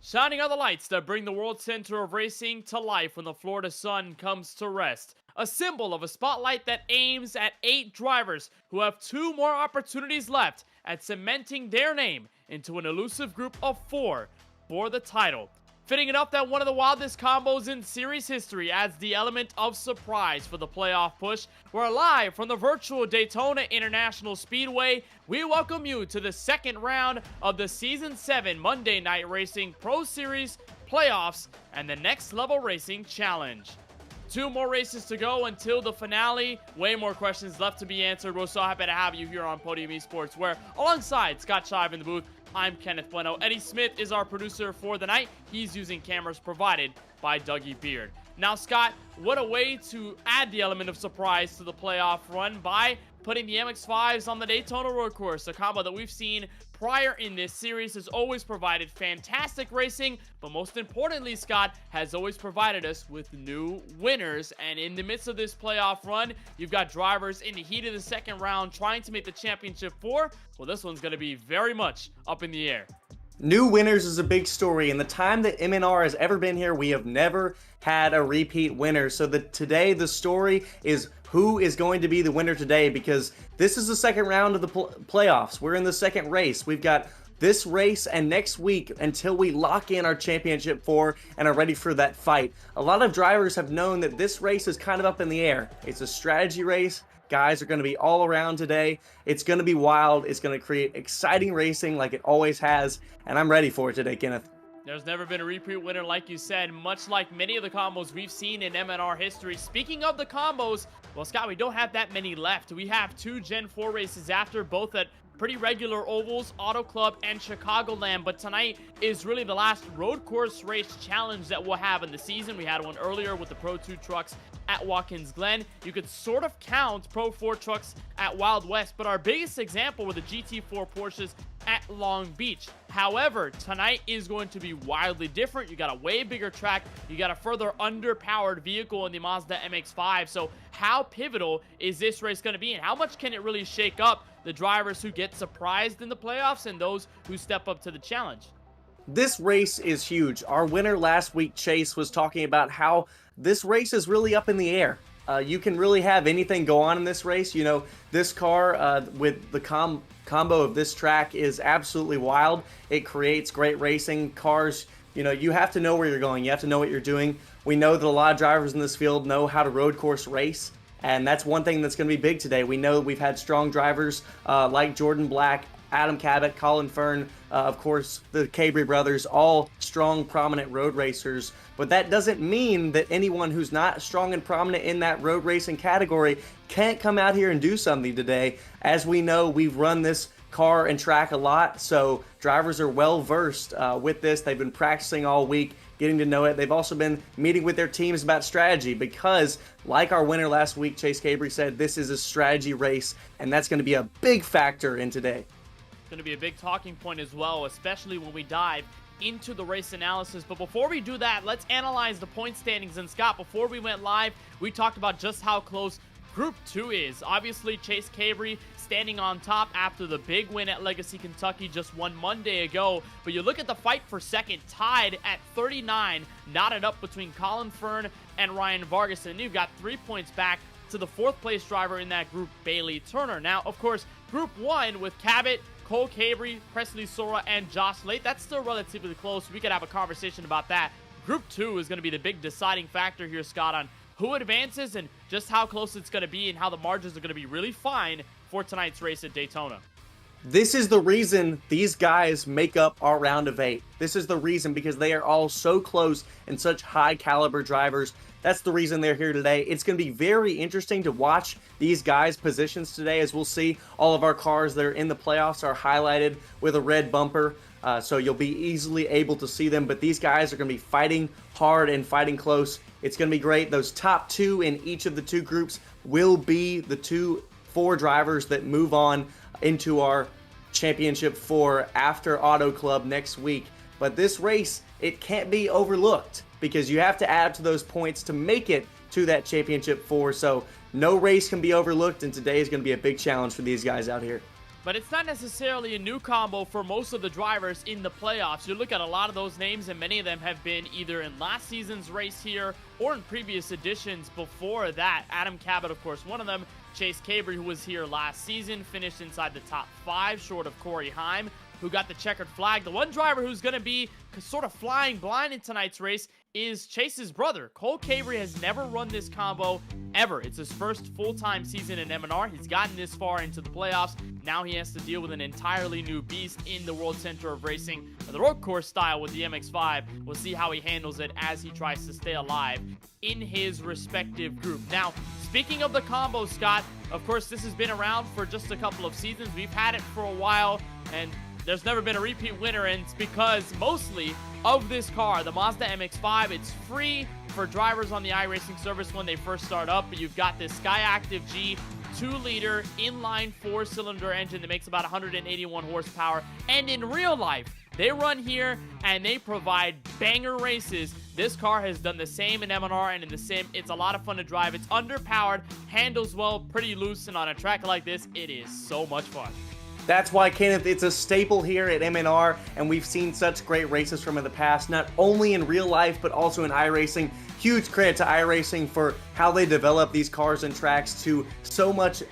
Shining on the lights that bring the world center of racing to life when the Florida sun comes to rest. A symbol of a spotlight that aims at 8 drivers who have 2 more opportunities left at cementing their name into an elusive group of 4 for the title. Fitting enough that one of the wildest combos in series history adds the element of surprise for the playoff push. We're live from the virtual Daytona International Speedway. We welcome you to the second round of the Season 7 Monday Night Racing Pro Series playoffs and the Next Level Racing Challenge. 2 more races to go until the finale. Way more questions left to be answered. We're so happy to have you here on Podium Esports, where alongside Scott Shive in the booth, I'm Kenneth Bueno. Eddie Smith is our producer for the night. He's using cameras provided by Dougie Beard. Now, Scott, what a way to add the element of surprise to the playoff run by putting the MX-5s on the Daytona road course. A combo that we've seen prior in this series has always provided fantastic racing, but most importantly, Scott, has always provided us with new winners. And in the midst of this playoff run, you've got drivers in the heat of the second round trying to make the championship 4. Well, this one's going to be very much up in the air. New winners is a big story. In the time that MNR has ever been here, we have never had a repeat winner. So today the story is who is going to be the winner today, because this is the second round of the playoffs. We're in the second race. We've got this race and next week until we lock in our championship 4 and are ready for that fight. A lot of drivers have known that this race is kind of up in the air. It's a strategy race. Guys are going to be all around today. It's going to be wild. It's going to create exciting racing like it always has, and I'm ready for it today, Kenneth. There's never been a repeat winner, like you said, much like many of the combos we've seen in MNR history. Speaking of the combos, well, Scott, we don't have that many left. We have 2 Gen 4 races after, both at pretty regular ovals, Auto Club, and Chicagoland. But tonight is really the last road course race challenge that we'll have in the season. We had one earlier with the Pro 2 trucks at Watkins Glen. You could sort of count Pro 4 trucks at Wild West, but our biggest example were the GT4 Porsches at Long Beach. However, tonight is going to be wildly different. You got a way bigger track. You got a further underpowered vehicle in the Mazda MX-5. So how pivotal is this race going to be, and how much can it really shake up the drivers who get surprised in the playoffs and those who step up to the challenge? This race is huge. Our winner last week, Chase, was talking about how this race is really up in the air. You can really have anything go on in this race. You know, this car with the combo of this track is absolutely wild. It creates great racing. Cars, you know, you have to know where you're going. You have to know what you're doing. We know that a lot of drivers in this field know how to road course race, and that's one thing that's going to be big today. We know we've had strong drivers like Jordan Black, Adam Cabot, Colin Fern, of course, the Cabry brothers, all strong, prominent road racers. But that doesn't mean that anyone who's not strong and prominent in that road racing category can't come out here and do something today. As we know, we've run this car and track a lot, so drivers are well versed with this. They've been practicing all week, getting to know it. They've also been meeting with their teams about strategy because, like our winner last week, Chase Cabry said, this is a strategy race, and that's going to be a big factor in today. Going to be a big talking point as well, especially when we dive into the race analysis. But before we do that, let's analyze the point standings. And Scott, before we went live, we talked about just how close Group 2 is. Obviously, Chase Cabry standing on top after the big win at Legacy, Kentucky just 1 Monday ago. But you look at the fight for second, tied at 39, knotted up between Colin Fern and Ryan Vargas. And you've got 3 points back to the 4th place driver in that group, Bailey Turner. Now, of course, Group 1 with Cabot, Cole Cabry, Presley Sora, and Josh Late, that's still relatively close. We could have a conversation about that. Group 2 is going to be the big deciding factor here, Scott, on who advances and just how close it's going to be and how the margins are going to be really fine for tonight's race at Daytona. This is the reason these guys make up our round of 8. This is the reason, because they are all so close and such high caliber drivers. That's the reason they're here today. It's going to be very interesting to watch these guys' positions today, as we'll see all of our cars that are in the playoffs are highlighted with a red bumper. So you'll be easily able to see them. But these guys are going to be fighting hard and fighting close. It's going to be great. Those top 2 in each of the 2 groups will be the 4 drivers that move on into our championship 4 after Auto Club next week. But this race, it can't be overlooked, because you have to add up to those points to make it to that championship 4. So no race can be overlooked, and today is going to be a big challenge for these guys out here. but it's not necessarily a new combo for most of the drivers in the playoffs. You look at a lot of those names, and many of them have been either in last season's race here or in previous editions before that. Adam Cabot, of course, one of them. Chase Cabry, who was here last season, finished inside the top 5, short of Corey Heim, who got the checkered flag. The one driver who's going to be sort of flying blind in tonight's race is Chase's brother. Cole Cabry has never run this combo ever. It's his first full-time season in M&R. He's gotten this far into the playoffs. Now he has to deal with an entirely new beast in the World Center of Racing, the road course style with the MX-5. We'll see how he handles it as he tries to stay alive in his respective group. Now, speaking of the combo, Scott, of course, this has been around for just a couple of seasons. We've had it for a while, and there's never been a repeat winner, and it's because mostly of this car, the Mazda MX-5. It's free for drivers on the iRacing service when they first start up, but you've got this Skyactiv G 2-liter inline 4-cylinder engine that makes about 181 horsepower, and in real life, they run here and they provide banger races. This car has done the same in M&R and in the sim. It's a lot of fun to drive. It's underpowered, handles well, pretty loose, and on a track like this, it is so much fun. That's why, Kenneth, it's a staple here at M&R, and we've seen such great races from in the past, not only in real life, but also in iRacing. Huge credit to iRacing for how they develop these cars and tracks to so much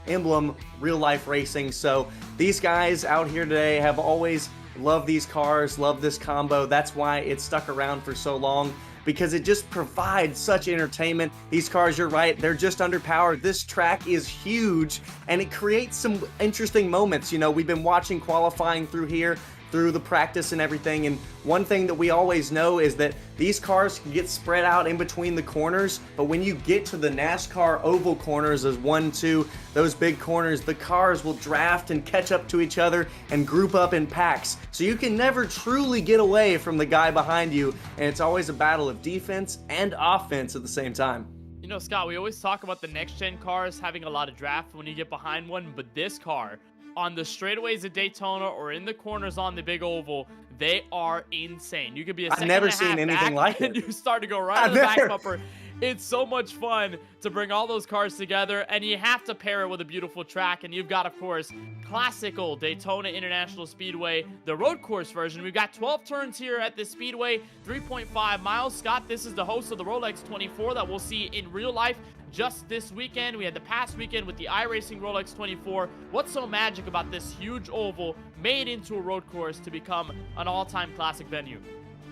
emblem real-life racing. So these guys out here today have always loved these cars, loved this combo. That's why it's stuck around for so long, because it just provides such entertainment. These cars, you're right, they're just underpowered. This track is huge, and it creates some interesting moments. You know, we've been watching qualifying through here, through the practice and everything, and one thing that we always know is that these cars can get spread out in between the corners, but when you get to the NASCAR oval corners as 1, 2, those big corners, the cars will draft and catch up to each other and group up in packs. So you can never truly get away from the guy behind you, and it's always a battle of defense and offense at the same time. You know, Scott, we always talk about the next-gen cars having a lot of draft when you get behind one, but this car, on the straightaways at Daytona or in the corners on the big oval, they are insane. You could be a second I've never and a seen half anything back, like and it. you start to go right to the back bumper. It's so much fun to bring all those cars together, and you have to pair it with a beautiful track. And you've got, of course, classical Daytona International Speedway, the road course version. We've got 12 turns here at this speedway, 3.5 miles. Scott, this is the host of the Rolex 24 that we'll see in real life just this weekend. We had the past weekend with the iRacing Rolex 24. What's so magic about this huge oval made into a road course to become an all-time classic venue?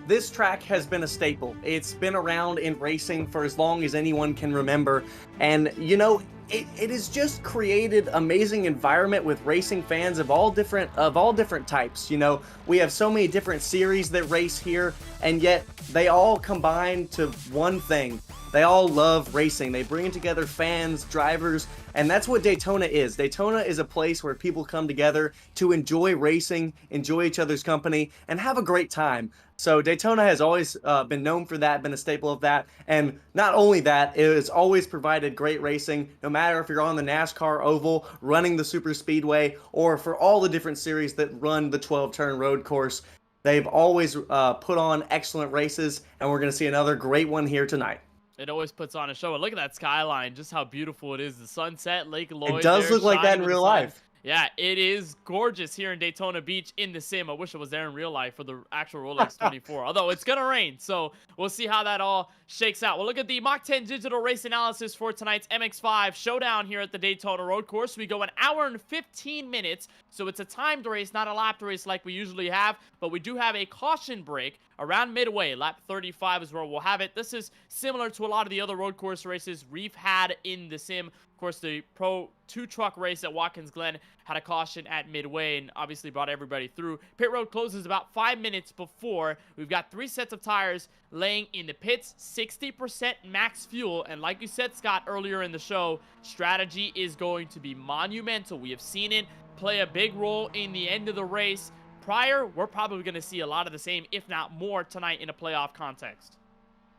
This track has been a staple. It's been around in racing for as long as anyone can remember. And, you know, it has just created amazing environment with racing fans of all different types. You know, we have so many different series that race here, and yet they all combine to one thing. They all love racing. They bring together fans, drivers, and that's what Daytona is. Daytona is a place where people come together to enjoy racing, enjoy each other's company, and have a great time. So Daytona has always been known for that, been a staple of that. And not only that, it has always provided great racing, no matter if you're on the NASCAR oval, running the super speedway, or for all the different series that run the 12-turn road course. They've always put on excellent races, and we're going to see another great one here tonight. It always puts on a show. And look at that skyline, just how beautiful it is. The sunset, Lake Lloyd. It does look like that in real life. Yeah, it is gorgeous here in Daytona Beach in the sim. I wish it was there in real life for the actual Rolex 24. Although it's going to rain, so we'll see how that all shakes out. We'll look at the Mach 10 digital race analysis for tonight's MX-5 showdown here at the Daytona Road Course. We go 1 hour and 15 minutes, so it's a timed race, not a lapped race like we usually have. But we do have a caution break around midway. Lap 35 is where we'll have it. This is similar to a lot of the other road course races we've had in the sim. Of course, the Pro 2 truck race at Watkins Glen had a caution at midway and obviously brought everybody through. Pit road closes about 5 minutes before. We've got 3 sets of tires laying in the pits, 60% max fuel. And like you said, Scott, earlier in the show, strategy is going to be monumental. We have seen it play a big role in the end of the race. Prior, we're probably going to see a lot of the same, if not more, tonight in a playoff context.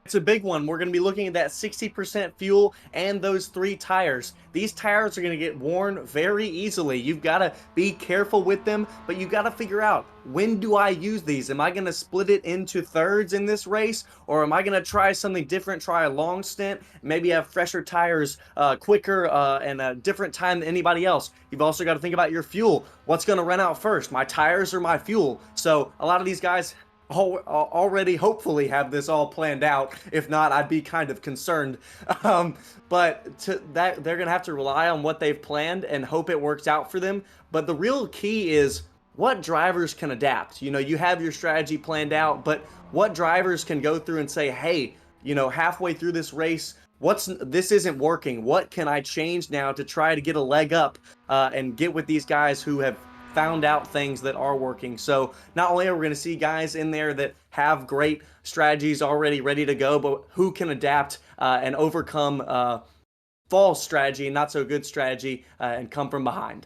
It's a big one. We're going to be looking at that 60% fuel and those 3 tires. These tires are going to get worn very easily. You've got to be careful with them, but you got to figure out, when do I use these? Am I going to split it into thirds in this race, or am I going to try something different, try a long stint, maybe have fresher tires quicker and a different time than anybody else? You've also got to think about your fuel. What's going to run out first, my tires or my fuel? So a lot of these guys already hopefully have this all planned out. If not, I'd be kind of concerned. But they're gonna have to rely on what they've planned and hope it works out for them. But the real key is what drivers can adapt. You know, you have your strategy planned out, but what drivers can go through and say, hey, you know, halfway through this race, this isn't working. What can I change now to try to get a leg up and get with these guys who have found out things that are working? So not only are we going to see guys in there that have great strategies already ready to go, but who can adapt and overcome false strategy and not so good strategy and come from behind.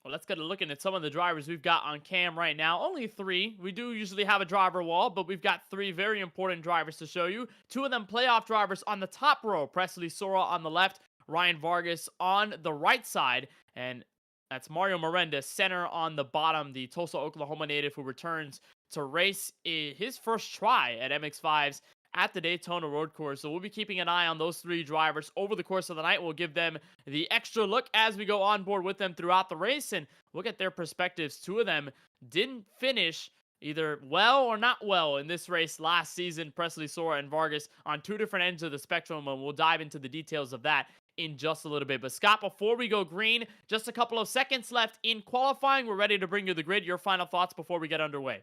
Well, let's get a look at some of the drivers we've got on cam right now. Only 3. We do usually have a driver wall, but we've got 3 very important drivers to show you. 2 of them playoff drivers on the top row. Presley Sora on the left, Ryan Vargas on the right side, and that's Mario Miranda, center on the bottom, the Tulsa, Oklahoma native who returns to race his first try at MX-5s at the Daytona road course. So we'll be keeping an eye on those 3 drivers over the course of the night. We'll give them the extra look as we go on board with them throughout the race, and we'll get their perspectives. 2 of them didn't finish either well or not well in this race last season. Presley Sora and Vargas on 2 different ends of the spectrum, and we'll dive into the details of that in just a little bit. But Scott, before we go green, just a couple of seconds left in qualifying. We're ready to bring you the grid. Your final thoughts before we get underway.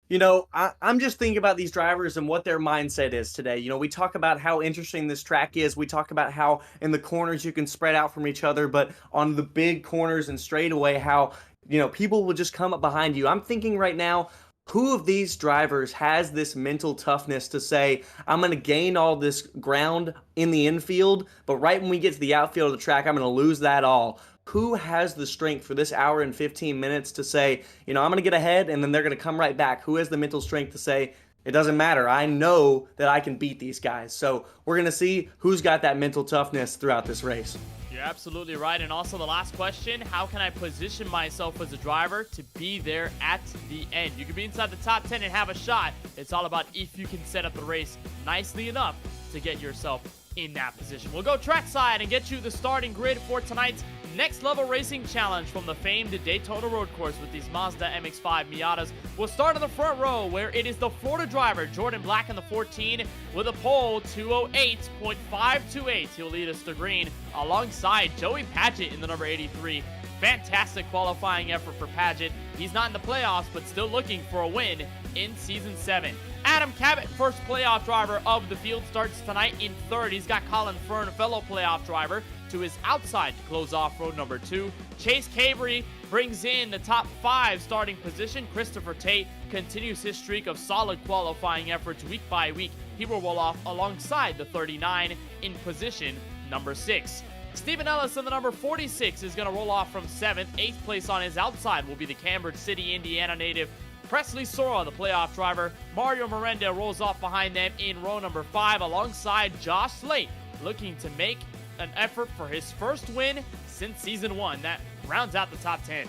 You know, I'm just thinking about these drivers and what their mindset is today. You know, we talk about how interesting this track is. We talk about how in the corners you can spread out from each other, but on the big corners and straightaway, how, you know, people will just come up behind you. I'm thinking right now, who of these drivers has this mental toughness to say, I'm going to gain all this ground in the infield, but right when we get to the outfield of the track, I'm going to lose that all? Who has the strength for this hour and 15 minutes to say, you know, I'm going to get ahead and then they're going to come right back? Who has the mental strength to say, it doesn't matter, I know that I can beat these guys? So we're going to see who's got that mental toughness throughout this race. You're absolutely right. And also the last question, how can I position myself as a driver to be there at the end? You can be inside the top 10 and have a shot. It's all about if you can set up the race nicely enough to get yourself in that position. We'll go trackside and get you the starting grid for tonight's Next Level Racing Challenge from the famed Daytona road course with these Mazda MX-5 Miatas. We'll start in the front row where it is the Florida driver, Jordan Black in the 14 with a pole 208.528. He'll lead us to green alongside Joey Padgett in the number 83. Fantastic qualifying effort for Padgett. He's not in the playoffs, but still looking for a win in Season 7. Adam Cabot, first playoff driver of the field, starts tonight in third. He's got Colin Fern, fellow playoff driver, to his outside to close off road number 2. Chase Cabrey brings in the top 5 starting position. Christopher Tate continues his streak of solid qualifying efforts week by week. He will roll off alongside the 39 in position number 6. Stephen Ellis in the number 46 is going to roll off from 7th. 8th place on his outside will be the Cambridge City, Indiana native Presley Sora, the playoff driver. Mario Miranda rolls off behind them in row number 5 alongside Josh Slate, looking to make an effort for his first win since Season 1. That rounds out the top 10.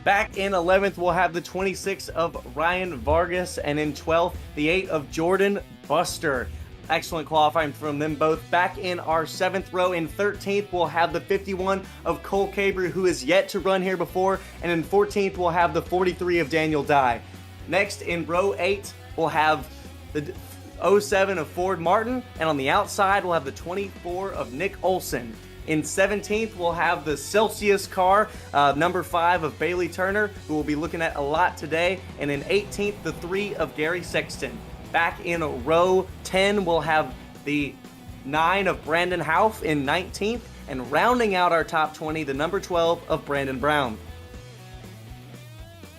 Back in 11th, we'll have the 26 of Ryan Vargas, and in 12th, the 8 of Jordan Buster. Excellent qualifying from them both. Back in our 7th row, in 13th, we'll have the 51 of Cole Cabrey, who is yet to run here before, and in 14th, we'll have the 43 of Daniel Dye. Next, in row 8, we'll have the 07 of Ford Martin, and on the outside, we'll have the 24 of Nick Olson. In 17th, we'll have the Celsius car, number 5 of Bailey Turner, who we'll be looking at a lot today, and in 18th, the 3 of Gary Sexton. Back in row 10, we'll have the 9 of Brandon Houff in 19th, and rounding out our top 20, the number 12 of Brandon Brown.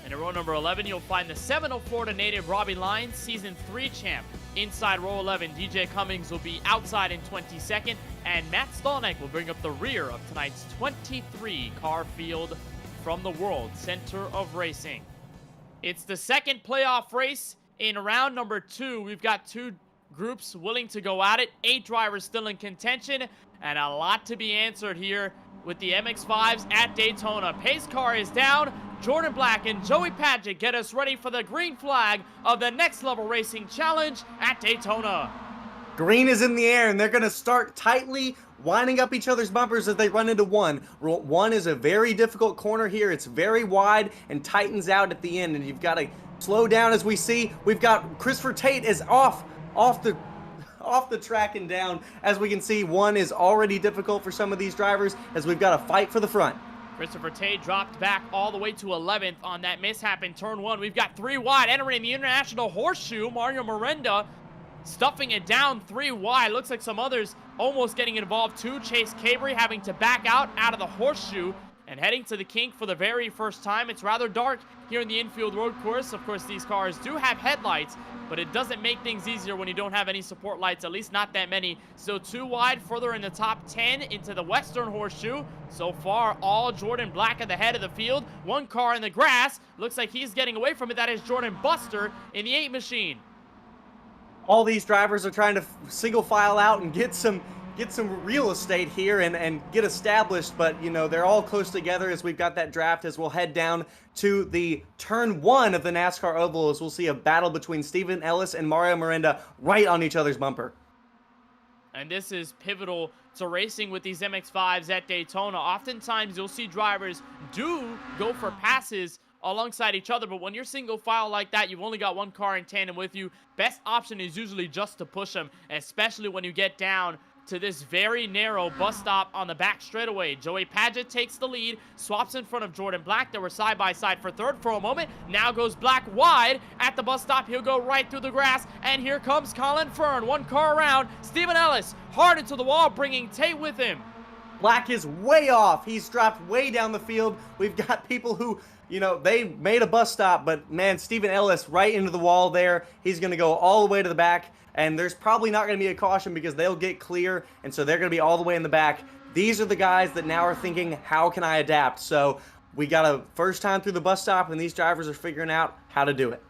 And in row number 11, you'll find the 7 of Florida native Robbie Lyons, Season 3 champ. Inside row 11, DJ Cummings will be outside in 22nd, and Matt Stolnick will bring up the rear of tonight's 23 car field from the World Center of Racing. It's the second playoff race. In round number 2, we've got 2 groups willing to go at it, 8 drivers still in contention, and a lot to be answered here with the MX-5s at Daytona. Pace car is down. Jordan Black and Joey Padgett get us ready for the green flag of the Next Level Racing Challenge at Daytona. Green is in the air, and they're going to start tightly winding up each other's bumpers as they run into one. One is a very difficult corner here. It's very wide and tightens out at the end, and you've got to slow down. As we see, we've got Christopher Tate is off the track and down. As we can see, one is already difficult for some of these drivers as we've got to fight for the front. Christopher Tate dropped back all the way to 11th on that mishap in turn 1. We've got 3 wide entering the International Horseshoe. Mario Miranda stuffing it down 3 wide. Looks like some others almost getting involved too. Chase Cabry having to back out of the Horseshoe and heading to the kink for the very first time. It's rather dark here in the infield road course. Of course, these cars do have headlights, but it doesn't make things easier when you don't have any support lights, at least not that many. So 2 wide further in the top 10 into the Western Horseshoe. So far, all Jordan Black at the head of the field. 1 car in the grass. Looks like he's getting away from it. That is Jordan Buster in the 8 machine. All these drivers are trying to single file out and get some real estate here and get established, but you know, they're all close together as we've got that draft. As we'll head down to the turn 1 of the NASCAR Oval, as we'll see a battle between Stephen Ellis and Mario Miranda right on each other's bumper. And this is pivotal to racing with these MX-5s at Daytona. Oftentimes you'll see drivers do go for passes alongside each other, but when you're single file like that, you've only got 1 car in tandem with you. Best option is usually just to push them, especially when you get down to this very narrow bus stop on the back straightaway. Joey Padgett takes the lead, swaps in front of Jordan Black. They were side by side for third for a moment. Now goes Black wide at the bus stop. He'll go right through the grass, and here comes Colin Fern. 1 car around. Stephen Ellis hard into the wall, bringing Tate with him. Black is way off. He's dropped way down the field. We've got people who, you know, they made a bus stop, but man, Stephen Ellis right into the wall there. He's going to go all the way to the back, and there's probably not going to be a caution because they'll get clear, and so they're going to be all the way in the back. These are the guys that now are thinking, how can I adapt? So we got a first time through the bus stop, and these drivers are figuring out how to do it.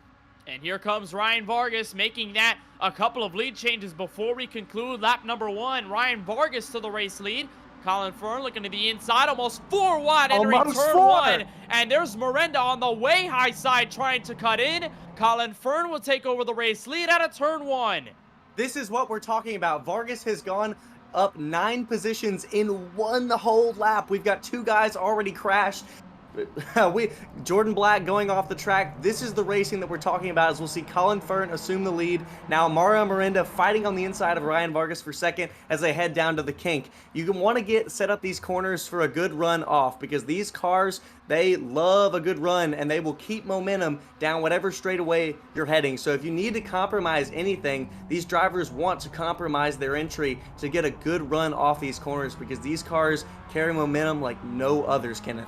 And here comes Ryan Vargas making that a couple of lead changes before we conclude lap number 1. Ryan Vargas to the race lead. Colin Fern looking to the inside, almost 4 wide entering turn 1. And there's Miranda on the way high side trying to cut in. Colin Fern will take over the race lead out of turn 1. This is what we're talking about. Vargas has gone up 9 positions in 1 whole lap. We've got 2 guys already crashed. Jordan Black going off the track. This is the racing that we're talking about, as we'll see Colin Fern assume the lead. Now Mario Miranda fighting on the inside of Ryan Vargas for second as they head down to the kink. You can want to set up these corners for a good run off, because these cars, they love a good run and they will keep momentum down whatever straightaway you're heading. So if you need to compromise anything, these drivers want to compromise their entry to get a good run off these corners, because these cars carry momentum like no others can.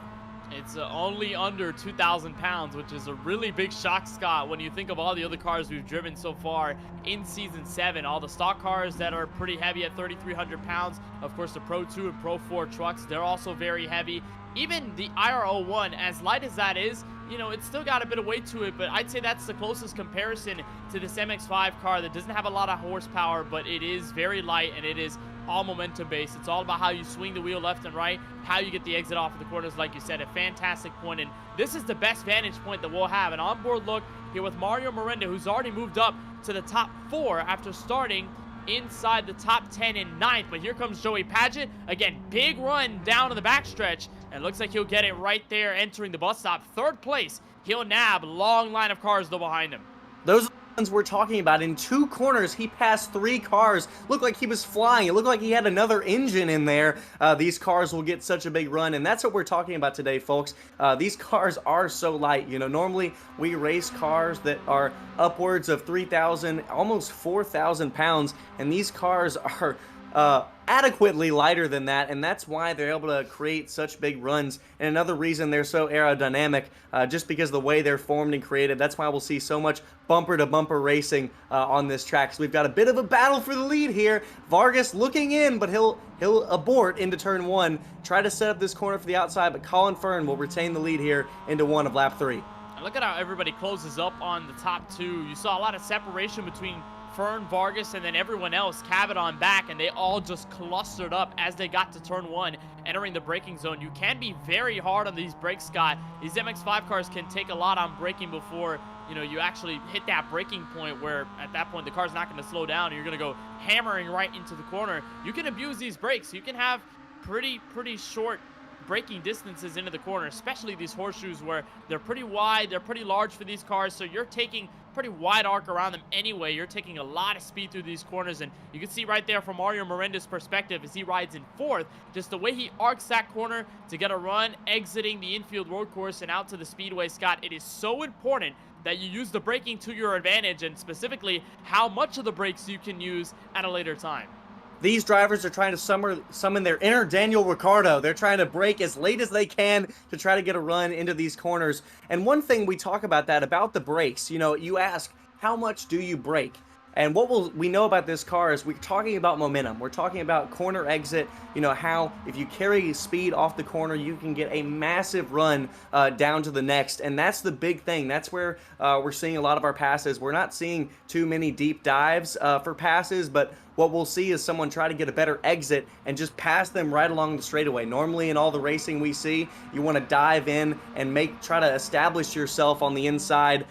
It's only under 2,000 pounds, which is a really big shock, Scott, when you think of all the other cars we've driven so far in Season 7. All the stock cars that are pretty heavy at 3,300 pounds. Of course, the Pro 2 and Pro 4 trucks, they're also very heavy. Even the IR01, as light as that is, you know, it's still got a bit of weight to it, but I'd say that's the closest comparison to this MX-5 car that doesn't have a lot of horsepower, but it is very light and it is all momentum based. It's all about how you swing the wheel left and right, how you get the exit off of the corners, like you said. A fantastic point, and this is the best vantage point that we'll have. An onboard look here with Mario Miranda, who's already moved up to the top 4 after starting inside the top 10 in 9th. But here comes Joey Padgett. Again, big run down to the backstretch, and looks like he'll get it right there entering the bus stop. 3rd place. He'll nab long line of cars though behind him. Those are the ones we're talking about. In 2 corners, he passed 3 cars. Looked like he was flying. It looked like he had another engine in there. These cars will get such a big run, and that's what we're talking about today, folks. These cars are so light. You know, normally we race cars that are upwards of 3,000, almost 4,000 pounds, and these cars are adequately lighter than that, and that's why they're able to create such big runs. And another reason they're so aerodynamic, just because of the way they're formed and created. That's why we'll see so much bumper-to-bumper racing on this track. So we've got a bit of a battle for the lead here. Vargas looking in, but he'll abort into turn 1, try to set up this corner for the outside, but Colin Fern will retain the lead here into 1 of lap 3. And look at how everybody closes up on the top 2. You saw a lot of separation between Fern, Vargas, and then everyone else, Cabot on back, and they all just clustered up as they got to turn 1, entering the braking zone. You can be very hard on these brakes, Scott. These MX-5 cars can take a lot on braking before, you know, you actually hit that braking point where at that point the car's not going to slow down and you're going to go hammering right into the corner. You can abuse these brakes. You can have pretty short braking distances into the corner, especially these horseshoes where they're pretty wide, they're pretty large for these cars, so you're taking pretty wide arc around them anyway. You're taking a lot of speed through these corners, and you can see right there from Mario Miranda's perspective as he rides in 4th, just the way he arcs that corner to get a run exiting the infield road course and out to the speedway. Scott, it is so important that you use the braking to your advantage, and specifically how much of the brakes you can use at a later time. These drivers are trying to summon their inner Daniel Ricciardo. They're trying to brake as late as they can to try to get a run into these corners. And one thing we talk about the brakes, you know, you ask, how much do you brake? And what we know about this car is we're talking about momentum. We're talking about corner exit, you know, how if you carry speed off the corner, you can get a massive run down to the next. And that's the big thing. That's where we're seeing a lot of our passes. We're not seeing too many deep dives for passes, but what we'll see is someone try to get a better exit and just pass them right along the straightaway. Normally in all the racing we see, you want to dive in and try to establish yourself on the inside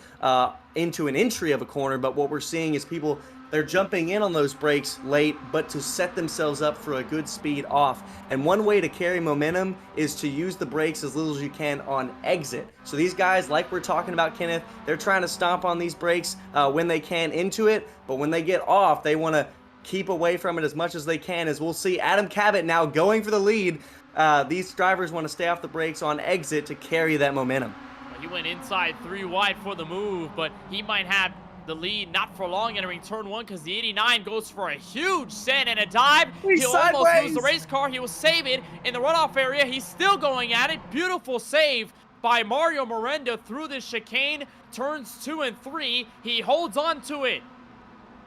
into an entry of a corner, but what we're seeing is people, they're jumping in on those brakes late, but to set themselves up for a good speed off. And one way to carry momentum is to use the brakes as little as you can on exit. So these guys, like we're talking about, Kenneth, they're trying to stomp on these brakes when they can into it, but when they get off, they want to keep away from it as much as they can. As we'll see Adam Cabot now going for the lead. These drivers want to stay off the brakes on exit to carry that momentum. He went inside 3 wide for the move, but he might have the lead not for long entering turn 1 because the 89 goes for a huge send and a dive. He'll almost lose the race car. He will save it in the runoff area. He's still going at it. Beautiful save by Mario Miranda through the chicane. Turns 2 and 3. He holds on to it.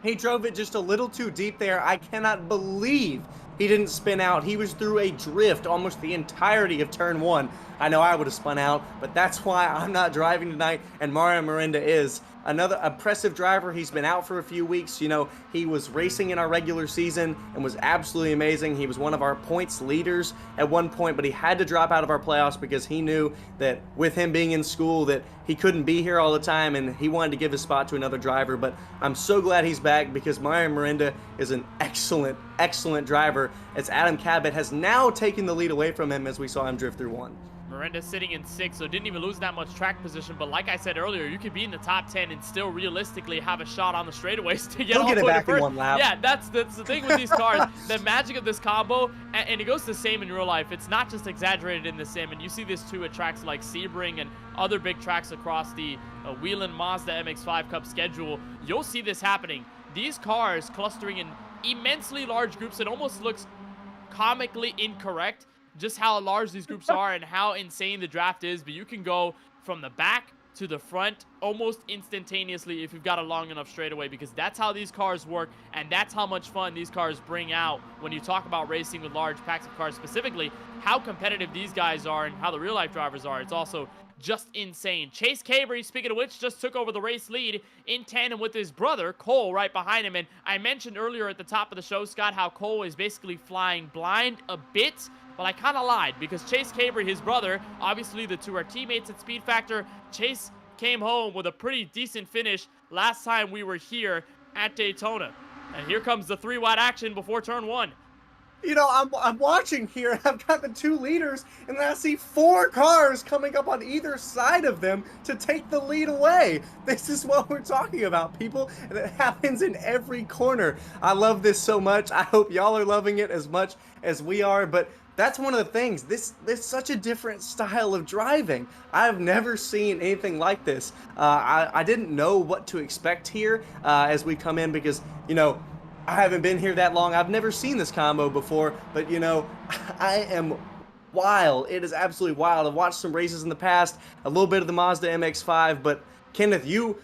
He drove it just a little too deep there. I cannot believe he didn't spin out. He was through a drift almost the entirety of turn 1. I know I would have spun out, but that's why I'm not driving tonight, and Mario Miranda is. Another impressive driver. He's been out for a few weeks. You know, he was racing in our regular season and was absolutely amazing. He was one of our points leaders at one point, but he had to drop out of our playoffs because he knew that with him being in school that he couldn't be here all the time, and he wanted to give his spot to another driver. But I'm so glad he's back because Mario Miranda is an excellent driver, as Adam Cabot has now taken the lead away from him as we saw him drift through 1. Miranda sitting in 6th, so didn't even lose that much track position. But like I said earlier, you could be in the top 10 and still realistically have a shot on the straightaways to get it back in 1 lap. Yeah, that's the thing with these cars. The magic of this combo, and it goes the same in real life. It's not just exaggerated in the sim, and you see this too at tracks like Sebring and other big tracks across the Whelen Mazda MX-5 Cup schedule. You'll see this happening. These cars clustering in immensely large groups. It almost looks comically incorrect just how large these groups are and how insane the draft is, but you can go from the back to the front almost instantaneously if you've got a long enough straightaway, because that's how these cars work, and that's how much fun these cars bring out when you talk about racing with large packs of cars, specifically how competitive these guys are and how the real life drivers are. It's also just insane. Chase Cabre, speaking of which, just took over the race lead in tandem with his brother, Cole, right behind him. And I mentioned earlier at the top of the show, Scott, how Cole is basically flying blind a bit. But I kind of lied, because Chase Cabre, his brother, obviously the two are teammates at Speed Factor. Chase came home with a pretty decent finish last time we were here at Daytona. And here comes the 3 wide action before turn 1. You know, I'm watching here. I've got the 2 leaders, and then I see 4 cars coming up on either side of them to take the lead away. This is what we're talking about, people. And it happens in every corner. I love this so much. I hope y'all are loving it as much as we are. But that's one of the things. This such a different style of driving. I've never seen anything like this. I didn't know what to expect here as we come in because, you know, I haven't been here that long. I've never seen this combo before, but you know, I am wild. It is absolutely wild. I've watched some races in the past, a little bit of the Mazda MX-5, but Kenneth, you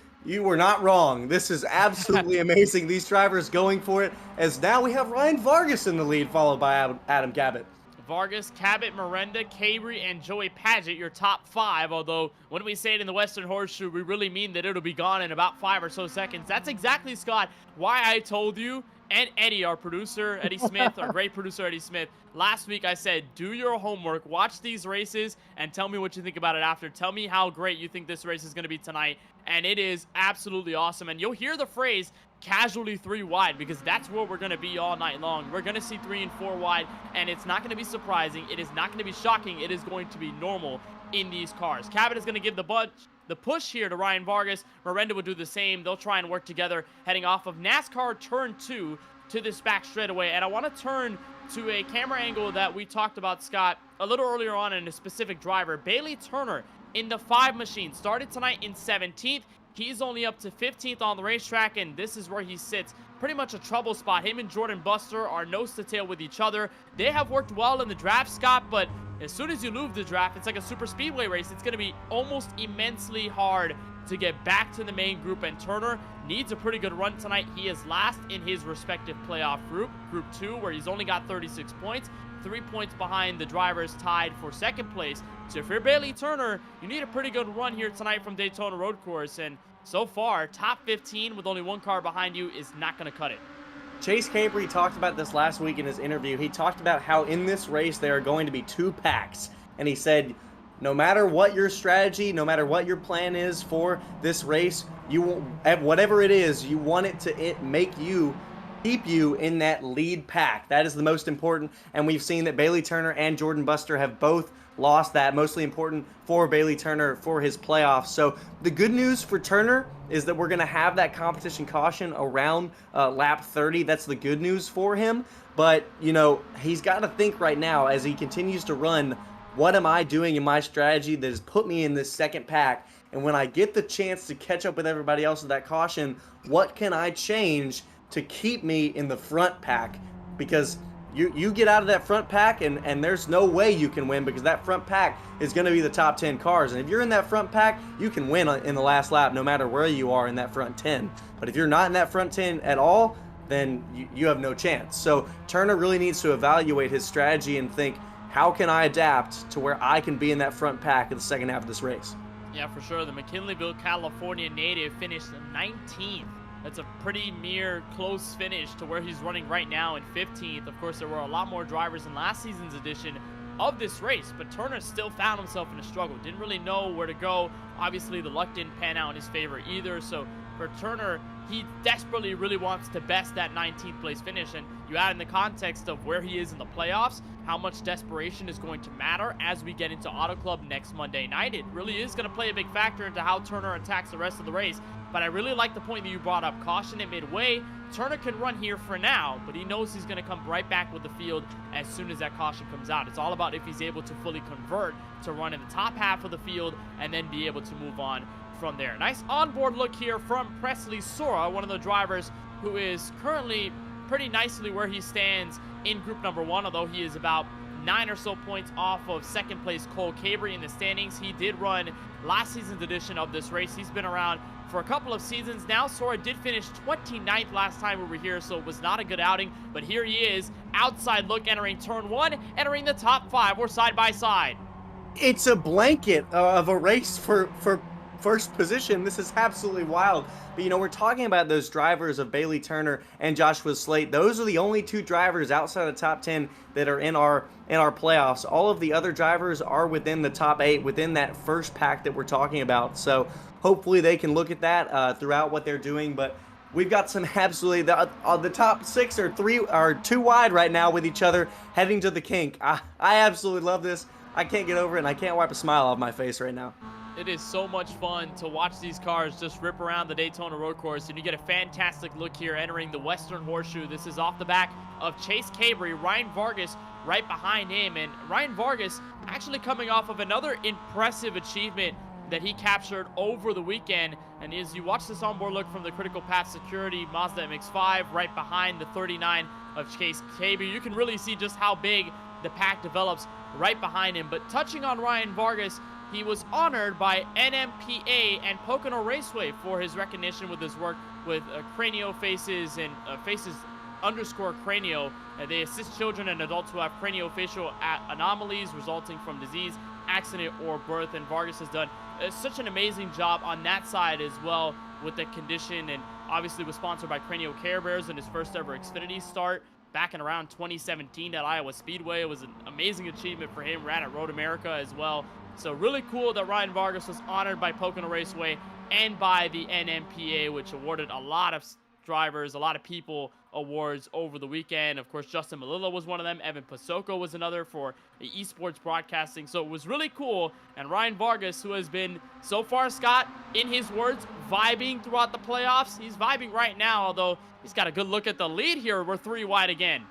were not wrong. This is absolutely amazing. These drivers going for it, as now we have Ryan Vargas in the lead, followed by Adam Cabot. Vargas, Cabot, Miranda, Cabry, and Joey Paget, your top 5. Although, when we say it in the Western Horseshoe, we really mean that it'll be gone in about 5 or so seconds. That's exactly, Scott, why I told you, and Eddie, our producer, Eddie Smith, our great producer, Eddie Smith, last week I said, do your homework, watch these races, and tell me what you think about it after. Tell me how great you think this race is going to be tonight. And it is absolutely awesome. And you'll hear the phrase, casually 3 wide, because that's where we're going to be all night long. We're going to see 3 and 4 wide, and it's not going to be surprising. It is not going to be shocking. It is going to be normal in these cars. Cabot is going to give the push here to Ryan Vargas. Miranda will do the same. They'll try and work together heading off of NASCAR Turn 2 to this back straightaway. And I want to turn to a camera angle that we talked about, Scott, a little earlier on in a specific driver. Bailey Turner in the 5 machine started tonight in 17th. He's only up to 15th on the racetrack, and this is where he sits. Pretty much a trouble spot. Him and Jordan Buster are nose to tail with each other. They have worked well in the draft, Scott, but as soon as you move the draft, it's like a super speedway race. It's going to be almost immensely hard to get back to the main group, and Turner needs a pretty good run tonight. He is last in his respective playoff group, Group 2, where he's only got 36 points, 3 points behind the drivers tied for second place. So if you're Bailey Turner, you need a pretty good run here tonight from Daytona Road Course, and so far, top 15 with only 1 car behind you is not going to cut it. Chase Cabry talked about this last week in his interview. He talked about how in this race there are going to be 2 packs. And he said, no matter what your strategy, no matter what your plan is for this race, you want, whatever it is, you want it to keep you in that lead pack. That is the most important. And we've seen that Bailey Turner and Jordan Buster have both lost that. Mostly important for Bailey Turner for his playoffs. So the good news for Turner is that we're going to have that competition caution around lap 30. That's the good news for him. But, you know, he's got to think right now as he continues to run, what am I doing in my strategy that has put me in this second pack? And when I get the chance to catch up with everybody else with that caution, what can I change to keep me in the front pack? Because you get out of that front pack and there's no way you can win, because that front pack is going to be the top 10 cars. And if you're in that front pack, you can win in the last lap no matter where you are in that front 10. But if you're not in that front 10 at all, then you have no chance. So Turner really needs to evaluate his strategy and think, how can I adapt to where I can be in that front pack in the second half of this race? Yeah, for sure. The McKinleyville, California native finished 19th. That's a pretty mere close finish to where he's running right now in 15th. Of course, there were a lot more drivers in last season's edition of this race, but Turner still found himself in a struggle. Didn't really know where to go. Obviously, the luck didn't pan out in his favor either. So for Turner, he desperately really wants to best that 19th place finish. And you add in the context of where he is in the playoffs, how much desperation is going to matter as we get into Auto Club next Monday night. It really is going to play a big factor into how Turner attacks the rest of the race. But I really like the point that you brought up. Caution at midway. Turner can run here for now, but he knows he's going to come right back with the field as soon as that caution comes out. It's all about if he's able to fully convert to run in the top half of the field and then be able to move on from there. Nice onboard look here from Presley Sora, one of the drivers who is currently pretty nicely where he stands in group number 1, although he is about 9 or so points off of second place Cole Cabry in the standings. He did run last season's edition of this race. He's been around for a couple of seasons now. Sora did finish 29th last time we were here, so it was not a good outing, but here he is, outside look, entering turn 1, entering the top 5. We're side by side. It's a blanket of a race for first position. This is absolutely wild. But, you know, we're talking about those drivers of Bailey Turner and Joshua Slate. Those are the only 2 drivers outside the top 10 that are in our playoffs. All of the other drivers are within the top 8, within that first pack that we're talking about. So hopefully they can look at that throughout what they're doing. But we've got some absolutely the top 6 are 2 wide right now with each other heading to the kink. I absolutely love this. I can't get over it, and I can't wipe a smile off my face right now. It is so much fun to watch these cars just rip around the Daytona Road Course, and you get a fantastic look here entering the Western Horseshoe. This is off the back of Chase Cabry, Ryan Vargas right behind him, and Ryan Vargas actually coming off of another impressive achievement that he captured over the weekend. And as you watch this onboard look from the Critical Path Security Mazda MX-5 right behind the 39 of Chase Cabry, you can really see just how big the pack develops right behind him. But touching on Ryan Vargas, he was honored by NMPA and Pocono Raceway for his recognition with his work with Cranio Faces and Faces underscore Cranio. They assist children and adults who have craniofacial anomalies resulting from disease, accident, or birth. And Vargas has done such an amazing job on that side as well with the condition, and obviously was sponsored by Cranio Care Bears in his first ever Xfinity start back in around 2017 at Iowa Speedway. It was an amazing achievement for him. Ran at Road America as well. So really cool that Ryan Vargas was honored by Pocono Raceway and by the NMPA, which awarded a lot of drivers, a lot of people awards over the weekend. Of course, Justin Malillo was one of them. Evan Pasoko was another for the esports broadcasting. So it was really cool. And Ryan Vargas, who has been, so far, Scott, in his words, vibing throughout the playoffs. He's vibing right now, although he's got a good look at the lead here. We're 3 wide again.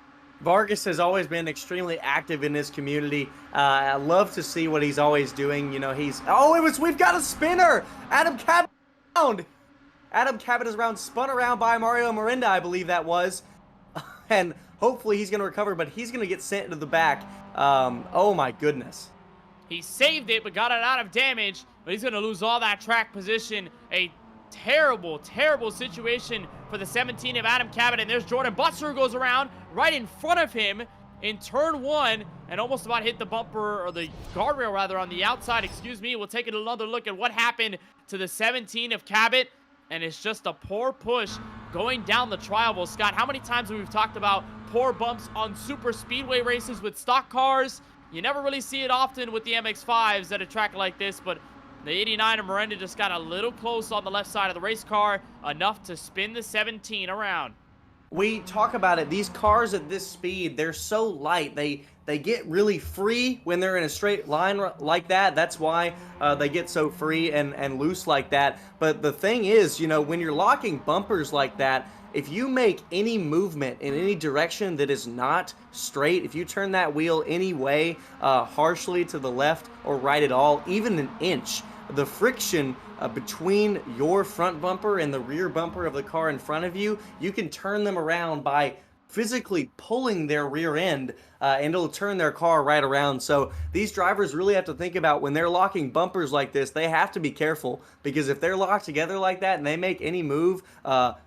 Vargas has always been extremely active in his community. I love to see what he's always doing. You know, we've got a spinner. Adam Cabot is around, spun around by Mario Miranda, I believe that was. And hopefully he's going to recover, but he's going to get sent into the back. Oh my goodness. He saved it, but got it out of damage. But he's going to lose all that track position. A terrible, terrible situation for the 17 of Adam Cabot. And there's Jordan Butzer, who goes around right in front of him in turn 1 and almost about hit the bumper, or the guardrail rather, on the outside. Excuse me. We'll take another look at what happened to the 17 of Cabot. And it's just a poor push going down the tri-oval. Scott, how many times have we talked about poor bumps on super speedway races with stock cars? You never really see it often with the MX-5s at a track like this, but the 89 of Miranda just got a little close on the left side of the race car, enough to spin the 17 around. We talk about it. These cars at this speed, they're so light. They get really free when they're in a straight line like that. That's why they get so free and loose like that. But the thing is, you know, when you're locking bumpers like that, if you make any movement in any direction that is not straight, if you turn that wheel any way, harshly to the left or right at all, even an inch, the friction between your front bumper and the rear bumper of the car in front of you, you can turn them around by physically pulling their rear end, and it'll turn their car right around. So these drivers really have to think about, when they're locking bumpers like this, they have to be careful, because if they're locked together like that and they make any move of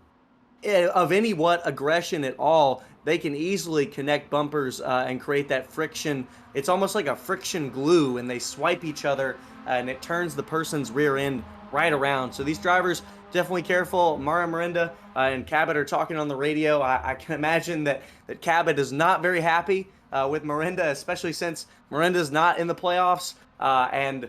any aggression at all, they can easily connect bumpers and create that friction. It's almost like a friction glue, and they swipe each other and it turns the person's rear end right around. So these drivers, definitely careful. Mario Miranda and Cabot are talking on the radio. I can imagine that Cabot is not very happy with Miranda, especially since Miranda's not in the playoffs and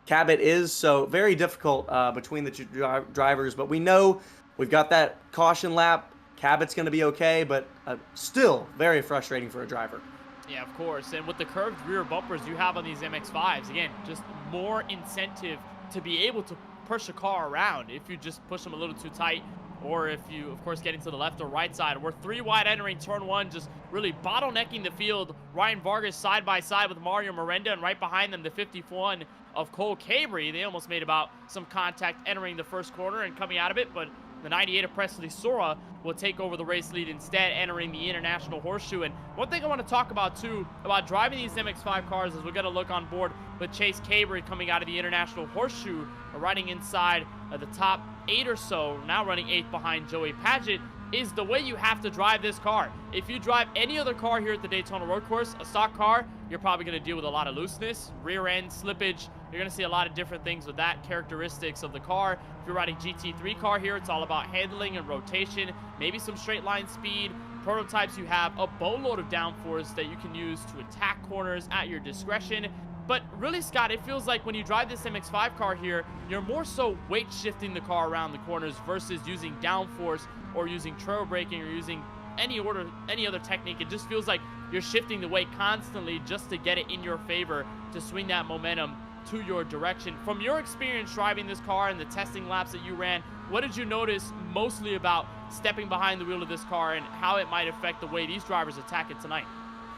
Cabot is. So very difficult between the two drivers. But we know we've got that caution lap. Cabot's going to be okay, but still very frustrating for a driver. Yeah, of course. And with the curved rear bumpers you have on these MX-5s, again, just more incentive to be able to push a car around if you just push them a little too tight, or if you, of course, get into the left or right side. We're 3 wide entering turn 1, just really bottlenecking the field. Ryan Vargas side by side with Mario Miranda, and right behind them, the 51 of Cole Cabry. They almost made about some contact entering the first corner and coming out of it, but the 98 of Presley Sora will take over the race lead instead, entering the International Horseshoe. And one thing I want to talk about, too, about driving these MX-5 cars, is we'll get a look on board with Chase Cabry coming out of the International Horseshoe, riding inside the top 8 or so, now running 8th behind Joey Padgett, is the way you have to drive this car. If you drive any other car here at the Daytona Road Course, a stock car, you're probably going to deal with a lot of looseness, rear end slippage. You're going to see a lot of different things with that characteristics of the car. If you're riding GT3 car here, it's all about handling and rotation, maybe some straight line speed. Prototypes, you have a boatload of downforce that you can use to attack corners at your discretion. But really, Scott, it feels like when you drive this MX-5 car here, you're more so weight shifting the car around the corners versus using downforce or using trail braking or using any other technique. It just feels like you're shifting the weight constantly just to get it in your favor, to swing that momentum to your direction. From your experience driving this car and the testing laps that you ran, what did you notice mostly about stepping behind the wheel of this car and how it might affect the way these drivers attack it tonight?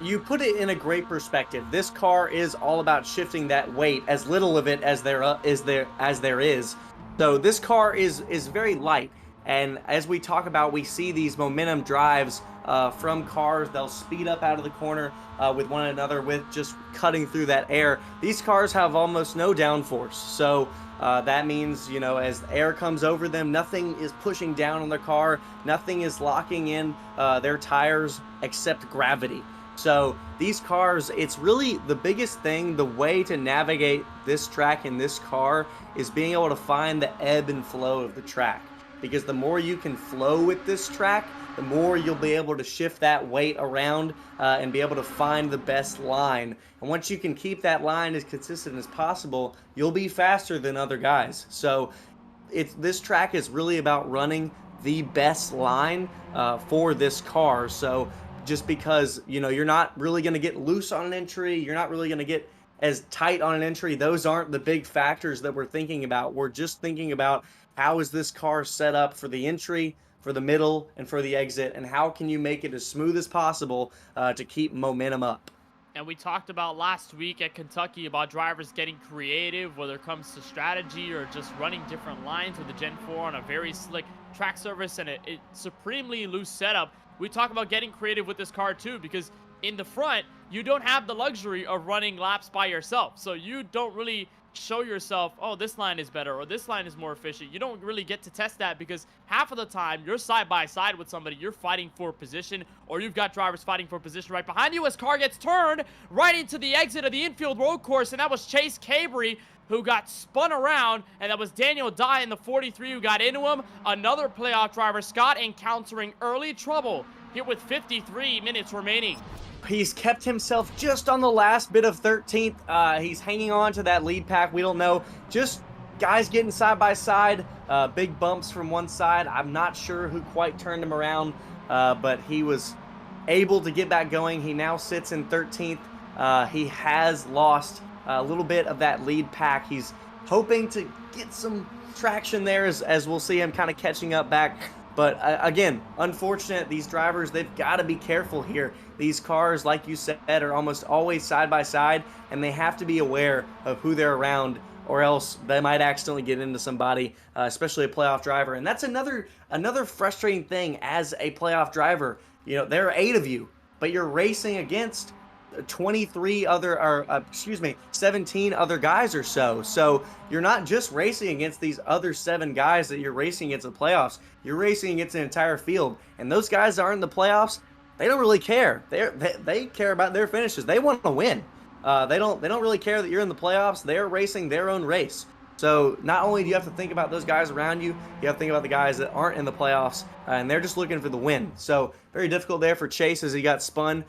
You put it in a great perspective. This car is all about shifting that weight, as little of it as there is. So this car is very light, and as we talk about, we see these momentum drives from cars. They'll speed up out of the corner with one another with just cutting through that air. These cars have almost no downforce, so that means, you know, as air comes over them, nothing is pushing down on the car, nothing is locking in their tires except gravity. So these cars, it's really the biggest thing, the way to navigate this track in this car is being able to find the ebb and flow of the track. Because the more you can flow with this track, the more you'll be able to shift that weight around and be able to find the best line. And once you can keep that line as consistent as possible, you'll be faster than other guys. So this track is really about running the best line for this car. So just because, you know, you're not really going to get loose on an entry, you're not really going to get as tight on an entry, those aren't the big factors that we're thinking about. We're just thinking about how is this car set up for the entry, for the middle, and for the exit, and how can you make it as smooth as possible to keep momentum up. And we talked about last week at Kentucky about drivers getting creative, whether it comes to strategy or just running different lines with the Gen 4 on a very slick track surface and a supremely loose setup. We talk about getting creative with this car too, because in the front, you don't have the luxury of running laps by yourself. So you don't really show yourself, oh, this line is better or this line is more efficient. You don't really get to test that because half of the time you're side by side with somebody, you're fighting for position, or you've got drivers fighting for position right behind you as car gets turned right into the exit of the infield road course. And that was Chase Cabry, who got spun around, and that was Daniel Dye in the 43 who got into him. Another playoff driver, Scott, encountering early trouble here with 53 minutes remaining. He's kept himself just on the last bit of 13th. He's hanging on to that lead pack. We don't know. Just guys getting side by side. Big bumps from one side. I'm not sure who quite turned him around, but he was able to get back going. He now sits in 13th. He has lost a little bit of that lead pack. He's hoping to get some traction there as we'll see him kind of catching up back. But again, unfortunate, these drivers, they've got to be careful here. These cars, like you said, are almost always side by side, and they have to be aware of who they're around, or else they might accidentally get into somebody, especially a playoff driver. And that's another frustrating thing as a playoff driver. You know, there are 8 of you, but you're racing against 23 other, or 17 other guys or so. So you're not just racing against these other 7 guys that you're racing against in the playoffs. You're racing against an entire field, and those guys that aren't in the playoffs, they don't really care. They care about their finishes. They want to win. They don't really care that you're in the playoffs. They're racing their own race. So not only do you have to think about those guys around you, you have to think about the guys that aren't in the playoffs, and they're just looking for the win. So very difficult there for Chase as he got spun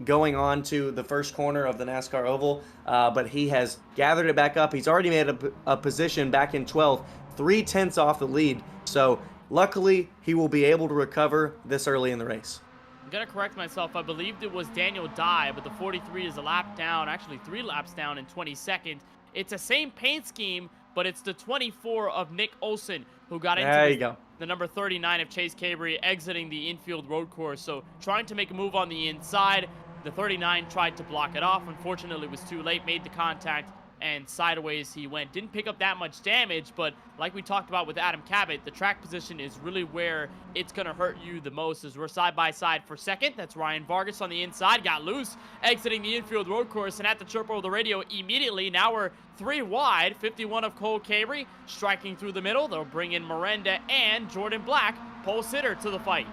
going on to the first corner of the NASCAR Oval, but he has gathered it back up. He's already made a position back in 12th, 3/10 off the lead. So luckily, he will be able to recover this early in the race. I'm going to correct myself. I believed it was Daniel Dye, but the 43 is a lap down, actually 3 laps down in 22nd. It's the same paint scheme, but it's the 24 of Nick Olson who got into the number 39 of Chase Cabry exiting the infield road course. So trying to make a move on the inside. The 39 tried to block it off. Unfortunately, it was too late, made the contact, and sideways he went. Didn't pick up that much damage, but like we talked about with Adam Cabot, the track position is really where it's going to hurt you the most as we're side by side for second. That's Ryan Vargas on the inside, got loose, exiting the infield road course, and at the chirp over the radio immediately, now we're 3 wide, 51 of Cole Cabry, striking through the middle. They'll bring in Miranda and Jordan Black, pole sitter, to the fight.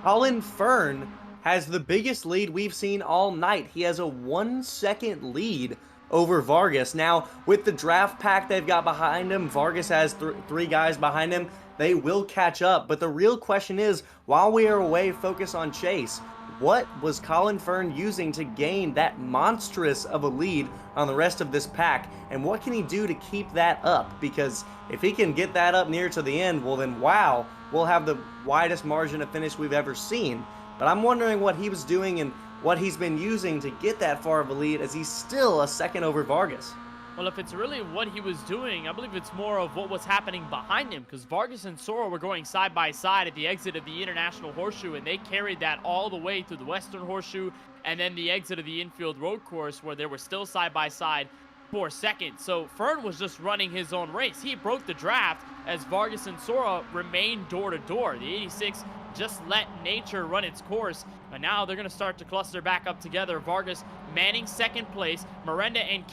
Colin Fern has the biggest lead we've seen all night. He has a 1-second lead over Vargas. Now, with the draft pack they've got behind him, Vargas has 3 guys behind him. They will catch up, but the real question is, while we are away, focus on Chase. What was Colin Fern using to gain that monstrous of a lead on the rest of this pack, and what can he do to keep that up? Because if he can get that up near to the end, well then, wow, we'll have the widest margin of finish we've ever seen. But I'm wondering what he was doing and what he's been using to get that far of a lead, as he's still a second over Vargas. Well, if it's really what he was doing, I believe it's more of what was happening behind him, because Vargas and Soro were going side by side at the exit of the International Horseshoe, and they carried that all the way through the Western Horseshoe, and then the exit of the infield road course where they were still side by side. for second. So Fern was just running his own race. He broke the draft as Vargas and Sora remained door to door. The 86 just let nature run its course, but now they're going to start to cluster back up together. Vargas manning second place. Miranda and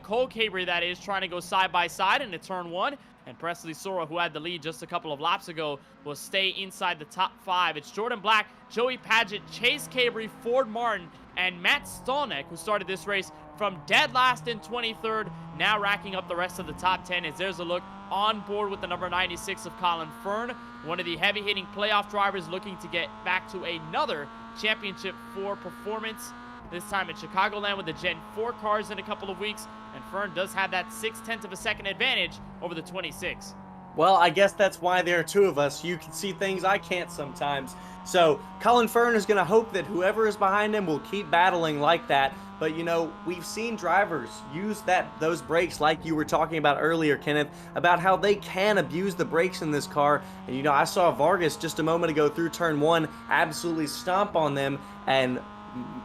Cole Cabry that is, trying to go side by side into turn one. And Presley Sora, who had the lead just a couple of laps ago, will stay inside the top 5. It's Jordan Black, Joey Padgett, Chase Cabry, Ford Martin, and Matt Stolnick, who started this race from dead last in 23rd, now racking up the rest of the top 10 as there's a look on board with the number 96 of Colin Fern, one of the heavy-hitting playoff drivers looking to get back to another Championship 4 performance, this time at Chicagoland with the Gen 4 cars in a couple of weeks, and Fern does have that 0.6 of a second advantage over the 26. Well, I guess that's why there are two of us. You can see things I can't sometimes. So Colin Fern is going to hope that whoever is behind him will keep battling like that. But, you know, we've seen drivers use those brakes like you were talking about earlier, Kenneth, about how they can abuse the brakes in this car. And, you know, I saw Vargas just a moment ago through turn 1 absolutely stomp on them and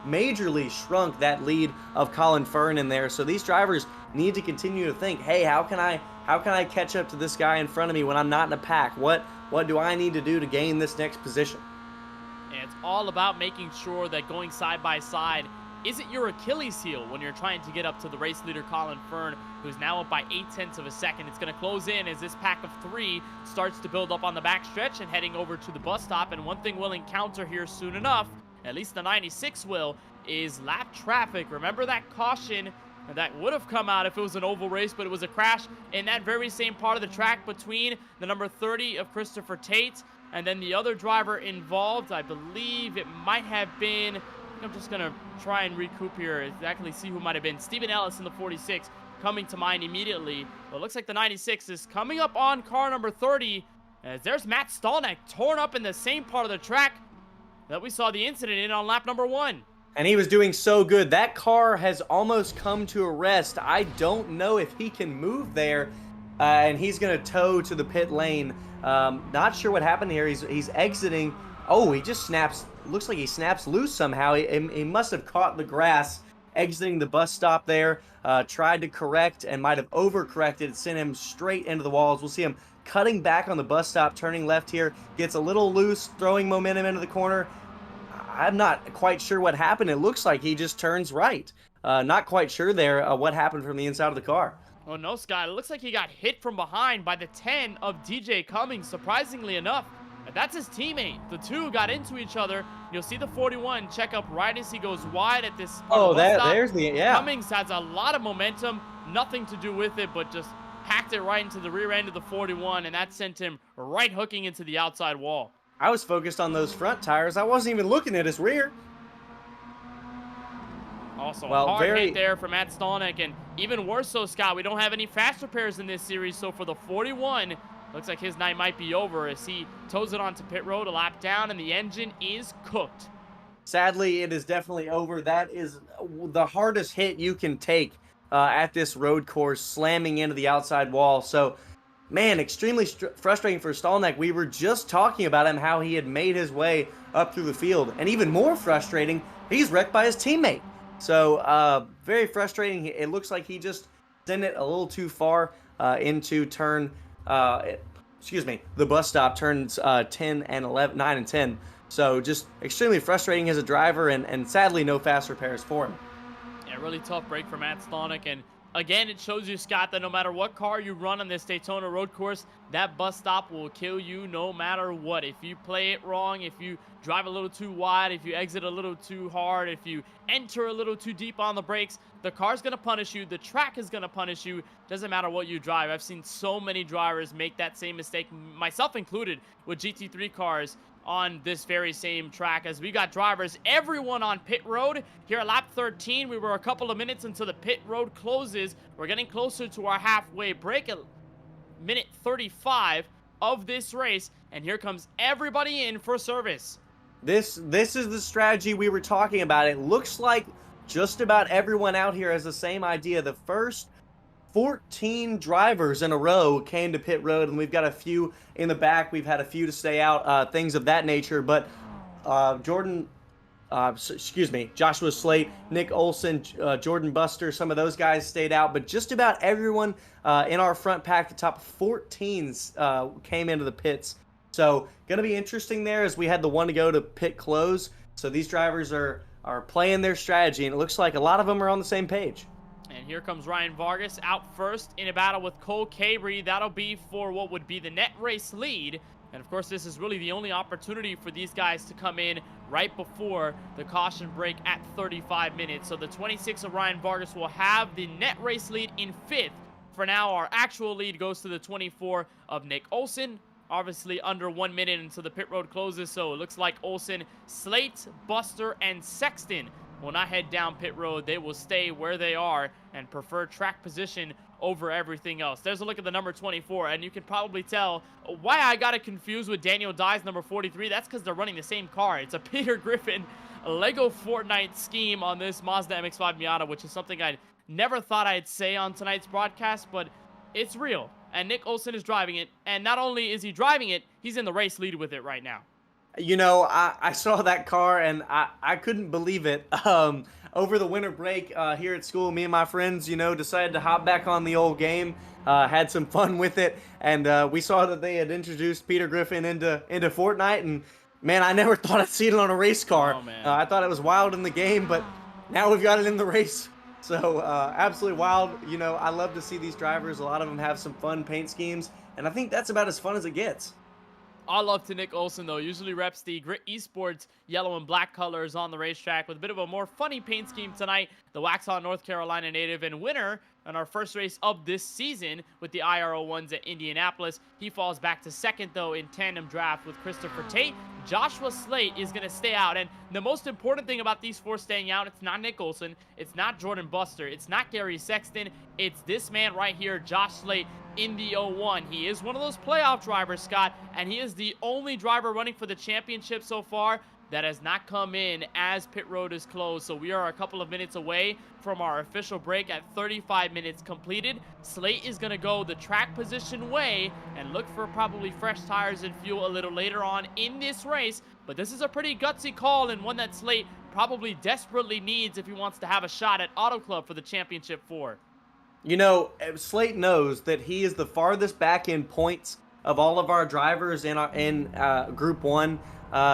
majorly shrunk that lead of Colin Fern in there. So these drivers need to continue to think, hey, how can I catch up to this guy in front of me when I'm not in a pack? What do I need to do to gain this next position? And it's all about making sure that going side by side isn't your Achilles heel when you're trying to get up to the race leader Colin Fern, who's now up by 0.8 of a second. It's going to close in as this pack of 3 starts to build up on the backstretch and heading over to the bus stop. And one thing we'll encounter here soon enough, at least the 96 will, is lap traffic. Remember that caution that would have come out if it was an oval race, but it was a crash in that very same part of the track between the number 30 of Christopher Tate and then the other driver involved. I believe it might have been, I'm just going to try and recoup here, exactly see who might have been. Stephen Ellis in the 46 coming to mind immediately. But it looks like the 96 is coming up on car number 30 as there's Matt Stolnick torn up in the same part of the track that we saw the incident in on lap number 1. And he was doing so good. That car has almost come to a rest. I don't know if he can move there, and he's going to tow to the pit lane. Not sure what happened here. He's exiting. Oh, he just snaps. Looks like he snaps loose somehow. He must have caught the grass exiting the bus stop there. Tried to correct and might have overcorrected. Sent him straight into the walls. We'll see him cutting back on the bus stop, turning left here. Gets a little loose, throwing momentum into the corner. I'm not quite sure what happened. It looks like he just turns right. Not quite sure there what happened from the inside of the car. Oh no, Scott. It looks like he got hit from behind by the 10 of DJ Cummings, surprisingly enough. That's his teammate. The two got into each other. You'll see the 41 check up right as he goes wide at this. Oh, there's the, yeah. Cummings has a lot of momentum. Nothing to do with it, but just packed it right into the rear end of the 41, and that sent him right hooking into the outside wall. I was focused on those front tires. I wasn't even looking at his rear. Also, hard hit there for Matt Stolnick, and even worse so, Scott, we don't have any fast repairs in this series, so for the 41, looks like his night might be over as he tows it onto pit road a lap down, and the engine is cooked. Sadly, it is definitely over. That is the hardest hit you can take at this road course, slamming into the outside wall. So, man, extremely frustrating for Stolnick. We were just talking about him, how he had made his way up through the field. And even more frustrating, he's wrecked by his teammate. So, very frustrating. It looks like he just sent it a little too far into turn, the bus stop, turns 10 and 11, 9 and 10. So, just extremely frustrating as a driver, and sadly, no fast repairs for him. Yeah, really tough break for Matt Stolnick, and again, it shows you, Scott, that no matter what car you run on this Daytona road course, that bus stop will kill you no matter what. If you play it wrong, if you drive a little too wide, if you exit a little too hard, if you enter a little too deep on the brakes, the car's going to punish you. The track is going to punish you. Doesn't matter what you drive. I've seen so many drivers make that same mistake, myself included, with GT3 cars on this very same track, as we got drivers, everyone on pit road here at lap 13. We were a couple of minutes until the pit road closes. We're getting closer to our halfway break at minute 35 of this race, and here comes everybody in for service. This is the strategy we were talking about. It looks like just about everyone out here has the same idea. The first 14 drivers in a row came to pit road, and we've got a few in the back. We've had a few to stay out, things of that nature. But Jordan excuse me, Joshua Slate, Nick Olson, Jordan Buster, some of those guys stayed out, but just about everyone in our front pack, the top 14s, came into the pits. So going to be interesting there as we had the one to go to pit close. So these drivers are playing their strategy, and it looks like a lot of them are on the same page. And here comes Ryan Vargas out first in a battle with Cole Cabry. That'll be for what would be the net race lead. And of course, this is really the only opportunity for these guys to come in right before the caution break at 35 minutes. So the 26 of Ryan Vargas will have the net race lead in 5th. For now, our actual lead goes to the 24 of Nick Olson. Obviously under 1 minute until the pit road closes, so it looks like Olson, Slate, Buster, and Sexton will not head down pit road. They will stay where they are and prefer track position over everything else. There's a look at the number 24, and you can probably tell why I got it confused with Daniel Dye's number 43. That's because they're running the same car. It's a Peter Griffin Lego Fortnite scheme on this Mazda MX-5 Miata, which is something I never thought I'd say on tonight's broadcast, but it's real. And Nick Olson is driving it, and not only is he driving it, he's in the race lead with it right now. You know, I saw that car, and I couldn't believe it. Over the winter break here at school, me and my friends, you know, decided to hop back on the old game, had some fun with it, and we saw that they had introduced Peter Griffin into Fortnite, and man, I never thought I'd see it on a race car. Oh, man. I thought it was wild in the game, but now we've got it in the race. So absolutely wild. You know, I love to see these drivers. A lot of them have some fun paint schemes, and I think that's about as fun as it gets. All love to Nick Olson, though. Usually reps the Grit Esports yellow and black colors on the racetrack with a bit of a more funny paint scheme tonight. The Waxhaw, North Carolina native and winner in our first race of this season with the IRO1s at Indianapolis. He falls back to second, though, in tandem draft with Christopher Tate. Joshua Slate is going to stay out. And the most important thing about these four staying out, it's not Nick Olson, it's not Jordan Buster, it's not Gary Sexton, it's this man right here, Josh Slate, in the 01. He is one of those playoff drivers, Scott, and he is the only driver running for the championship so far that has not come in as pit road is closed. So we are a couple of minutes away from our official break at 35 minutes completed. Slate is going to go the track position way and look for probably fresh tires and fuel a little later on in this race. But this is a pretty gutsy call, and one that Slate probably desperately needs if he wants to have a shot at Auto Club for the championship 4. You know, Slate knows that he is the farthest back in points of all of our drivers in Group 1.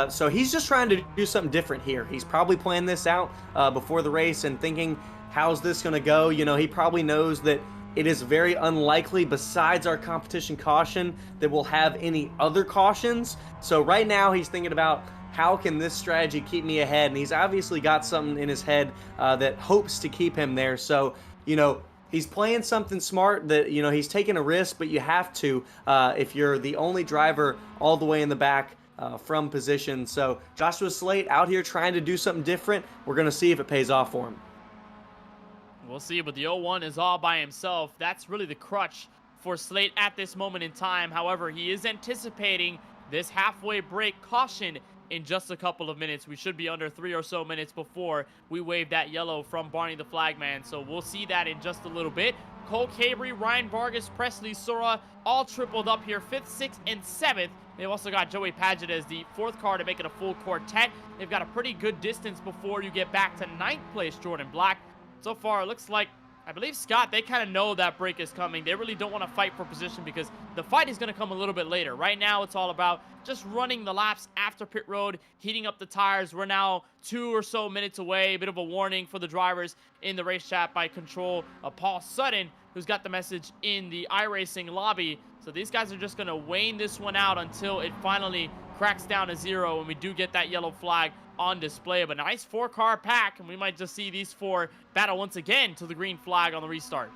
So he's just trying to do something different here. He's probably planned this out before the race and thinking, how's this going to go? You know, he probably knows that it is very unlikely, besides our competition caution, that we'll have any other cautions. So right now he's thinking about, how can this strategy keep me ahead? And he's obviously got something in his head that hopes to keep him there. So, you know, he's playing something smart that, you know, he's taking a risk, but you have to if you're the only driver all the way in the back from position. So Joshua Slate out here trying to do something different. We're going to see if it pays off for him. We'll see, but the 01 is all by himself. That's really the crutch for Slate at this moment in time. However, he is anticipating this halfway break caution in just a couple of minutes. We should be under 3 or so minutes before we wave that yellow from Barney the Flagman. So we'll see that in just a little bit. Cole Cabry, Ryan Vargas, Presley Sora, all tripled up here, 5th, 6th, and 7th. They've also got Joey Padgett as the 4th car to make it a full quartet. They've got a pretty good distance before you get back to 9th place, Jordan Black. So far, it looks like, I believe, Scott, they kind of know that break is coming. They really don't want to fight for position because the fight is going to come a little bit later. Right now, it's all about just running the laps after pit road, heating up the tires. We're now 2 or so minutes away. A bit of a warning for the drivers in the race chat by control of Paul Sutton, who's got the message in the iRacing lobby. So these guys are just going to wane this one out until it finally cracks down to 0 and we do get that yellow flag on display. But a nice 4-car pack, and we might just see these 4 battle once again to the green flag on the restart.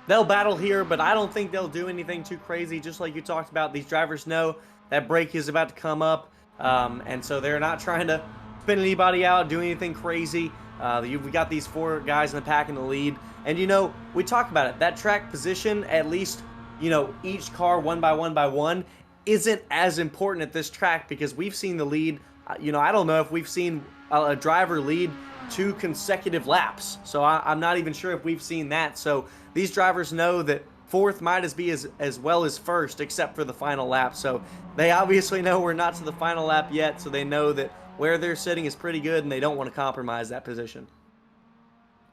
They'll battle here, but I don't think they'll do anything too crazy. Just like you talked about, these drivers know that break is about to come up, and so they're not trying to spin anybody out, do anything crazy. We got these 4 guys in the pack in the lead, and you know, we talk about it. That track position, at least, you know, each car one by one, isn't as important at this track because we've seen the lead. You know, I don't know if we've seen a driver lead 2 consecutive laps. So I'm not even sure if we've seen that. So these drivers know that 4th might be as well as 1st, except for the final lap. So they obviously know we're not to the final lap yet. So they know that where they're sitting is pretty good, and they don't want to compromise that position.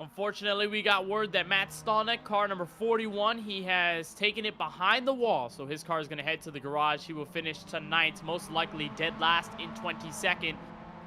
Unfortunately, we got word that Matt Stallneck, car number 41, he has taken it behind the wall. So his car is going to head to the garage. He will finish tonight, most likely dead last in 22nd,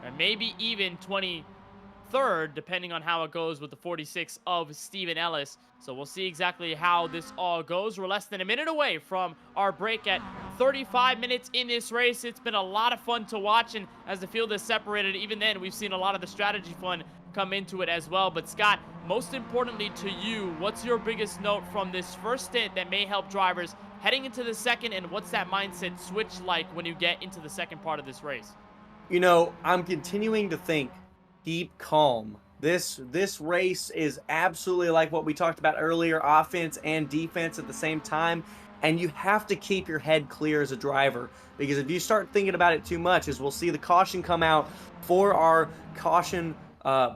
or maybe even 23rd, depending on how it goes with the 46 of Steven Ellis. So we'll see exactly how this all goes. We're less than a minute away from our break at 35 minutes in this race. It's been a lot of fun to watch, and as the field is separated, even then, we've seen a lot of the strategy fun come into it as well. But Scott, most importantly to you, what's your biggest note from this first stint that may help drivers heading into the second, and what's that mindset switch like when you get into the second part of this race? You know, I'm continuing to think, keep calm. This race is absolutely like what we talked about earlier, offense and defense at the same time. And you have to keep your head clear as a driver, because if you start thinking about it too much, as we'll see the caution come out for our caution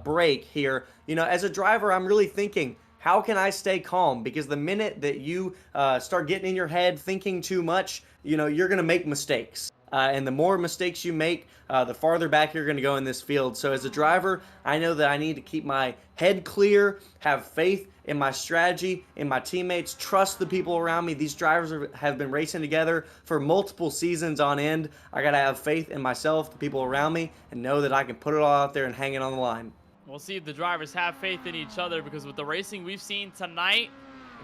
break here, you know, as a driver, I'm really thinking, how can I stay calm? Because the minute that you start getting in your head, thinking too much, you know, you're going to make mistakes. And the more mistakes you make, the farther back you're going to go in this field. So as a driver, I know that I need to keep my head clear, have faith in my strategy, in my teammates, trust the people around me. These drivers have been racing together for multiple seasons on end. I got to have faith in myself, the people around me, and know that I can put it all out there and hang it on the line. We'll see if the drivers have faith in each other, because with the racing we've seen tonight,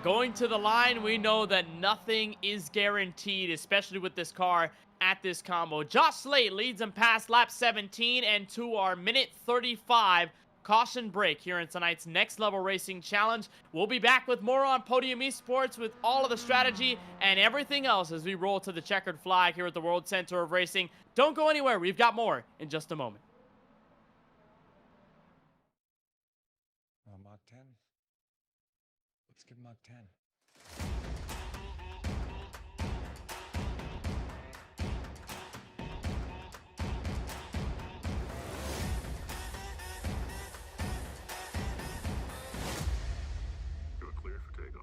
going to the line, we know that nothing is guaranteed, especially with this car at this combo. Josh Slate leads him past lap 17 and to our minute 35 caution break here in tonight's Next Level Racing Challenge. We'll be back with more on Podium Esports with all of the strategy and everything else as we roll to the checkered flag here at the World Center of Racing. Don't go anywhere. We've got more in just a moment. Mach 10. Let's give Mach 10. You're cleared for takeoff.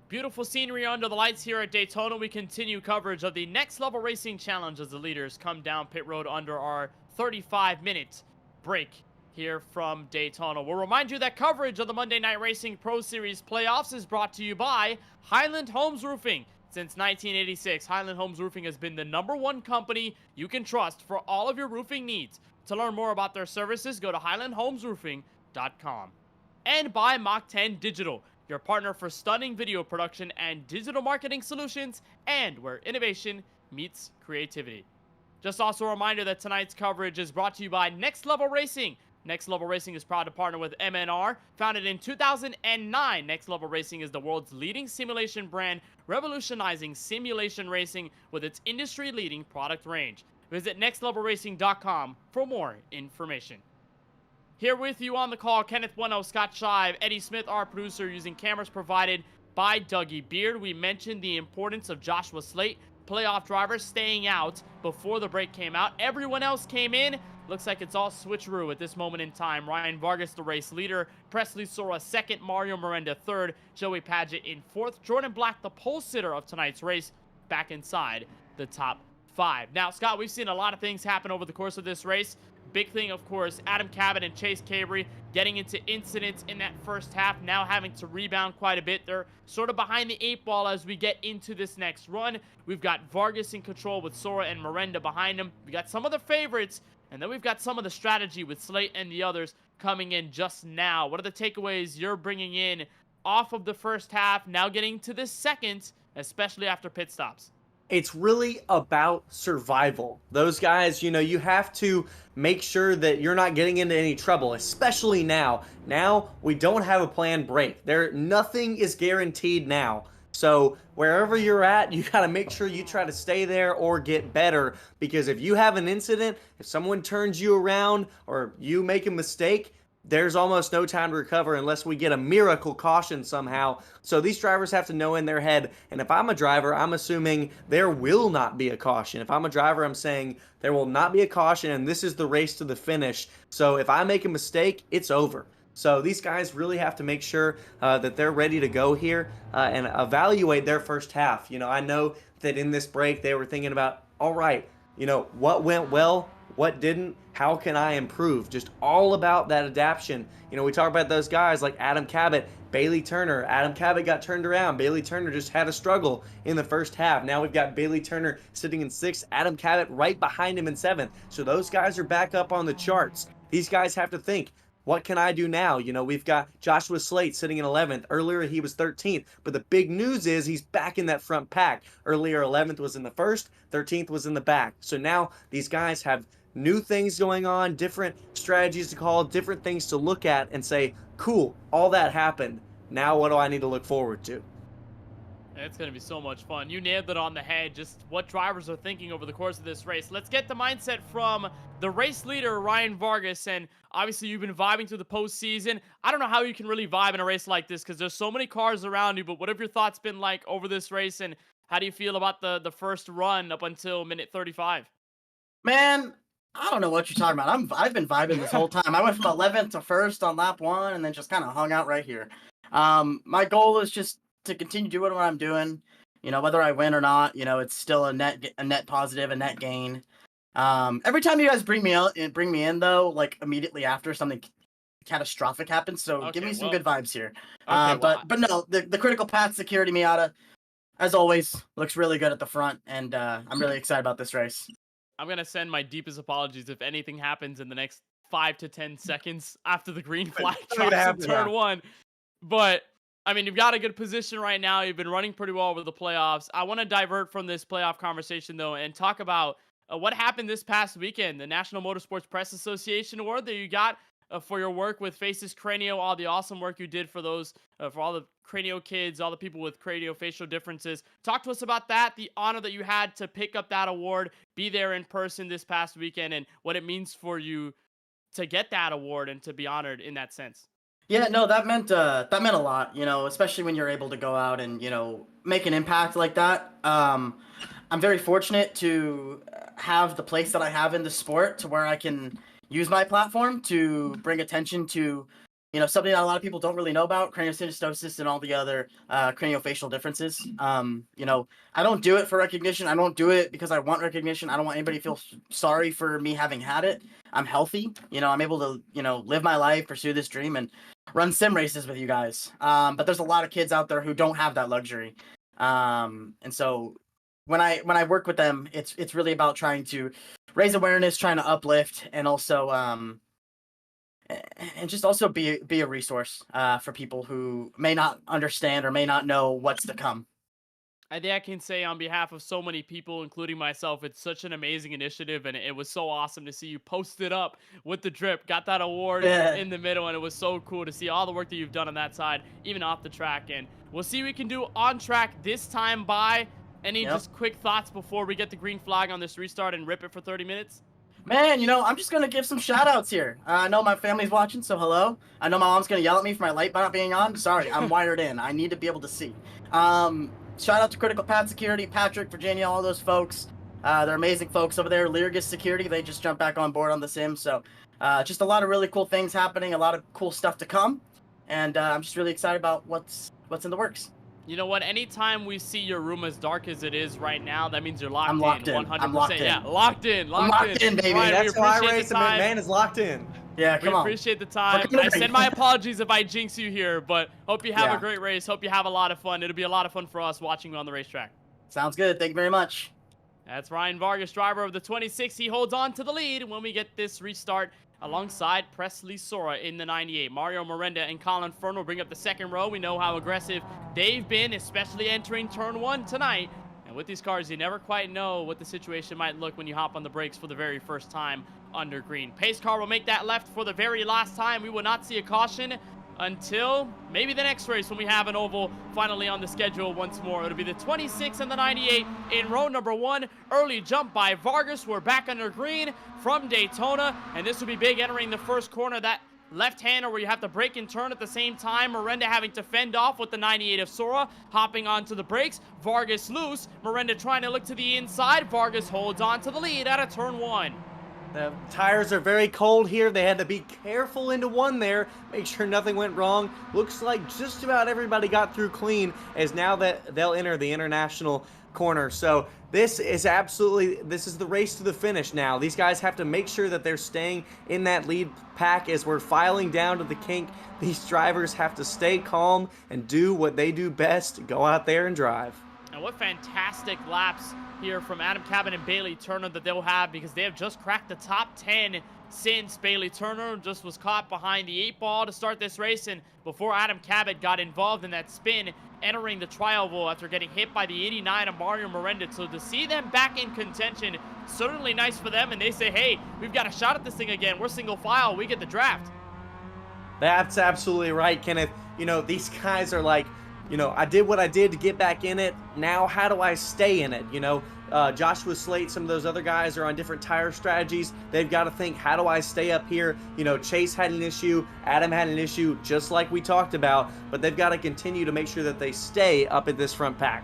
Beautiful scenery under the lights here at Daytona. We continue coverage of the Next Level Racing Challenge as the leaders come down pit road under our 35-minute break here from Daytona. We'll remind you that coverage of the Monday Night Racing Pro Series playoffs is brought to you by Highland Homes Roofing. Since 1986, Highland Homes Roofing has been the #1 company you can trust for all of your roofing needs. To learn more about their services, go to highlandhomesroofing.com. and by Mach 10 Digital, your partner for stunning video production and digital marketing solutions, and where innovation meets creativity. Just also a reminder that tonight's coverage is brought to you by Next Level Racing. Next Level Racing is proud to partner with MNR. Founded in 2009, Next Level Racing is the world's leading simulation brand, revolutionizing simulation racing with its industry-leading product range. Visit nextlevelracing.com for more information. Here with you on the call, Kenneth Bueno, Scott Shive, Eddie Smith, our producer, using cameras provided by Dougie Beard. We mentioned the importance of Joshua Slate, playoff driver, staying out before the break came out. Everyone else came in. Looks like it's all switcheroo at this moment in time. Ryan Vargas, the race leader. Presley Sora, second. Mario Miranda, third. Joey Padgett in fourth. Jordan Black, the pole sitter of tonight's race, back inside the top 5. Now, Scott, we've seen a lot of things happen over the course of this race. Big thing, of course, Adam Cabot and Chase Cabre getting into incidents in that first half, now having to rebound quite a bit. They're sort of behind the 8 ball as we get into this next run. We've got Vargas in control with Sora and Miranda behind him. We got some of the favorites, and then we've got some of the strategy with Slate and the others coming in just now. What are the takeaways you're bringing in off of the first half, now getting to the second, especially after pit stops? It's really about survival. Those guys, you have to make sure that you're not getting into any trouble, especially now. Now, we don't have a planned break. Nothing is guaranteed now. So wherever you're at, you got to make sure you try to stay there or get better, because if you have an incident, if someone turns you around or you make a mistake, there's almost no time to recover unless we get a miracle caution somehow. So these drivers have to know in their head, and if I'm a driver, I'm assuming there will not be a caution. If I'm a driver, I'm saying there will not be a caution, and this is the race to the finish. So if I make a mistake, it's over. So these guys really have to make sure that they're ready to go here and evaluate their first half. I know that in this break they were thinking about, all right, what went well, what didn't, how can I improve? Just all about that adaptation. We talk about those guys like Adam Cabot, Bailey Turner. Adam Cabot got turned around. Bailey Turner just had a struggle in the first half. Now we've got Bailey Turner sitting in 6th, Adam Cabot right behind him in 7th. So those guys are back up on the charts. These guys have to think, what can I do now? We've got Joshua Slate sitting in 11th. Earlier, he was 13th. But the big news is he's back in that front pack. Earlier, 11th was in the first, 13th was in the back. So now these guys have new things going on, different strategies to call, different things to look at and say, cool, all that happened. Now what do I need to look forward to? It's going to be so much fun. You nailed it on the head, just what drivers are thinking over the course of this race. Let's get the mindset from the race leader, Ryan Vargas. And obviously, you've been vibing through the postseason. I don't know how you can really vibe in a race like this because there's so many cars around you, but what have your thoughts been like over this race, and how do you feel about the first run up until minute 35? Man, I don't know what you're talking about. I've been vibing this whole time. I went from 11th to 1st on lap 1 and then just kind of hung out right here. My goal is just to continue doing what I'm doing. Whether I win or not, it's still a net positive, a net gain. Every time you guys bring me in though, like immediately after something catastrophic happens, so Okay, give me some well- good vibes here. Okay, well, but no, the critical path security Miata, as always, looks really good at the front, and I'm really excited about this race. I'm going to send my deepest apologies if anything happens in the next 5 to 10 seconds after the green flag It's not gonna drops in happen, turn yeah. 1. But, I mean, you've got a good position right now. You've been running pretty well over the playoffs. I want to divert from this playoff conversation, though, and talk about what happened this past weekend, the National Motorsports Press Association Award that you got for your work with Faces Cranio, all the awesome work you did for those, for all the cranio kids, all the people with craniofacial differences. Talk to us about that, the honor that you had to pick up that award, be there in person this past weekend, and what it means for you to get that award and to be honored in that sense. Yeah, no, that meant a lot, especially when you're able to go out and, make an impact like that. I'm very fortunate to have the place that I have in the sport to where I can use my platform to bring attention to, something that a lot of people don't really know about, craniosynostosis and all the other craniofacial differences. I don't do it for recognition. I don't do it because I want recognition. I don't want anybody to feel sorry for me having had it. I'm healthy. I'm able to, live my life, pursue this dream, and run sim races with you guys. But there's a lot of kids out there who don't have that luxury. And so when I work with them, it's really about trying to raise awareness, trying to uplift, and also and just also be a resource for people who may not understand or may not know what's to come. I think I can say on behalf of so many people, including myself, it's such an amazing initiative, and it was so awesome to see you post it up with the drip, got that award Yeah. in the middle, and it was so cool to see all the work that you've done on that side, even off the track. And we'll see what we can do on track this time by. Any Yep. just quick thoughts before we get the green flag on this restart and rip it for 30 minutes? Man, I'm just gonna give some shout outs here. I know my family's watching, so hello. I know my mom's gonna yell at me for my light not being on. Sorry, I'm wired in. I need to be able to see. Shout out to Critical Path Security, Patrick, Virginia, all those folks. They're amazing folks over there. Lyrgus Security, they just jumped back on board on the sim. So just a lot of really cool things happening, a lot of cool stuff to come. And I'm just really excited about what's in the works. You know what? Anytime we see your room as dark as it is right now, that means you're locked I'm locked in. 100%. I'm locked in. Yeah, locked in. I'm locked in, baby. Ryan, That's why I appreciate race the him. time. Man is locked in. Yeah, We come on. appreciate the time. Fucking I agree. send my apologies if I jinx you here, but hope you have Yeah. a great race. Hope you have a lot of fun. It'll be a lot of fun for us watching you on the racetrack. Sounds good. Thank you very much. That's Ryan Vargas, driver of the 26. He holds on to the lead when we get this restart alongside Presley Sora in the 98. Mario Miranda and Colin Fern will bring up the second row. We know how aggressive they've been, especially entering turn 1 tonight. And with these cars, you never quite know what the situation might look when you hop on the brakes for the very first time under green. Pace car will make that left for the very last time. We will not see a caution until maybe the next race when we have an oval finally on the schedule once more. It'll be the 26 and the 98 in row number 1. Early jump by Vargas. We're back under green from Daytona, and this will be big entering the first corner. That left-hander where you have to brake and turn at the same time. Miranda having to fend off with the 98 of Sora, hopping onto the brakes. Vargas loose. Miranda trying to look to the inside. Vargas holds on to the lead out of turn 1. The tires are very cold here. They had to be careful into one there, make sure nothing went wrong. Looks like just about everybody got through clean, as now that they'll enter the international corner. So this is the race to the finish now. These guys have to make sure that they're staying in that lead pack as we're filing down to the kink. These drivers have to stay calm and do what they do best, go out there and drive. And what fantastic laps here from Adam Cabot and Bailey Turner that they'll have, because they have just cracked the top 10 since Bailey Turner just was caught behind the 8 ball to start this race, and before Adam Cabot got involved in that spin entering the tri-oval after getting hit by the 89 of Mario Miranda. So to see them back in contention, certainly nice for them, and they say, hey, we've got a shot at this thing again. We're single file. We get the draft. That's absolutely right, Kenneth. These guys are like, I did what I did to get back in it. Now, how do I stay in it? Joshua Slate, some of those other guys are on different tire strategies. They've got to think, how do I stay up here? Chase had an issue. Adam had an issue, just like we talked about. But they've got to continue to make sure that they stay up at this front pack.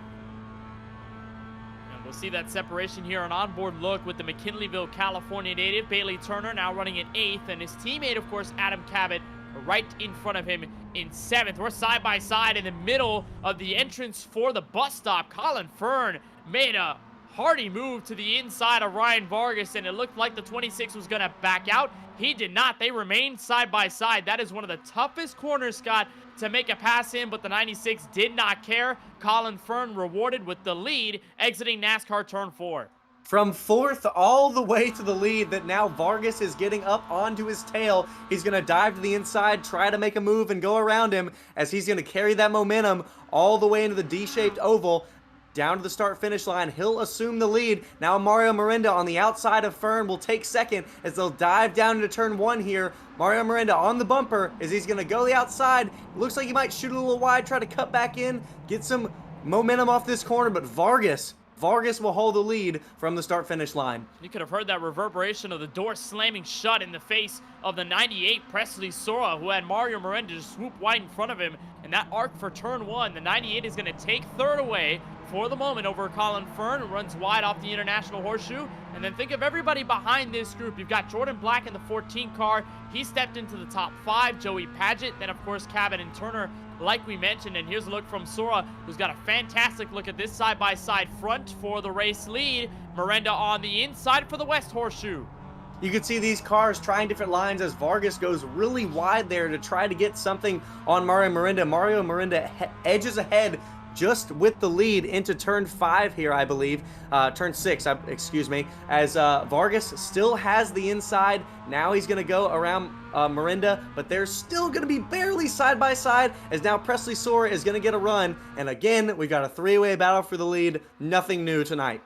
And we'll see that separation here, an onboard look with the McKinleyville, California native, Bailey Turner, now running in 8th. And his teammate, of course, Adam Cabot, right in front of him in 7th. We're side by side in the middle of the entrance for the bus stop. Colin Fern made a hearty move to the inside of Ryan Vargas, and it looked like the 26 was going to back out. He did not. They remained side by side. That is one of the toughest corners, Scott, to make a pass in, but the 96 did not care. Colin Fern rewarded with the lead, exiting NASCAR turn 4. From 4th all the way to the lead, that now Vargas is getting up onto his tail. He's going to dive to the inside, try to make a move and go around him, as he's going to carry that momentum all the way into the D-shaped oval. Down to the start-finish line, he'll assume the lead. Now Mario Miranda on the outside of Fern will take 2nd as they'll dive down into turn 1 here. Mario Miranda on the bumper as he's going to go the outside. Looks like he might shoot a little wide, try to cut back in, get some momentum off this corner, but Vargas will hold the lead from the start-finish line. You could have heard that reverberation of the door slamming shut in the face of the 98 Presley Sora, who had Mario Miranda just swoop wide in front of him. And that arc for turn 1, the 98 is going to take 3rd away for the moment over Colin Fern, who runs wide off the International Horseshoe. And then think of everybody behind this group. You've got Jordan Black in the 14 car. He stepped into the top 5. Joey Padgett, then of course Cabot and Turner, like we mentioned. And here's a look from Sora, who's got a fantastic look at this side-by-side front for the race lead. Miranda on the inside for the West Horseshoe. You can see these cars trying different lines as Vargas goes really wide there to try to get something on Mario Miranda. Mario Miranda edges ahead just with the lead into turn 5 here, I believe. Turn 6, excuse me, as Vargas still has the inside. Now he's going to go around Miranda, but they're still going to be barely side by side, as now Presley Sora is going to get a run. And again, we've got a three-way battle for the lead. Nothing new tonight.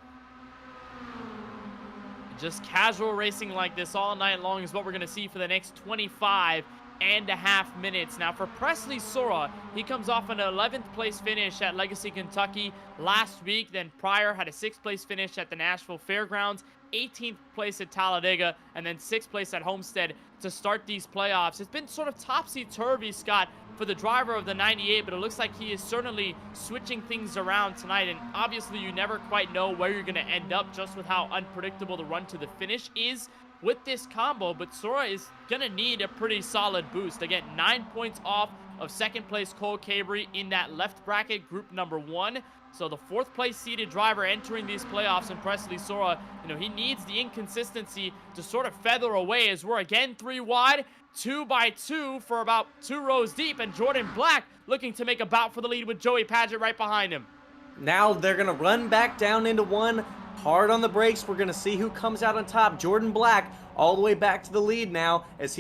Just casual racing like this all night long is what we're going to see for the next 25.5 minutes. Now for Presley Sora, he comes off an 11th place finish at Legacy, Kentucky last week. Then prior had a 6th place finish at the Nashville Fairgrounds, 18th place at Talladega, and then 6th place at Homestead to start these playoffs. It's been sort of topsy-turvy, Scott, for the driver of the 98, but it looks like he is certainly switching things around tonight. And obviously you never quite know where you're going to end up just with how unpredictable the run to the finish is with this combo. But Sora is going to need a pretty solid boost. Again, 9 points off of 2nd place Cole Cabry in that left bracket, group number 1. So the 4th place seeded driver entering these playoffs, and Presley Sora, he needs the inconsistency to sort of feather away, as we're again 3 wide, 2 by 2 for about 2 rows deep, and Jordan Black looking to make a bout for the lead with Joey Padgett right behind him. Now they're going to run back down into 1, hard on the brakes. We're going to see who comes out on top. Jordan Black all the way back to the lead now, as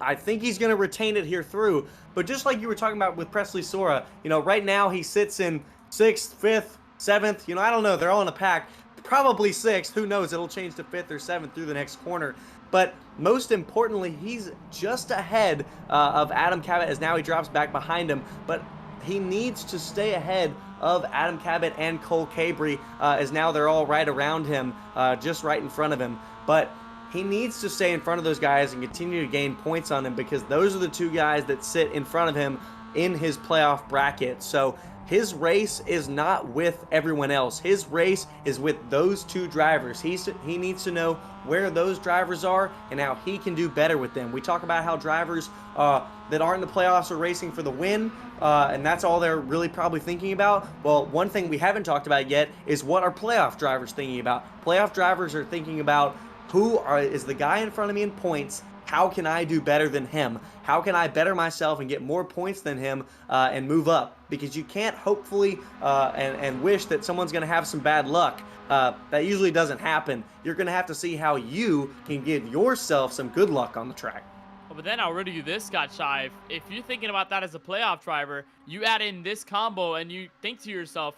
I think he's going to retain it here through. But just like you were talking about with Presley Sora, right now he sits in 6th, 5th, 7th, I don't know. They're all in a pack. Probably 6th. Who knows? It'll change to 5th or 7th through the next corner. But most importantly, he's just ahead of Adam Cabot, as now he drops back behind him. But he needs to stay ahead of Adam Cabot and Cole Cabry, as now they're all right around him, just right in front of him. But he needs to stay in front of those guys and continue to gain points on them, because those are the 2 guys that sit in front of him in his playoff bracket. So his race is not with everyone else. His race is with those 2 drivers. He needs to know where those drivers are and how he can do better with them. We talk about how drivers that aren't in the playoffs are racing for the win, and that's all they're really probably thinking about. Well, one thing we haven't talked about yet is what are playoff drivers thinking about. Playoff drivers are thinking about is the guy in front of me in points. How can I do better than him? How can I better myself and get more points than him and move up? Because you can't hopefully and wish that someone's going to have some bad luck. That usually doesn't happen. You're going to have to see how you can give yourself some good luck on the track. Well, but then I'll riddle you this, Scott Shive. If you're thinking about that as a playoff driver, you add in this combo and you think to yourself,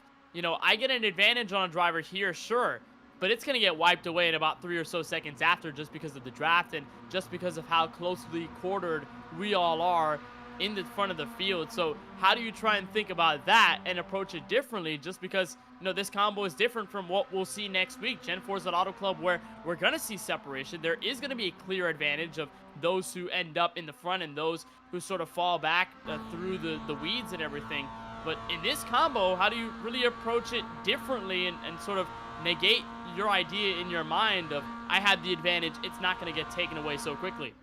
I get an advantage on a driver here, sure. But it's going to get wiped away in about 3 or so seconds after, just because of the draft and just because of how closely quartered we all are in the front of the field. So how do you try and think about that and approach it differently, just because this combo is different from what we'll see next week? Gen 4's at Auto Club, where we're going to see separation. There is going to be a clear advantage of those who end up in the front and those who sort of fall back through the weeds and everything. But in this combo, how do you really approach it differently and sort of negate your idea in your mind of, I had the advantage, it's not going to get taken away so quickly?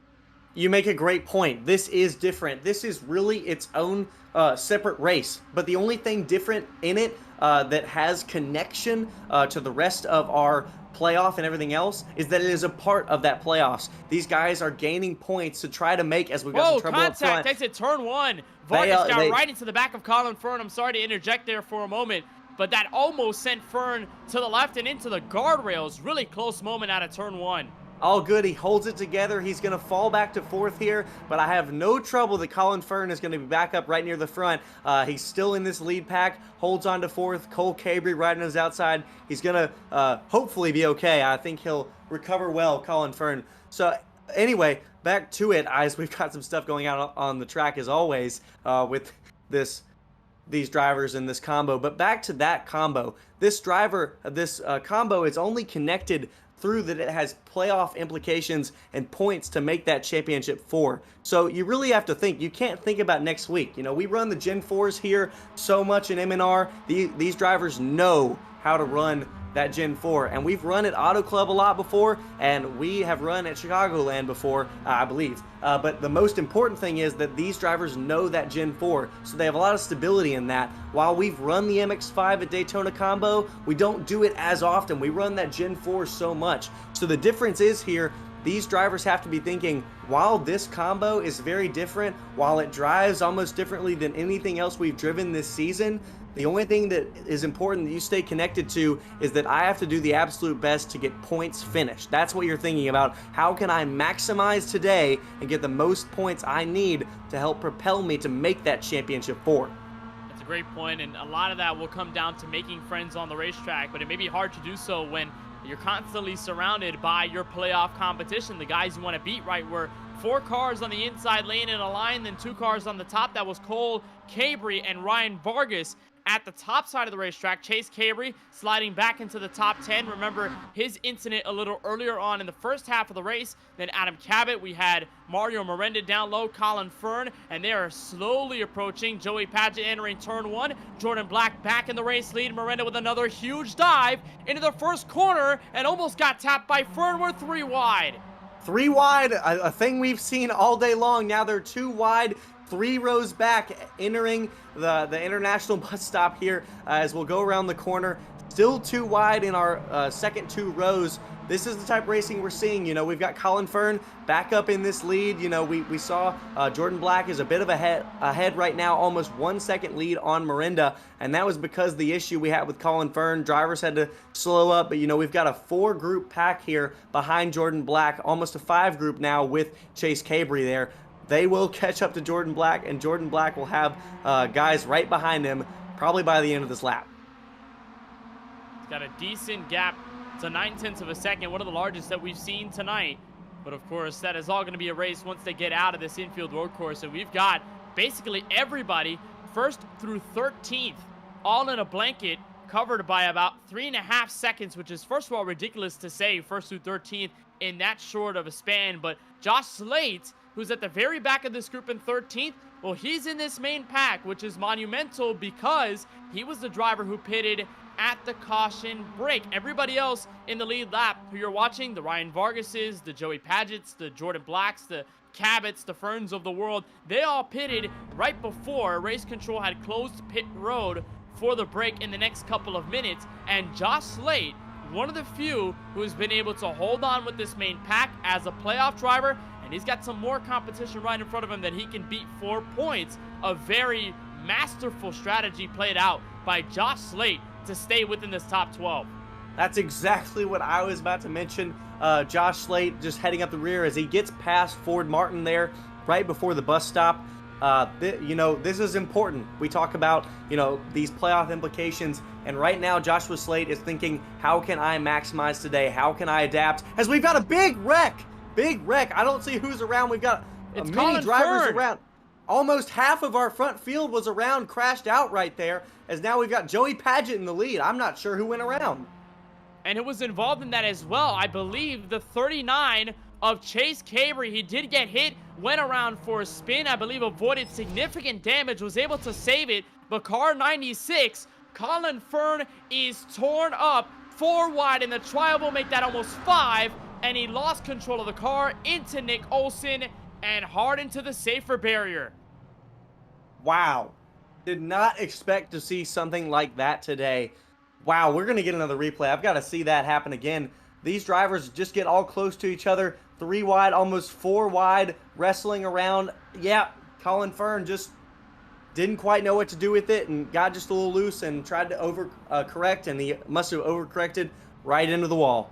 You make a great point. This is different. This is really its own separate race. But the only thing different in it that has connection to the rest of our playoff and everything else is that it is a part of that playoffs. These guys are gaining points to try to make, as we've got some trouble up front. Contact takes it turn 1. Vargas got right into the back of Colin Fern. I'm sorry to interject there for a moment, but that almost sent Fern to the left and into the guardrails. Really close moment out of turn 1. All good. He holds it together. He's going to fall back to 4th here, but I have no trouble that Colin Fern is going to be back up right near the front. He's still in this lead pack, holds on to 4th. Cole Cabry right on his outside. He's going to hopefully be okay. I think he'll recover well, Colin Fern. So anyway, back to it, as we've got some stuff going on the track as always with these drivers in this combo. But back to that combo. This combo is only connected through that it has playoff implications and points to make that championship 4. So you really have to think. You can't think about next week. We run the Gen 4s here so much in MNR. These drivers know how to run that Gen 4, and we've run at Auto Club a lot before, and we have run at Chicagoland before, I believe. But the most important thing is that these drivers know that Gen 4, so they have a lot of stability in that. While we've run the MX-5 at Daytona combo, we don't do it as often. We run that Gen 4 so much. So the difference is here, these drivers have to be thinking, while this combo is very different, while it drives almost differently than anything else we've driven this season, the only thing that is important that you stay connected to is that I have to do the absolute best to get points finished. That's what you're thinking about. How can I maximize today and get the most points I need to help propel me to make that championship 4? That's a great point, and a lot of that will come down to making friends on the racetrack, but it may be hard to do so when you're constantly surrounded by your playoff competition, the guys you want to beat, right? We're 4 cars on the inside lane in a line, then 2 cars on the top. That was Cole Cabry and Ryan Vargas at the top side of the racetrack. Chase Cabry sliding back into the top 10. Remember his incident a little earlier on in the first half of the race. Then Adam Cabot, we had Mario Miranda down low, Colin Fern, and they are slowly approaching. Joey Padgett entering turn 1. Jordan Black back in the race lead. Miranda with another huge dive into the first corner and almost got tapped by Fern. We're 3 wide. 3 wide, a thing we've seen all day long. Now they're 2 wide, 3 rows back, entering the international bus stop here as we'll go around the corner. Still 2 wide in our second 2 rows. This is the type of racing we're seeing. You know, we've got Colin Fern back up in this lead. You know, we saw Jordan Black is a bit of ahead right now, almost 1 second lead on Miranda, and that was because the issue we had with Colin Fern. Drivers had to slow up, but you know, we've got a 4 group pack here behind Jordan Black, almost a 5 group now with Chase Cabry there. They will catch up to Jordan Black, and Jordan Black will have guys right behind him probably by the end of this lap. He's got a decent gap to 9/10 of a second, one of the largest that we've seen tonight. But of course, that is all going to be a race once they get out of this infield road course. And we've got basically everybody, 1st through 13th, all in a blanket, covered by about 3.5 seconds, which is, first of all, ridiculous to say 1st through 13th in that short of a span. But Josh Slate, who's at the very back of this group in 13th, well, he's in this main pack, which is monumental because he was the driver who pitted at the caution break. Everybody else in the lead lap who you're watching, the Ryan Vargases, the Joey Padgetts, the Jordan Blacks, the Cabots, the Ferns of the world, they all pitted right before race control had closed pit road for the break in the next couple of minutes. And Josh Slate, one of the few who's been able to hold on with this main pack as a playoff driver, and he's got some more competition right in front of him that he can beat 4 points. A very masterful strategy played out by Josh Slate to stay within this top 12. That's exactly what I was about to mention. Josh Slate just heading up the rear as he gets past Ford Martin there right before the bus stop. You know, this is important. We talk about, you know, these playoff implications, and right now Joshua Slate is thinking, how can I maximize today? How can I adapt? As we've got a big wreck. I don't see who's around. We've got many drivers around. Almost half of our front field was around, crashed out right there, as now we've got Joey Padgett in the lead. I'm not sure who went around. And who was involved in that as well, I believe the 39 of Chase Cabry. He did get hit, went around for a spin, I believe avoided significant damage, was able to save it, but car 96, Colin Fern, is torn up 4 wide, and the trial will make that almost 5, and he lost control of the car into Nick Olson and hard into the safer barrier. Wow. Did not expect to see something like that today. Wow, we're going to get another replay. I've got to see that happen again. These drivers just get all close to each other. 3 wide, almost 4 wide, wrestling around. Yeah, Colin Fern just didn't quite know what to do with it and got just a little loose and tried to overcorrect, and he must have overcorrected right into the wall.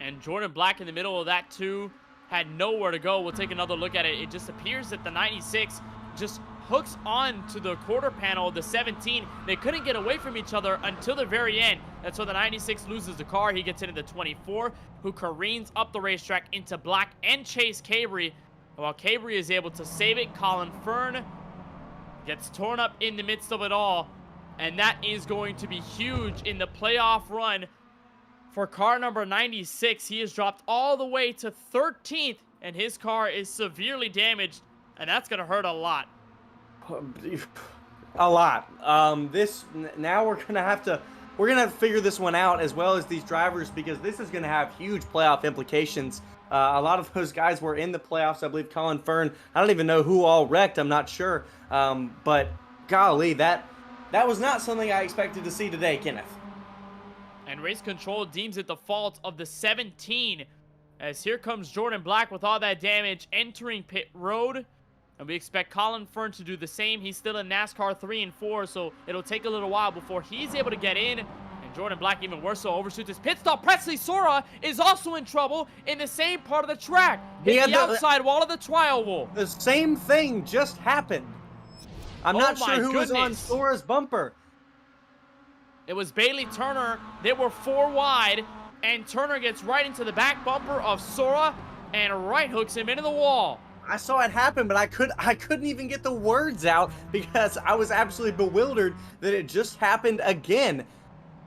And Jordan Black in the middle of that too had nowhere to go. We'll take another look at it. It just appears that the 96 just hooks on to the quarter panel of the 17. They couldn't get away from each other until the very end. That's where the 96 loses the car. He gets into the 24, who careens up the racetrack into Black and Chase Cabry. While Cabry is able to save it, Colin Fern gets torn up in the midst of it all. And that is going to be huge in the playoff run for car number 96. He has dropped all the way to 13th, and his car is severely damaged, and that's going to hurt a lot. A lot. Now we're gonna have to figure this one out, as well as these drivers, because this is gonna have huge playoff implications. A lot of those guys were in the playoffs. I believe Colin Fern, I don't even know who all wrecked, I'm not sure, but golly, that was not something I expected to see today, Kenneth. And race control deems it the fault of the 17, as here comes Jordan Black with all that damage entering pit road. And we expect Colin Fern to do the same. He's still in NASCAR 3 and 4, so it'll take a little while before he's able to get in. And Jordan Black even worse so overshoots his pit stop. Presley Sora is also in trouble in the same part of the track. Hit the outside wall of the trial wall. The same thing just happened. I'm not sure who was on Sora's bumper. It was Bailey Turner. They were 4 wide, and Turner gets right into the back bumper of Sora and right hooks him into the wall. I saw it happen, but I couldn't even get the words out because I was absolutely bewildered that it just happened again.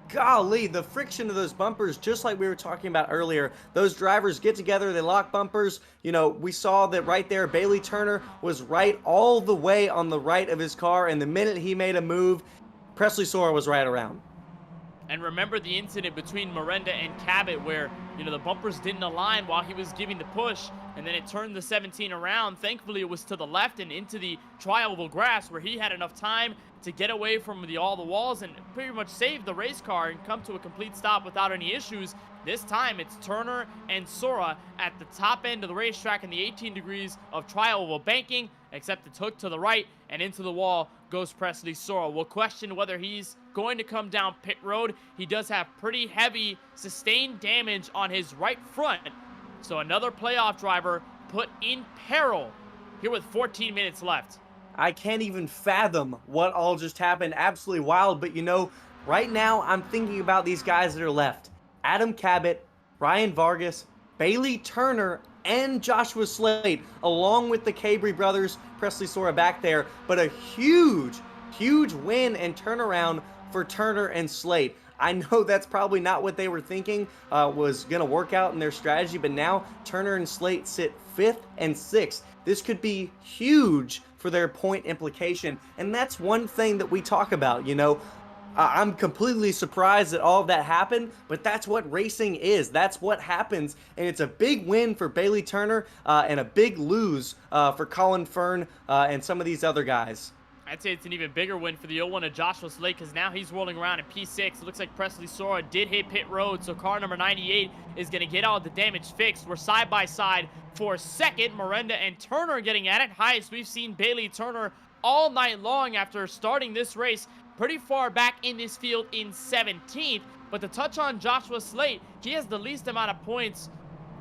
Golly, the friction of those bumpers, just like we were talking about earlier, those drivers get together, they lock bumpers. You know, we saw that right there, Bailey Turner was right all the way on the right of his car, and the minute he made a move, Presley Sora was right around. And remember the incident between Miranda and Cabot where, you know, the bumpers didn't align while he was giving the push, and then it turned the 17 around. Thankfully, it was to the left and into the tri-oval grass where he had enough time to get away from all the walls and pretty much save the race car and come to a complete stop without any issues. This time, it's Turner and Sora at the top end of the racetrack in the 18 degrees of tri-oval banking, except it's hooked to the right, and into the wall goes Presley Sora. We'll question whether he's going to come down pit road. He does have pretty heavy sustained damage on his right front, so another playoff driver put in peril here with 14 minutes left. I can't even fathom what all just happened. Absolutely wild. But you know, right now I'm thinking about these guys that are left. Adam Cabot, Ryan Vargas, Bailey Turner, and Joshua Slade, along with the Cabry brothers, Presley Sora back there. But a huge win and turnaround for Turner and Slade. I know that's probably not what they were thinking was going to work out in their strategy, but now Turner and Slade sit 5th and 6th. This could be huge for their point implication, and that's one thing that we talk about, you know. I'm completely surprised that all of that happened, but that's what racing is. That's what happens, and it's a big win for Bailey Turner and a big lose for Colin Fern and some of these other guys. I'd say it's an even bigger win for the 0-1 of Joshua Slade because now he's rolling around in P6. It looks like Presley Sora did hit pit road, so car number 98 is going to get all the damage fixed. We're side by side for second. Miranda and Turner getting at it. Highest we've seen Bailey Turner all night long after starting this race pretty far back in this field in 17th. But to touch on Joshua Slade, he has the least amount of points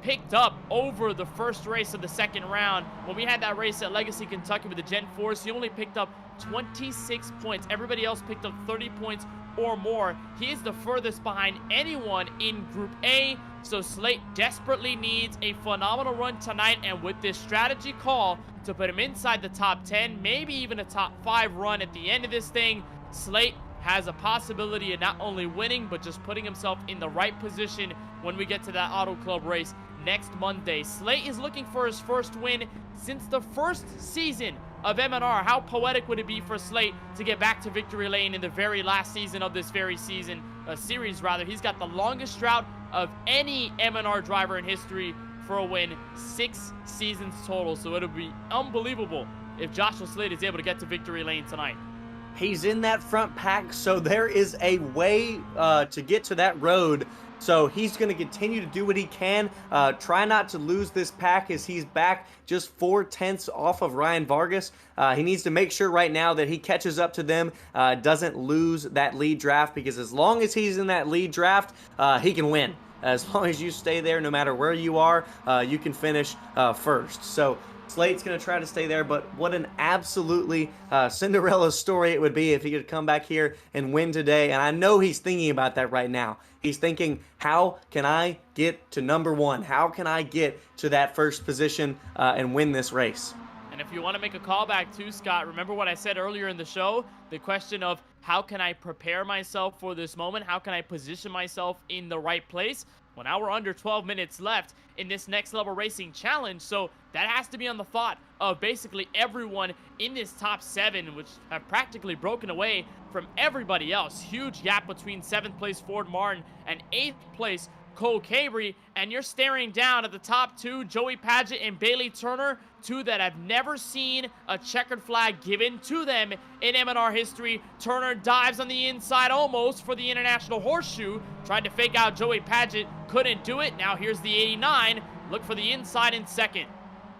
picked up over the first race of the second round. When we had that race at Legacy, Kentucky with the Gen 4s, he only picked up 26 points. Everybody else picked up 30 points or more. He is the furthest behind anyone in Group A, so Slate desperately needs a phenomenal run tonight, and with this strategy call to put him inside the top 10, maybe even a top 5 run at the end of this thing, Slate has a possibility of not only winning, but just putting himself in the right position when we get to that Auto Club race next Monday. Slate is looking for his first win since the first season of M&R. How poetic would it be for Slate to get back to victory lane in the very last season of this very season, series rather. He's got the longest drought of any M&R driver in history for a win, 6 seasons total. So it'll be unbelievable if Joshua Slade is able to get to victory lane tonight. He's in that front pack, so there is a way to get to that road. So he's going to continue to do what he can. Try not to lose this pack as he's back just 4/10 off of Ryan Vargas. He needs to make sure right now that he catches up to them, doesn't lose that lead draft, because as long as he's in that lead draft, he can win. As long as you stay there, no matter where you are, you can finish first. So Slate's going to try to stay there, but what an absolutely Cinderella story it would be if he could come back here and win today. And I know he's thinking about that right now. He's thinking, how can I get to number 1? How can I get to that first position and win this race? And if you want to make a callback too, Scott, remember what I said earlier in the show? The question of how can I prepare myself for this moment? How can I position myself in the right place? Well, now we're under 12 minutes left in this Next Level Racing Challenge, so that has to be on the thought of basically everyone in this top 7, which have practically broken away from everybody else. Huge gap between 7th place Ford Martin and 8th place Cole Cabry, and you're staring down at the top 2, Joey Padgett and Bailey Turner, 2 that have never seen a checkered flag given to them in M&R history. Turner dives on the inside almost for the International Horseshoe, tried to fake out Joey Padgett, couldn't do it. Now here's the 89, Look for the inside in second.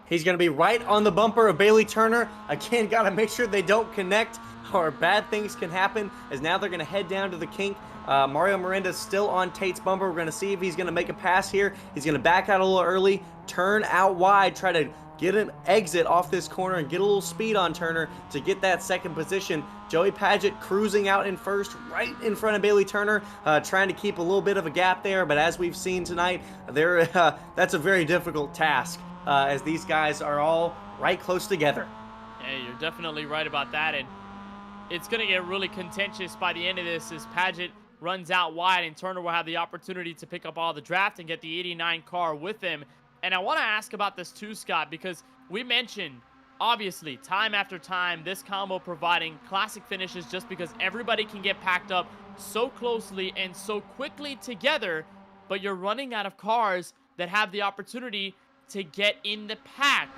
He's going to be right on the bumper of Bailey Turner. Again, got to make sure they don't connect or bad things can happen, as now they're going to head down to the kink. Mario Miranda's still on Tate's bumper. We're going to see if he's going to make a pass here. He's going to back out a little early, turn out wide, try to get an exit off this corner and get a little speed on Turner to get that second position. Joey Padgett cruising out in first, right in front of Bailey Turner, trying to keep a little bit of a gap there, but as we've seen tonight, that's a very difficult task, as these guys are all right close together. Yeah, you're definitely right about that, and it's going to get really contentious by the end of this as Padgett runs out wide, and Turner will have the opportunity to pick up all the draft and get the 89 car with him. And I want to ask about this too, Scott, because we mentioned, obviously, time after time, this combo providing classic finishes just because everybody can get packed up so closely and so quickly together, but you're running out of cars that have the opportunity to get in the pack.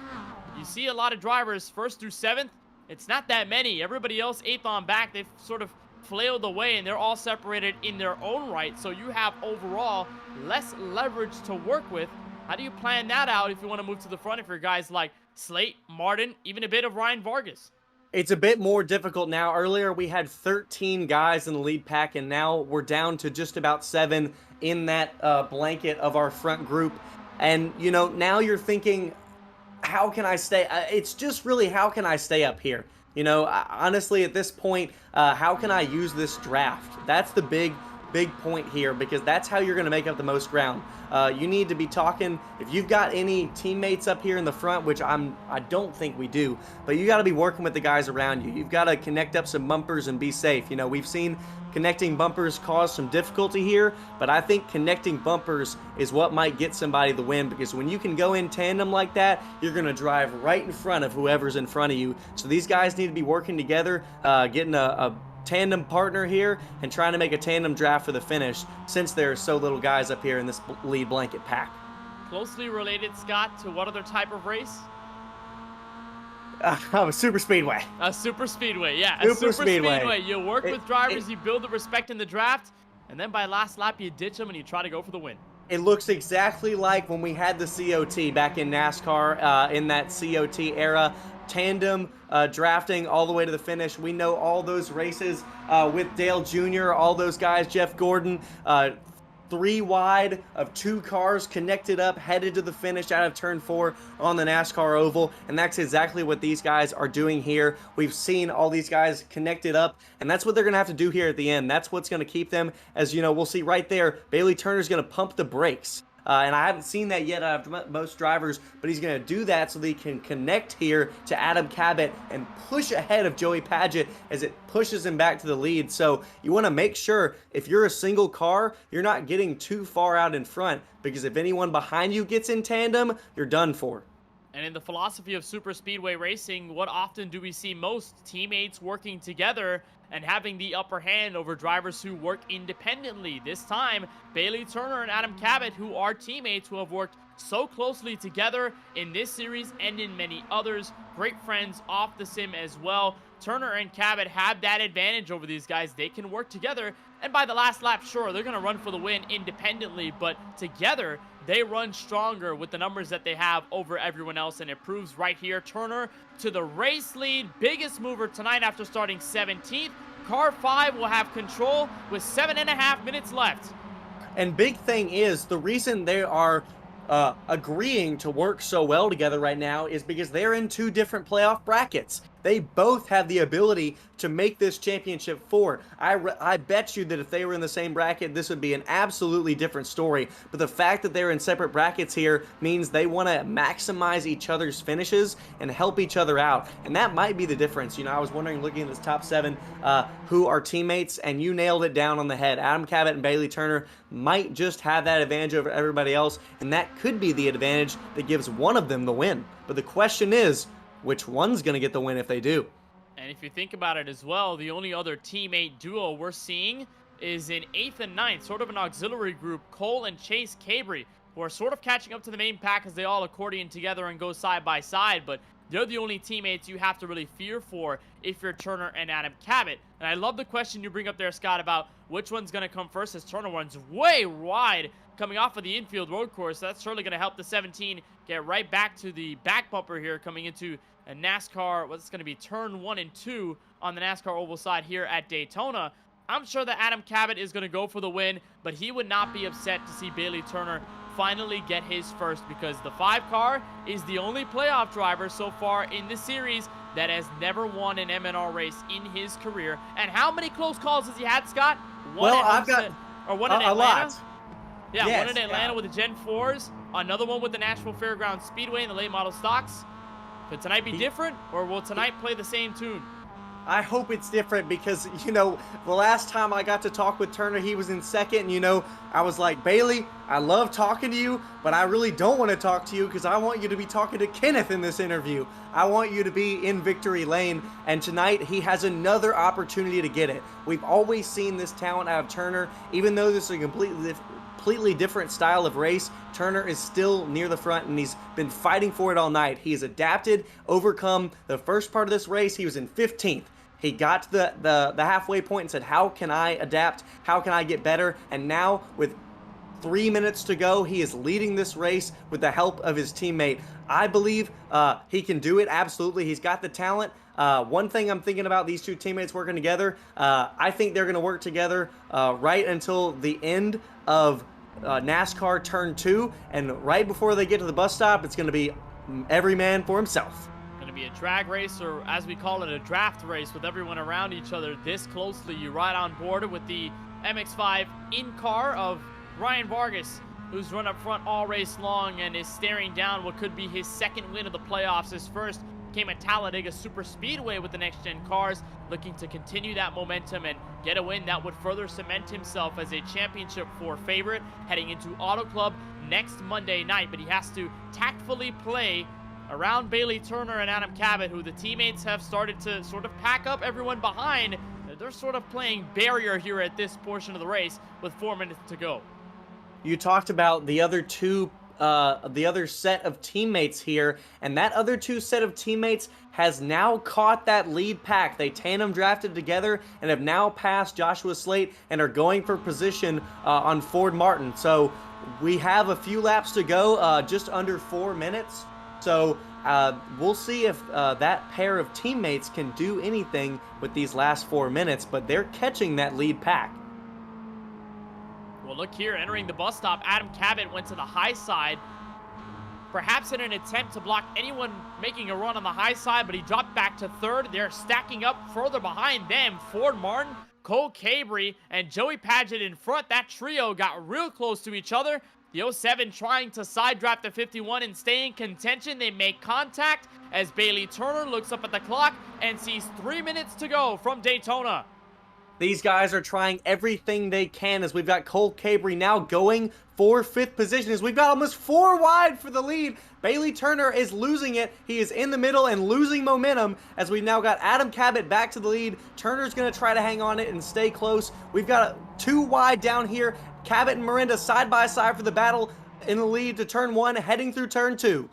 You see a lot of drivers 1st through 7th. It's not that many. Everybody else 8th on back, they've sort of flailed away, and they're all separated in their own right. So you have overall less leverage to work with. How do you plan that out if you want to move to the front if you're guys like Slate, Martin, even a bit of Ryan Vargas? It's a bit more difficult now. Earlier we had 13 guys in the lead pack, and now we're down to just about 7 in that blanket of our front group. And, you know, now you're thinking, how can I stay? It's just really, how can I stay up here? You know, honestly, at this point, how can I use this draft? That's the big point here, because that's how you're going to make up the most ground. You need to be talking, if you've got any teammates up here in the front, which I don't think we do, but you got to be working with the guys around you. You've got to connect up some bumpers and be safe. You know, we've seen connecting bumpers cause some difficulty here, but I think connecting bumpers is what might get somebody the win, because when you can go in tandem like that, you're going to drive right in front of whoever's in front of you. So these guys need to be working together, getting a tandem partner here and trying to make a tandem draft for the finish, since there are so little guys up here in this lead blanket pack. Closely related, Scott, to what other type of race? A super speedway. A super speedway, yeah. Super speedway. You work with drivers, you build the respect in the draft, and then by last lap you ditch them and you try to go for the win. It looks exactly like when we had the COT back in NASCAR, in that COT era. Tandem drafting all the way to the finish. We know all those races with Dale Jr., all those guys, Jeff Gordon, 3 wide of 2 cars connected up, headed to the finish out of turn 4 on the NASCAR oval, and that's exactly what these guys are doing here. We've seen all these guys connected up, and that's what they're going to have to do here at the end. That's what's going to keep them, as you know, we'll see right there, Bailey Turner's going to pump the brakes. And I haven't seen that yet out of most drivers, but he's going to do that so that he can connect here to Adam Cabot and push ahead of Joey Padgett as it pushes him back to the lead. So you want to make sure, if you're a single car, you're not getting too far out in front, because if anyone behind you gets in tandem, you're done for. And in the philosophy of super speedway racing, what often do we see most? Teammates working together and having the upper hand over drivers who work independently. This time, Bailey Turner and Adam Cabot, who are teammates who have worked so closely together in this series and in many others. Great friends off the sim as well. Turner and Cabot have that advantage over these guys. They can work together, and by the last lap, sure, they're going to run for the win independently, but together, they run stronger with the numbers that they have over everyone else, and it proves right here. Turner to the race lead, biggest mover tonight after starting 17th. Car 5 will have control with 7.5 minutes left. And big thing is, the reason they are agreeing to work so well together right now is because they're in 2 different playoff brackets. They both have the ability to make this championship 4. I bet you that if they were in the same bracket, this would be an absolutely different story. But the fact that they're in separate brackets here means they want to maximize each other's finishes and help each other out. And that might be the difference. You know, I was wondering, looking at this top 7, who are teammates, and you nailed it down on the head. Adam Cabot and Bailey Turner might just have that advantage over everybody else, and that could be the advantage that gives one of them the win. But the question is, which one's going to get the win if they do? And if you think about it as well, the only other teammate duo we're seeing is in 8th and 9th, sort of an auxiliary group, Cole and Chase Cabry, who are sort of catching up to the main pack as they all accordion together and go side by side, but they're the only teammates you have to really fear for if you're Turner and Adam Cabot. And I love the question you bring up there, Scott, about which one's going to come first, as Turner runs way wide coming off of the infield road course. That's surely going to help the 17 get right back to the back bumper here coming into a NASCAR, what's going to be turn 1 and 2 on the NASCAR oval side here at Daytona. I'm sure that Adam Cabot is going to go for the win, but he would not be upset to see Bailey Turner finally get his first, because the 5 car is the only playoff driver so far in the series that has never won an MNR race in his career. And how many close calls has he had, Scott? One Well, at I've got one in a Atlanta. lot. Yeah, Yes, one in Atlanta with the Gen 4s, another one with the Nashville Fairgrounds Speedway in the late model stocks. Could tonight be different, or will tonight play the same tune? I hope it's different because, you know, the last time I got to talk with Turner, he was in second. And, you know, I was like, Bailey, I love talking to you, but I really don't want to talk to you because I want you to be talking to Kenneth in this interview. I want you to be in victory lane. And tonight, he has another opportunity to get it. We've always seen this talent out of Turner, even though this is a completely different style of race. Turner is still near the front, and he's been fighting for it all night. He has adapted, overcome the first part of this race. He was in 15th. He got to the halfway point and said, how can I adapt? How can I get better? And now, with 3 minutes to go, he is leading this race with the help of his teammate. I believe he can do it, absolutely. He's got the talent. One thing I'm thinking about these two teammates working together, I think they're going to work together right until the end of NASCAR Turn 2. And right before they get to the bus stop, it's going to be every man for himself. Going to be a drag race, or as we call it, a draft race, with everyone around each other this closely. You ride on board with the MX-5 in-car of Ryan Vargas, who's run up front all race long and is staring down what could be his second win of the playoffs. His first came at Talladega Super Speedway with the next-gen cars, looking to continue that momentum and get a win that would further cement himself as a Championship 4 favorite heading into Auto Club next Monday night. But he has to tactfully play around Bailey Turner and Adam Cabot, who the teammates have started to sort of pack up everyone behind. They're sort of playing barrier here at this portion of the race with 4 minutes to go. You talked about the other set of teammates here, and that other two set of teammates has now caught that lead pack. They tandem drafted together and have now passed Joshua Slate and are going for position on Ford Martin. So we have a few laps to go, just under 4 minutes. So we'll see if that pair of teammates can do anything with these last 4 minutes, but they're catching that lead pack. Well, look here, entering the bus stop, Adam Cabot went to the high side, perhaps in an attempt to block anyone making a run on the high side, but he dropped back to third. They're stacking up further behind them. Ford Martin, Cole Cabry, and Joey Padgett in front. That trio got real close to each other. The 07 trying to side draft the 51 and stay in contention. They make contact as Bailey Turner looks up at the clock and sees 3 minutes to go from Daytona. These guys are trying everything they can as we've got Cole Cabry now going for 5th position as we've got almost 4 wide for the lead. Bailey Turner is losing it. He is in the middle and losing momentum as we've now got Adam Cabot back to the lead. Turner's going to try to hang on it and stay close. We've got 2 wide down here. Cabot and Miranda side by side for the battle in the lead to turn 1, heading through turn 2.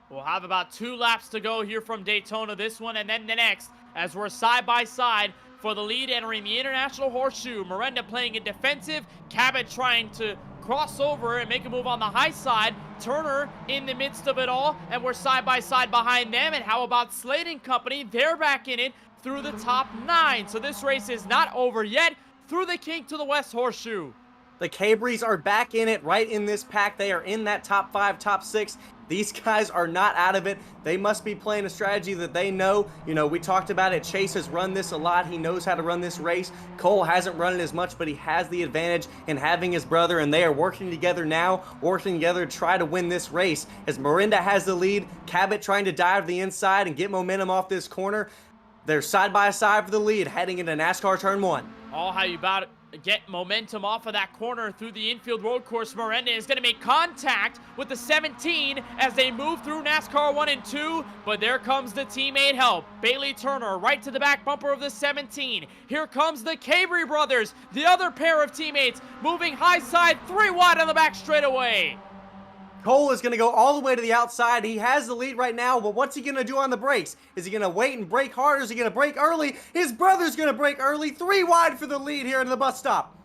We'll have about 2 laps to go here from Daytona, this one and then the next, as we're side by side for the lead entering the International Horseshoe. Miranda playing it defensive, Cabot trying to cross over and make a move on the high side. Turner in the midst of it all, and we're side by side behind them. And how about Slade and company? They're back in it through the top 9. So this race is not over yet. Through the kink to the West Horseshoe. The Cabrys are back in it, right in this pack. They are in that top 5, top 6. These guys are not out of it. They must be playing a strategy that they know. You know, we talked about it. Chase has run this a lot. He knows how to run this race. Cole hasn't run it as much, but he has the advantage in having his brother, and they are working together now, working together to try to win this race. As Miranda has the lead, Cabot trying to dive to the inside and get momentum off this corner. They're side by side for the lead, heading into NASCAR Turn 1. Oh, how you about get momentum off of that corner through the infield road course. Miranda is going to make contact with the 17 as they move through NASCAR 1 and 2, but there comes the teammate help. Bailey Turner right to the back bumper of the 17. Here comes the Cabry brothers, the other pair of teammates, moving high side, 3 wide on the back straightaway. Cole is going to go all the way to the outside. He has the lead right now, but what's he going to do on the brakes? Is he going to wait and brake hard, or is he going to brake early? His brother's going to brake early. 3 wide for the lead here in the bus stop.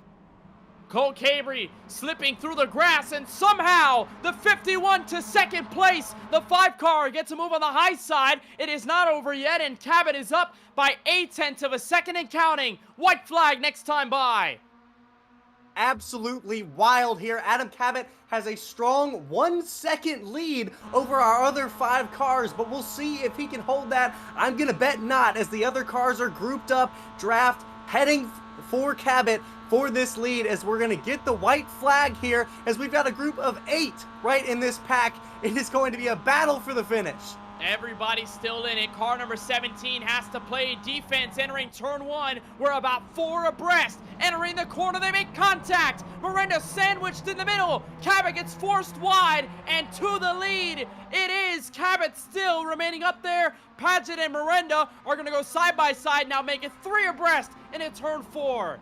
Cole Cabry slipping through the grass, and somehow the 51 to second place. The 5 car gets a move on the high side. It is not over yet, and Cabot is up by 0.8 of a second and counting. White flag next time by. Absolutely wild here. Adam Cabot has a strong 1 second lead over our other 5 cars, but we'll see if he can hold that. I'm gonna bet not, as the other cars are grouped up, draft, heading for Cabot for this lead, as we're gonna get the white flag here, as we've got a group of 8 right in this pack. It is going to be a battle for the finish. Everybody's still in it. Car number 17 has to play defense entering turn 1. We're about 4 abreast. Entering the corner, they make contact. Miranda sandwiched in the middle. Cabot gets forced wide and to the lead. It is Cabot still remaining up there. Paget and Miranda are going to go side by side now, make it 3 abreast into turn 4.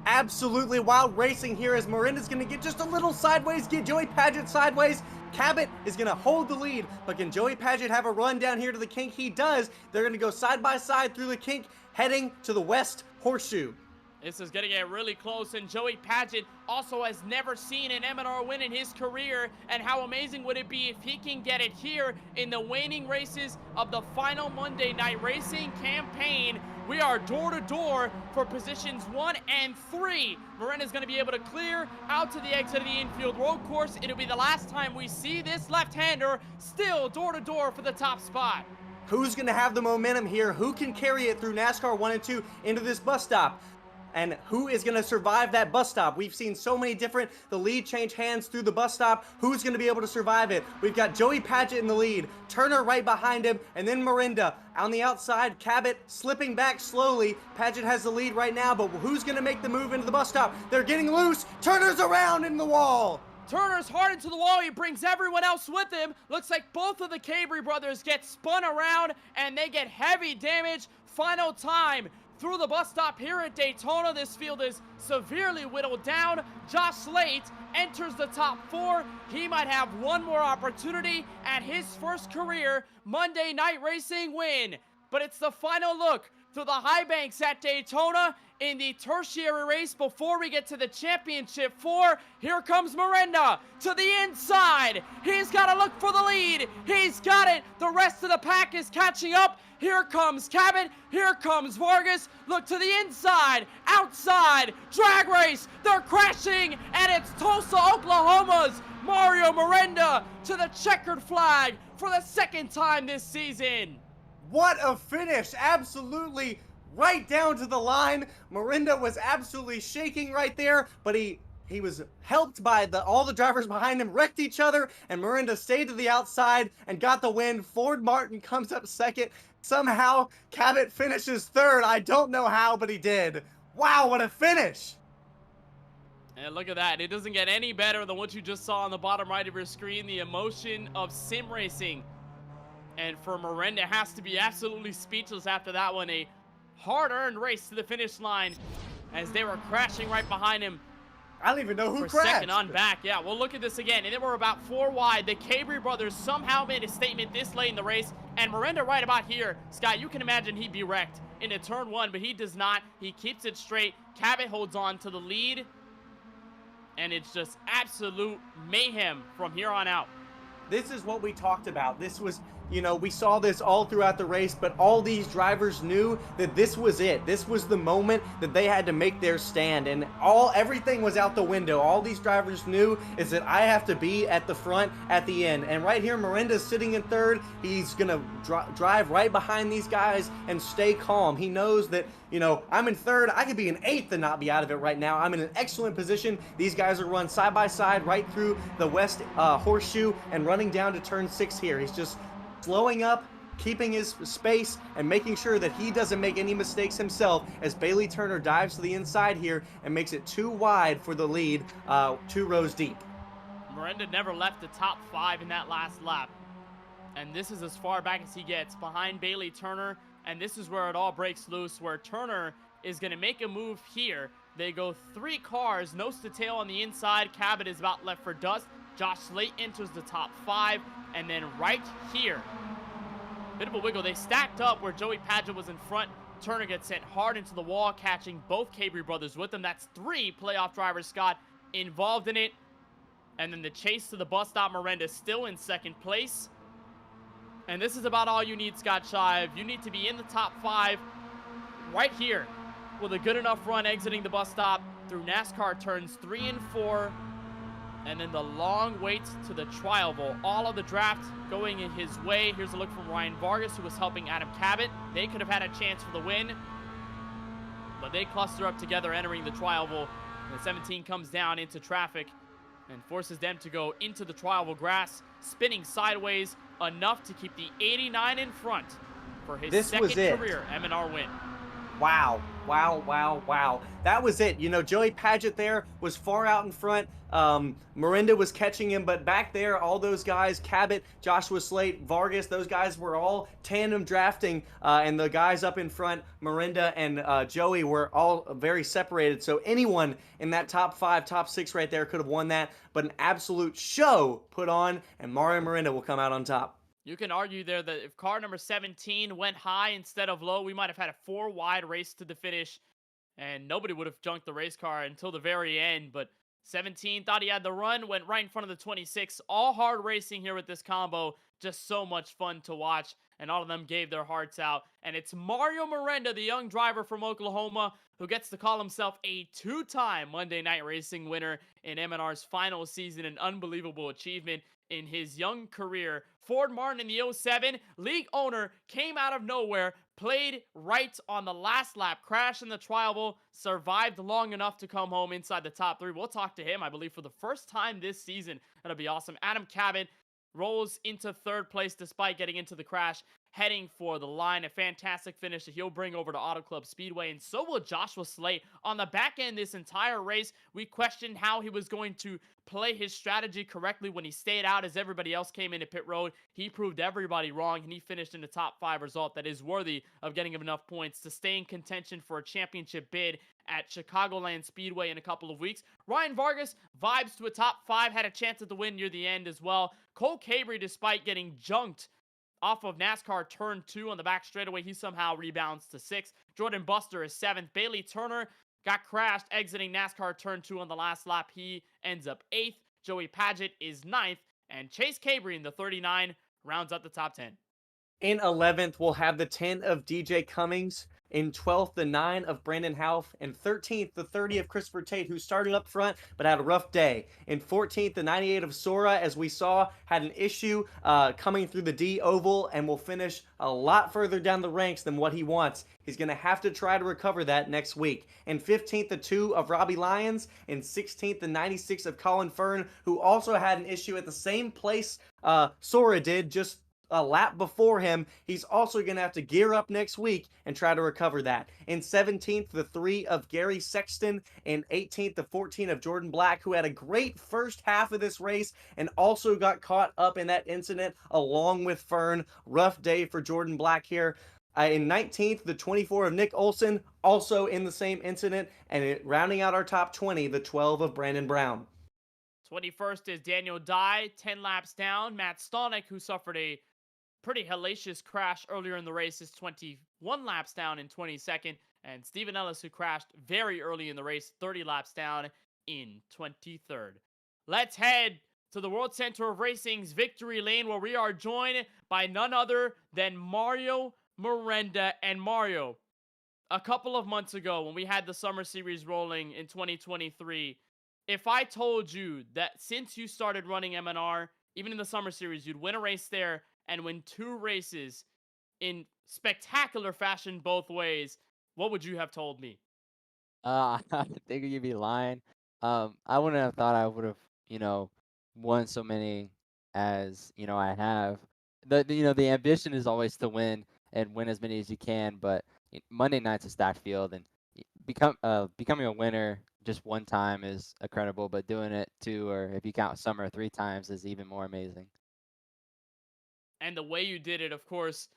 Absolutely wild racing here, as Miranda's going to get just a little sideways, get Joey Paget sideways. Cabot is going to hold the lead, but can Joey Paget have a run down here to the kink? He does. They're going to go side by side through the kink, heading to the west horseshoe. This is going to get really close, and Joey Paget also has never seen an M&R win in his career, and how amazing would it be if he can get it here in the waning races of the final Monday Night Racing campaign. We are door to door for positions 1 and 3. Miranda's going to be able to clear out to the exit of the infield road course. It'll be the last time we see this left-hander still door to door for the top spot. Who's going to have the momentum here? Who can carry it through NASCAR 1 and 2 into this bus stop? And who is going to survive that bus stop? We've seen so many different, the lead change hands through the bus stop. Who's going to be able to survive it? We've got Joey Paget in the lead, Turner right behind him, and then Miranda on the outside. Cabot slipping back slowly. Paget has the lead right now, but who's going to make the move into the bus stop? They're getting loose. Turner's around in the wall. Turner's hard into the wall. He brings everyone else with him. Looks like both of the Cabry brothers get spun around, and they get heavy damage. Final time through the bus stop here at Daytona. This field is severely whittled down. Josh Slate enters the top 4. He might have one more opportunity at his first career Monday Night Racing win. But it's the final look through the high banks at Daytona in the tertiary race before we get to the championship 4. Here comes Miranda to the inside. He's got to look for the lead. He's got it. The rest of the pack is catching up. Here comes Cabot. Here comes Vargas. Look to the inside, outside, drag race. They're crashing, and it's Tulsa, Oklahoma's Mario Miranda to the checkered flag for the second time this season. What a finish. Absolutely right down to the line. Miranda was absolutely shaking right there, but he was helped by all the drivers behind him, wrecked each other, and Miranda stayed to the outside and got the win. Ford Martin comes up second. Somehow, Cabot finishes third. I don't know how, but he did. Wow, what a finish. And look at that. It doesn't get any better than what you just saw on the bottom right of your screen. The emotion of sim racing. And for Miranda, it has to be absolutely speechless after that one. A hard-earned race to the finish line as they were crashing right behind him. I don't even know who for crashed. Second on back. Yeah, we'll look at this again. And then we're about 4 wide. The Cabry brothers somehow made a statement this late in the race. And Miranda right about here. Scott, you can imagine he'd be wrecked into turn 1, but he does not. He keeps it straight. Cabot holds on to the lead. And it's just absolute mayhem from here on out. This is what we talked about. This was, you know, we saw this all throughout the race, but all these drivers knew that this was it. This was the moment that they had to make their stand, and everything was out the window. All these drivers knew is that I have to be at the front at the end. And right here, Miranda's sitting in third. He's gonna drive right behind these guys and stay calm. He knows that, you know, I'm in third. I could be in 8th and not be out of it right now. I'm in an excellent position. These guys are run side by side right through the west horseshoe and running down to turn 6 here. He's just slowing up, keeping his space, and making sure that he doesn't make any mistakes himself as Bailey Turner dives to the inside here and makes it 2 wide for the lead, 2 rows deep. Miranda never left the top 5 in that last lap. And this is as far back as he gets behind Bailey Turner. And this is where it all breaks loose, where Turner is going to make a move here. They go 3 cars, nose to tail on the inside. Cabot is about left for dust. Josh Slate enters the top 5. And then right here, bit of a wiggle. They stacked up where Joey Paget was in front Turner gets sent hard into the wall, catching both Cabry brothers with him. That's 3 playoff drivers, Scott, involved in it. And then the chase to the bus stop, Miranda still in second place. And this is about all you need, Scott Shive. You need to be in the top 5 right here with a good enough run exiting the bus stop through NASCAR turns 3 and 4. And then the long wait to the Trial. All of the draft going in his way. Here's a look from Ryan Vargas, who was helping Adam Cabot. They could have had a chance for the win, but they cluster up together entering the Trial. And the 17 comes down into traffic and forces them to go into the Trial grass, spinning sideways enough to keep the 89 in front for his second career M&R win. Wow, wow, wow, wow. That was it. You know, Joey Padgett there was far out in front. Miranda was catching him, but back there, all those guys, Cabot, Joshua Slate, Vargas, those guys were all tandem drafting, and the guys up in front, Miranda and Joey, were all very separated. So anyone in that top 5, top 6 right there could have won that, but an absolute show put on, and Mario Miranda will come out on top. You can argue there that if car number 17 went high instead of low, we might have had a 4-wide race to the finish, and nobody would have junked the race car until the very end. But 17 thought he had the run, went right in front of the 26. All hard racing here with this combo. Just so much fun to watch, and all of them gave their hearts out. And it's Mario Miranda, the young driver from Oklahoma, who gets to call himself a 2-time Monday Night Racing winner in M&R's final season. An unbelievable achievement in his young career. Ford Martin in the 07, league owner, came out of nowhere, played right on the last lap, crashed in the Trial, survived long enough to come home inside the top 3. We'll talk to him, I believe, for the first time this season. That'll be awesome. Adam Cabot rolls into 3rd place despite getting into the crash, heading for the line. A fantastic finish that he'll bring over to Auto Club Speedway, and so will Joshua Slate. On the back end this entire race, we questioned how he was going to play his strategy correctly when he stayed out as everybody else came into pit road. He proved everybody wrong, and he finished in the top 5 result that is worthy of getting him enough points to stay in contention for a championship bid at Chicagoland Speedway in a couple of weeks. Ryan Vargas vibes to a top 5, had a chance at the win near the end as well. Cole Cabry, despite getting junked off of NASCAR turn 2 on the back straightaway, he somehow rebounds to 6th. Jordan Buster is 7th. Bailey Turner got crashed exiting NASCAR turn 2 on the last lap. He ends up 8th. Joey Padgett is 9th. And Chase Cabry in the 39 rounds out the top 10. In 11th, we'll have the 10 of DJ Cummings. In 12th, the 9 of Brandon Houff. In 13th, the 30 of Christopher Tate, who started up front but had a rough day. In 14th, the 98 of Sora, as we saw, had an issue coming through the D oval and will finish a lot further down the ranks than what he wants. He's going to have to try to recover that next week. In 15th, the 2 of Robbie Lyons. In 16th, the 96 of Colin Fern, who also had an issue at the same place Sora did, just a lap before him. He's also going to have to gear up next week and try to recover that. In 17th, the 3 of Gary Sexton. In 18th, the 14 of Jordan Black, who had a great first half of this race and also got caught up in that incident along with Fern. Rough day for Jordan Black here. In 19th, the 24 of Nick Olson, also in the same incident. And rounding out our top 20, the 12 of Brandon Brown. 21st is Daniel Dye, 10 laps down. Matt Stolnick, who suffered a pretty hellacious crash earlier in the race, is 21 laps down in 22nd. And Stephen Ellis, who crashed very early in the race, 30 laps down in 23rd. Let's head to the World Center of Racing's Victory Lane, where we are joined by none other than Mario Miranda. And Mario, a couple of months ago when we had the Summer Series rolling in 2023, if I told you that since you started running M&R, even in the Summer Series, you'd win a race there and win 2 races in spectacular fashion both ways, what would you have told me? I think you'd be lying. I wouldn't have thought I would have, won so many as, I have. The ambition is always to win and win as many as you can, but Monday night's a stacked field, and becoming a winner just one time is incredible, but doing it 2, or if you count Summer, 3 times is even more amazing. And the way you did it, of course,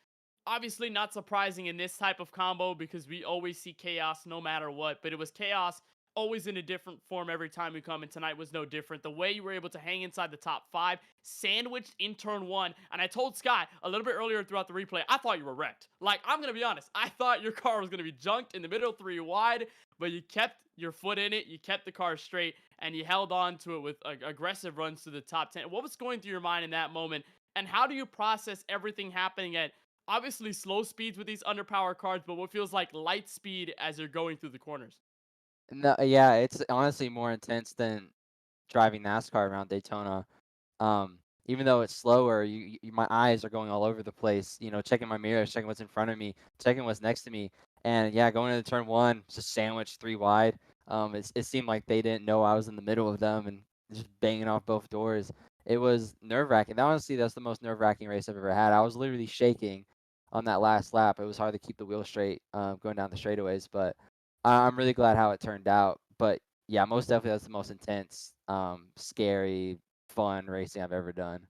obviously not surprising in this type of combo because we always see chaos no matter what, but it was chaos always in a different form every time we come, and tonight was no different. The way you were able to hang inside the top 5, sandwiched in turn 1, and I told Sky a little bit earlier throughout the replay, I thought you were wrecked. Like, I'm going to be honest, I thought your car was going to be junked in the middle 3 wide, but you kept your foot in it, you kept the car straight, and you held on to it with aggressive runs to the top 10. What was going through your mind in that moment, and how do you process everything happening at obviously slow speeds with these underpowered cars, but what feels like light speed as you're going through the corners? No, yeah, it's honestly more intense than driving NASCAR around Daytona. Even though it's slower, my eyes are going all over the place. Checking my mirrors, checking what's in front of me, checking what's next to me, and yeah, going into turn one, just sandwiched 3 wide. It seemed like they didn't know I was in the middle of them and just banging off both doors. It was nerve wracking. Honestly, that's the most nerve wracking race I've ever had. I was literally shaking on that last lap. It was hard to keep the wheel straight going down the straightaways, but I'm really glad how it turned out. But yeah, most definitely that's the most intense, scary, fun racing I've ever done.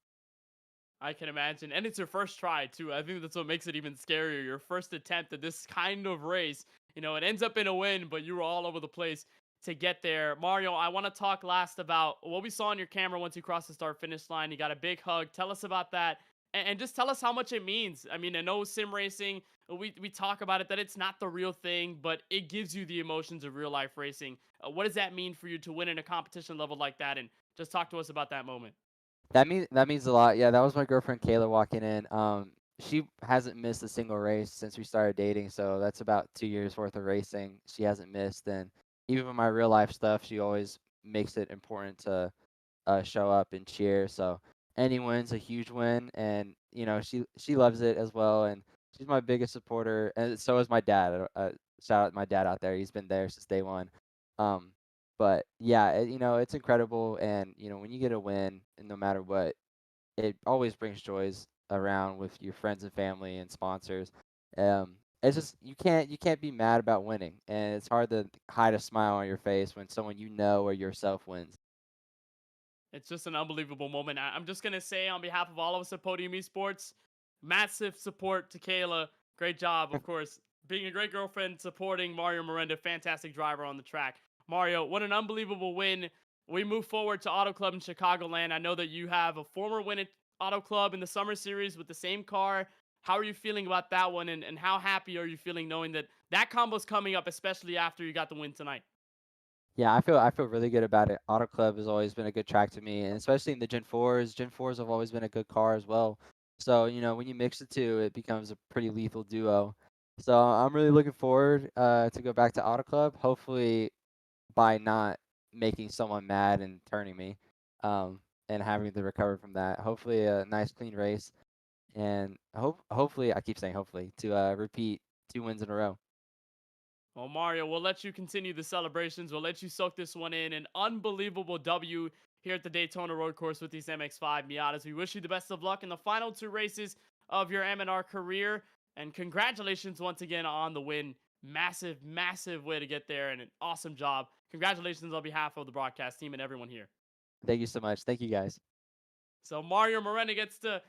I can imagine. And it's your first try, too. I think that's what makes it even scarier. Your first attempt at this kind of race. It ends up in a win, but you were all over the place to get there. Mario, I want to talk last about what we saw on your camera once you crossed the start finish line. You got a big hug. Tell us about that. And just tell us how much it means. I mean, I know sim racing, we talk about it that it's not the real thing, but it gives you the emotions of real life racing. What does that mean for you to win in a competition level like that? And just talk to us about that moment. That means a lot. Yeah, that was my girlfriend Kayla walking in. She hasn't missed a single race since we started dating, so that's about 2 years worth of racing she hasn't missed. And even with my real life stuff, she always makes it important to show up and cheer. So any win's a huge win, and she loves it as well. And she's my biggest supporter, and so is my dad. Shout out to my dad out there; he's been there since day one. Um, but yeah, it's incredible, and when you get a win, and no matter what, it always brings joys around with your friends and family and sponsors. It's just you can't be mad about winning, and it's hard to hide a smile on your face when someone or yourself wins. It's just an unbelievable moment. I'm just going to say, on behalf of all of us at Podium Esports, massive support to Kayla. Great job, of course, being a great girlfriend, supporting Mario Miranda, fantastic driver on the track. Mario, what an unbelievable win. We move forward to Auto Club in Chicagoland. I know that you have a former win at Auto Club in the Summer Series with the same car. How are you feeling about that one, and how happy are you feeling knowing that that combo's coming up, especially after you got the win tonight? Yeah, I feel really good about it. Auto Club has always been a good track to me, and especially in the Gen 4s. Gen 4s have always been a good car as well. So, when you mix the two, it becomes a pretty lethal duo. So I'm really looking forward to go back to Auto Club, hopefully by not making someone mad and turning me, and having to recover from that. Hopefully a nice clean race, and hopefully I keep saying hopefully to repeat 2 wins in a row. Well, Mario, we'll let you continue the celebrations. We'll let you soak this one in. An unbelievable W here at the Daytona Road Course with these MX-5 Miatas. We wish you the best of luck in the final 2 races of your M&R career. And congratulations once again on the win. Massive, massive way to get there, and an awesome job. Congratulations on behalf of the broadcast team and everyone here. Thank you so much. Thank you guys. So Mario Moreno gets to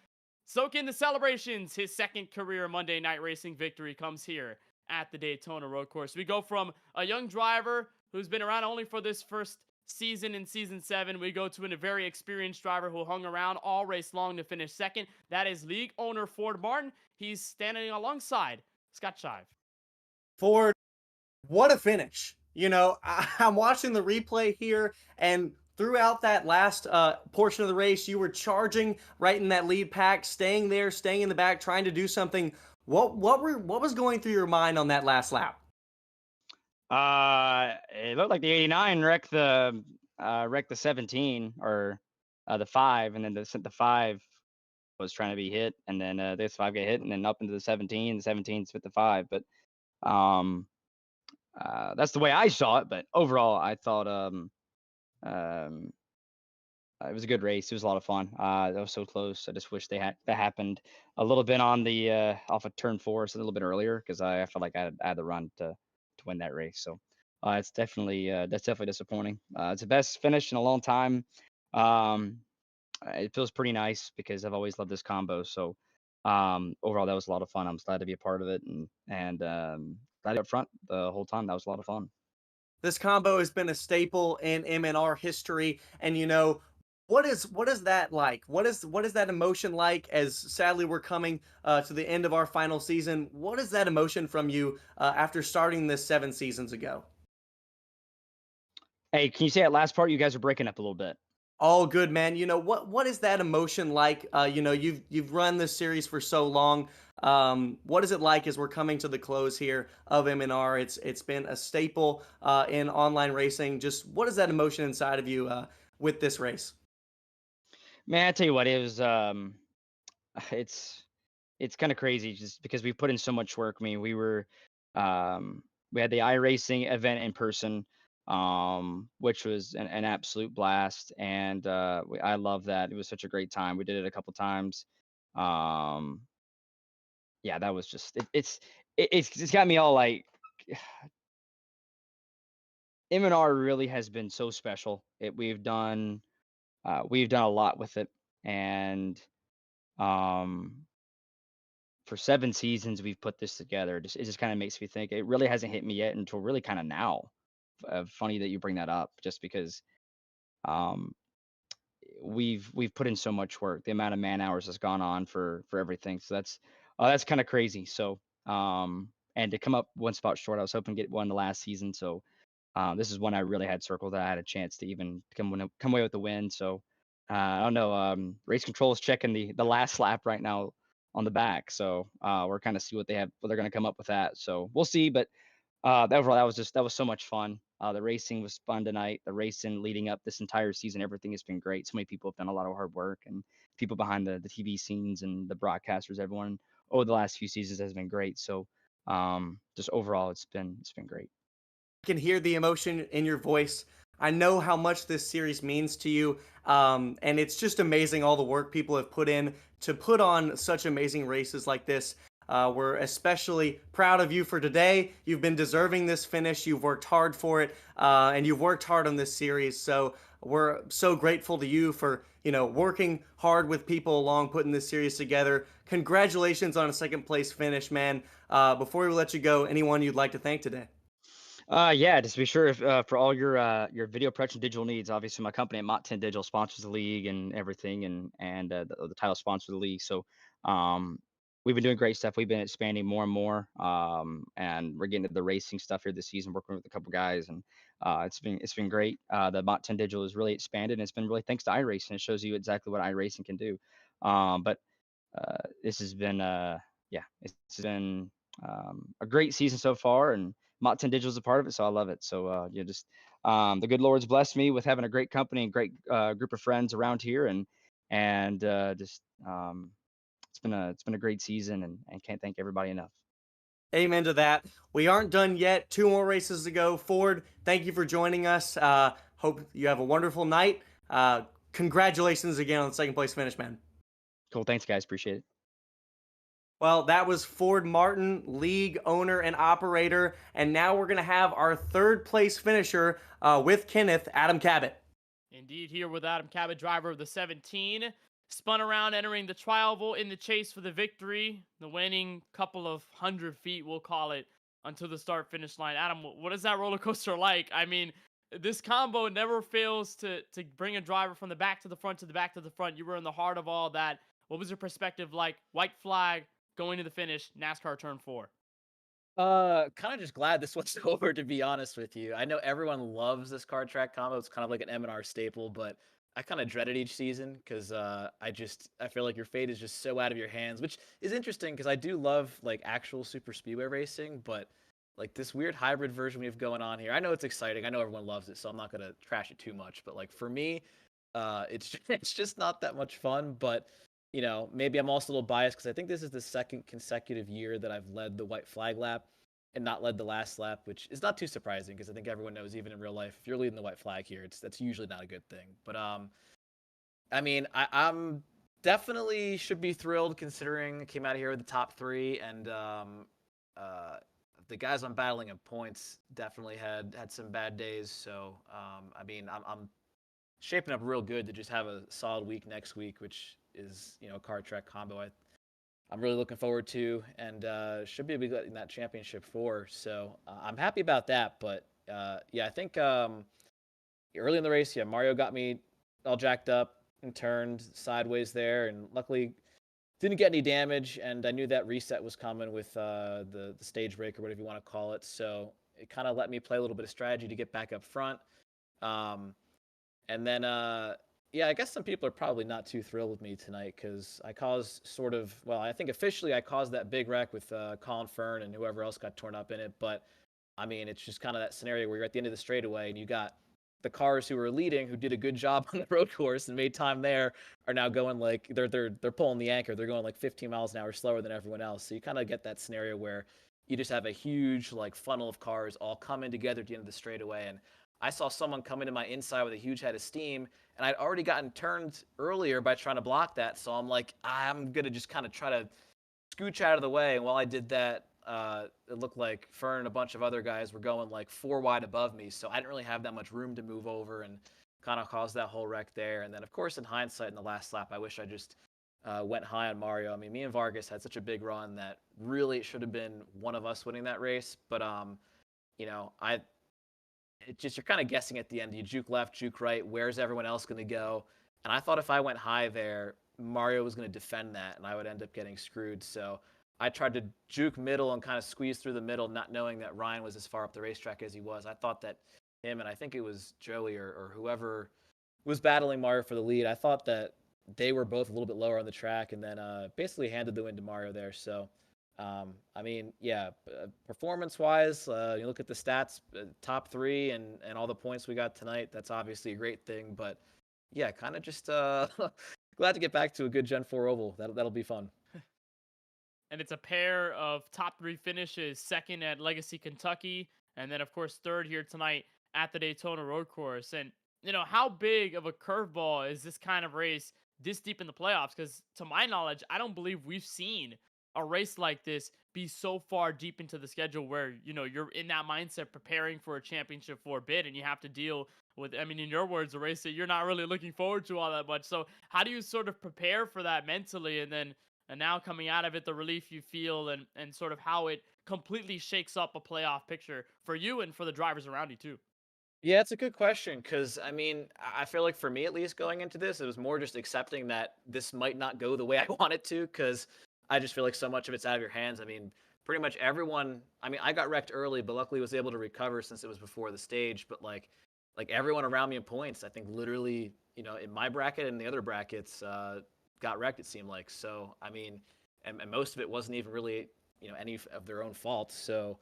soak in the celebrations. His second career Monday Night Racing victory comes here at the Daytona Road Course. We go from a young driver who's been around only for this first season in Season 7. We go to a very experienced driver who hung around all race long to finish second. That is league owner Ford Martin. He's standing alongside Scott Shive. Ford, what a finish. I'm watching the replay here, and throughout that last portion of the race, you were charging right in that lead pack, staying there, staying in the back, trying to do something. What was going through your mind on that last lap? It looked like the 89 wrecked the 17 or the 5, and then the 5 was trying to be hit, and then this 5 got hit, and then up into the 17. The 17's with the 5, but um, that's the way I saw it. But overall, I thought um, it was a good race. It was a lot of fun. That was so close. I just wish that happened a little bit on the off of turn 4, so a little bit earlier, because I felt like I had the run to win that race. So it's definitely that's definitely disappointing. It's the best finish in a long time. Um, it feels pretty nice because I've always loved this combo. So overall, that was a lot of fun. I'm glad to be a part of it, and glad to be up front the whole time. That was a lot of fun. This combo has been a staple in MNR history, and what is that like? What is that emotion like? As sadly we're coming to the end of our final season, what is that emotion from you after starting this 7 seasons ago? Hey, can you say that last part? You guys are breaking up a little bit. All good, man. What is that emotion like? You've run this series for so long. What is it like as we're coming to the close here of MNR? It's been a staple in online racing. Just what is that emotion inside of you with this race? Man, I tell you what, it was it's it's kind of crazy just because we put in so much work. I mean, um we had the iRacing event in person, which was an absolute blast, and I love that. It was such a great time. We did it a couple times. Um, yeah, that was just it's got me all like M&R really has been so special. We've done a lot with it, and um for 7 seasons we've put this together. It just kind of makes me think it really hasn't hit me yet until really kind of now. Funny that you bring that up, just because um, we've put in so much work. The amount of man hours has gone on for everything. So that's kind of crazy. So and to come up one spot short, I was hoping to get one the last season. So this is one I really had circled that I had a chance to even come away with the win. So I don't know. Race control is checking the last lap right now on the back. So we're kind of see what they're going to come up with that. So we'll see. But overall, that was so much fun. The racing was fun tonight. The racing leading up this entire season, everything has been great. So many people have done a lot of hard work, and people behind the TV scenes and the broadcasters, everyone over the last few seasons has been great. So just overall, it's been great. Can hear the emotion in your voice. I know how much this series means to you, and it's just amazing all the work people have put in to put on such amazing races like this. We're especially proud of you for today. You've been deserving this finish. You've worked hard for it, and you've worked hard on this series. So we're so grateful to you for working hard with people along putting this series together. Congratulations on a second place finish, man. Before we let you go, anyone you'd like to thank today? Yeah, just be sure if, for all your video production digital needs. Obviously, my company at Mott 10 Digital sponsors the league and everything, and the title sponsor of the league. So, um, we've been doing great stuff. We've been expanding more and more, and we're getting to the racing stuff here this season, working with a couple guys, and it's been great. The Mott 10 Digital has really expanded, and it's been really thanks to iRacing. It shows you exactly what iRacing can do. But this has been yeah, it's been a great season so far, and Mott 10 Digital is a part of it, so I love it. So yeah, just the good Lord's blessed me with having a great company and great group of friends around here, and just it's been a great season, and can't thank everybody enough. Amen to that. We aren't done yet. 2 more races to go. Ford, thank you for joining us. Hope you have a wonderful night. Congratulations again on the second place finish, man. Cool, thanks guys, appreciate it. Well, that was Ford Martin, league owner and operator. And now we're going to have our third place finisher with Kenneth, Adam Cabot. Indeed, here with Adam Cabot, driver of the 17. Spun around, entering the trial vault in the chase for the victory. The winning couple of 100 feet, we'll call it, until the start finish line. Adam, what is that roller coaster like? I mean, this combo never fails to bring a driver from the back to the front to the back to the front. You were in the heart of all that. What was your perspective like? White flag going to the finish, NASCAR turn 4. Kind of just glad this one's over, to be honest with you. I know everyone loves this car track combo. It's kind of like an M&R staple, but I kind of dread it each season because I feel like your fate is just so out of your hands, which is interesting because I do love like actual super speedway racing, but like this weird hybrid version we have going on here. I know it's exciting. I know everyone loves it, so I'm not gonna trash it too much. But like for me, it's just not that much fun. But maybe I'm also a little biased because I think this is the second consecutive year that I've led the white flag lap and not led the last lap, which is not too surprising because I think everyone knows, even in real life, if you're leading the white flag here, that's usually not a good thing. But I mean, I'm definitely should be thrilled considering I came out of here with the top three, and the guys I'm battling in points definitely had some bad days. So I mean, I'm shaping up real good to just have a solid week next week, which is a car track combo I'm really looking forward to, and should be getting that championship for. So I'm happy about that, but yeah, I think early in the race, yeah, Mario got me all jacked up and turned sideways there, and luckily didn't get any damage. And I knew that reset was coming with the stage break or whatever you want to call it. So it kind of let me play a little bit of strategy to get back up front. And then yeah, I guess some people are probably not too thrilled with me tonight because I caused I think officially I caused that big wreck with Colin Fern and whoever else got torn up in it. But I mean, it's just kind of that scenario where you're at the end of the straightaway and you got the cars who were leading, who did a good job on the road course and made time there, are now going like they're pulling the anchor. They're going like 15 miles an hour slower than everyone else. So you kind of get that scenario where you just have a huge like funnel of cars all coming together at the end of the straightaway. And I saw someone come into my inside with a huge head of steam, and I'd already gotten turned earlier by trying to block that. So I'm like, I'm gonna just kind of try to scooch out of the way. And while I did that, it looked like Fern and a bunch of other guys were going like 4 wide above me, so I didn't really have that much room to move over and kind of caused that whole wreck there. And then, of course, in hindsight, in the last lap, I wish I just went high on Mario. I mean, me and Vargas had such a big run that really it should have been one of us winning that race. But you know, you're kind of guessing at the end. You juke left, juke right. Where's everyone else going to go? And I thought if I went high there, Mario was going to defend that, and I would end up getting screwed. So I tried to juke middle and kind of squeeze through the middle, not knowing that Ryan was as far up the racetrack as he was. I thought that him and I think it was Joey or whoever was battling Mario for the lead, I thought that they were both a little bit lower on the track, and then basically handed the win to Mario there. So, I mean, yeah, performance-wise, you look at the stats, top 3 and all the points we got tonight, that's obviously a great thing. But, yeah, kind of just glad to get back to a good Gen 4 oval. That'll be fun. And it's a pair of top 3 finishes, second at Legacy, Kentucky, and then, of course, third here tonight at the Daytona road course. And, you know, how big of a curveball is this kind of race this deep in the playoffs? Because to my knowledge, I don't believe we've seen a race like this be so far deep into the schedule where, you know, you're in that mindset preparing for a championship 4 bid, and you have to deal with, I mean, in your words, a race that you're not really looking forward to all that much. So how do you sort of prepare for that mentally? And now coming out of it, the relief you feel and sort of how it completely shakes up a playoff picture for you and for the drivers around you too. Yeah, it's a good question because I mean, I feel like for me at least going into this, it was more just accepting that this might not go the way I want it to because I just feel like so much of it's out of your hands. I mean, pretty much everyone. I mean, I got wrecked early, but luckily was able to recover since it was before the stage. But like everyone around me in points, I think literally, you know, in my bracket and the other brackets, got wrecked. It seemed like so. I mean, and most of it wasn't even really, you know, any of their own fault. So.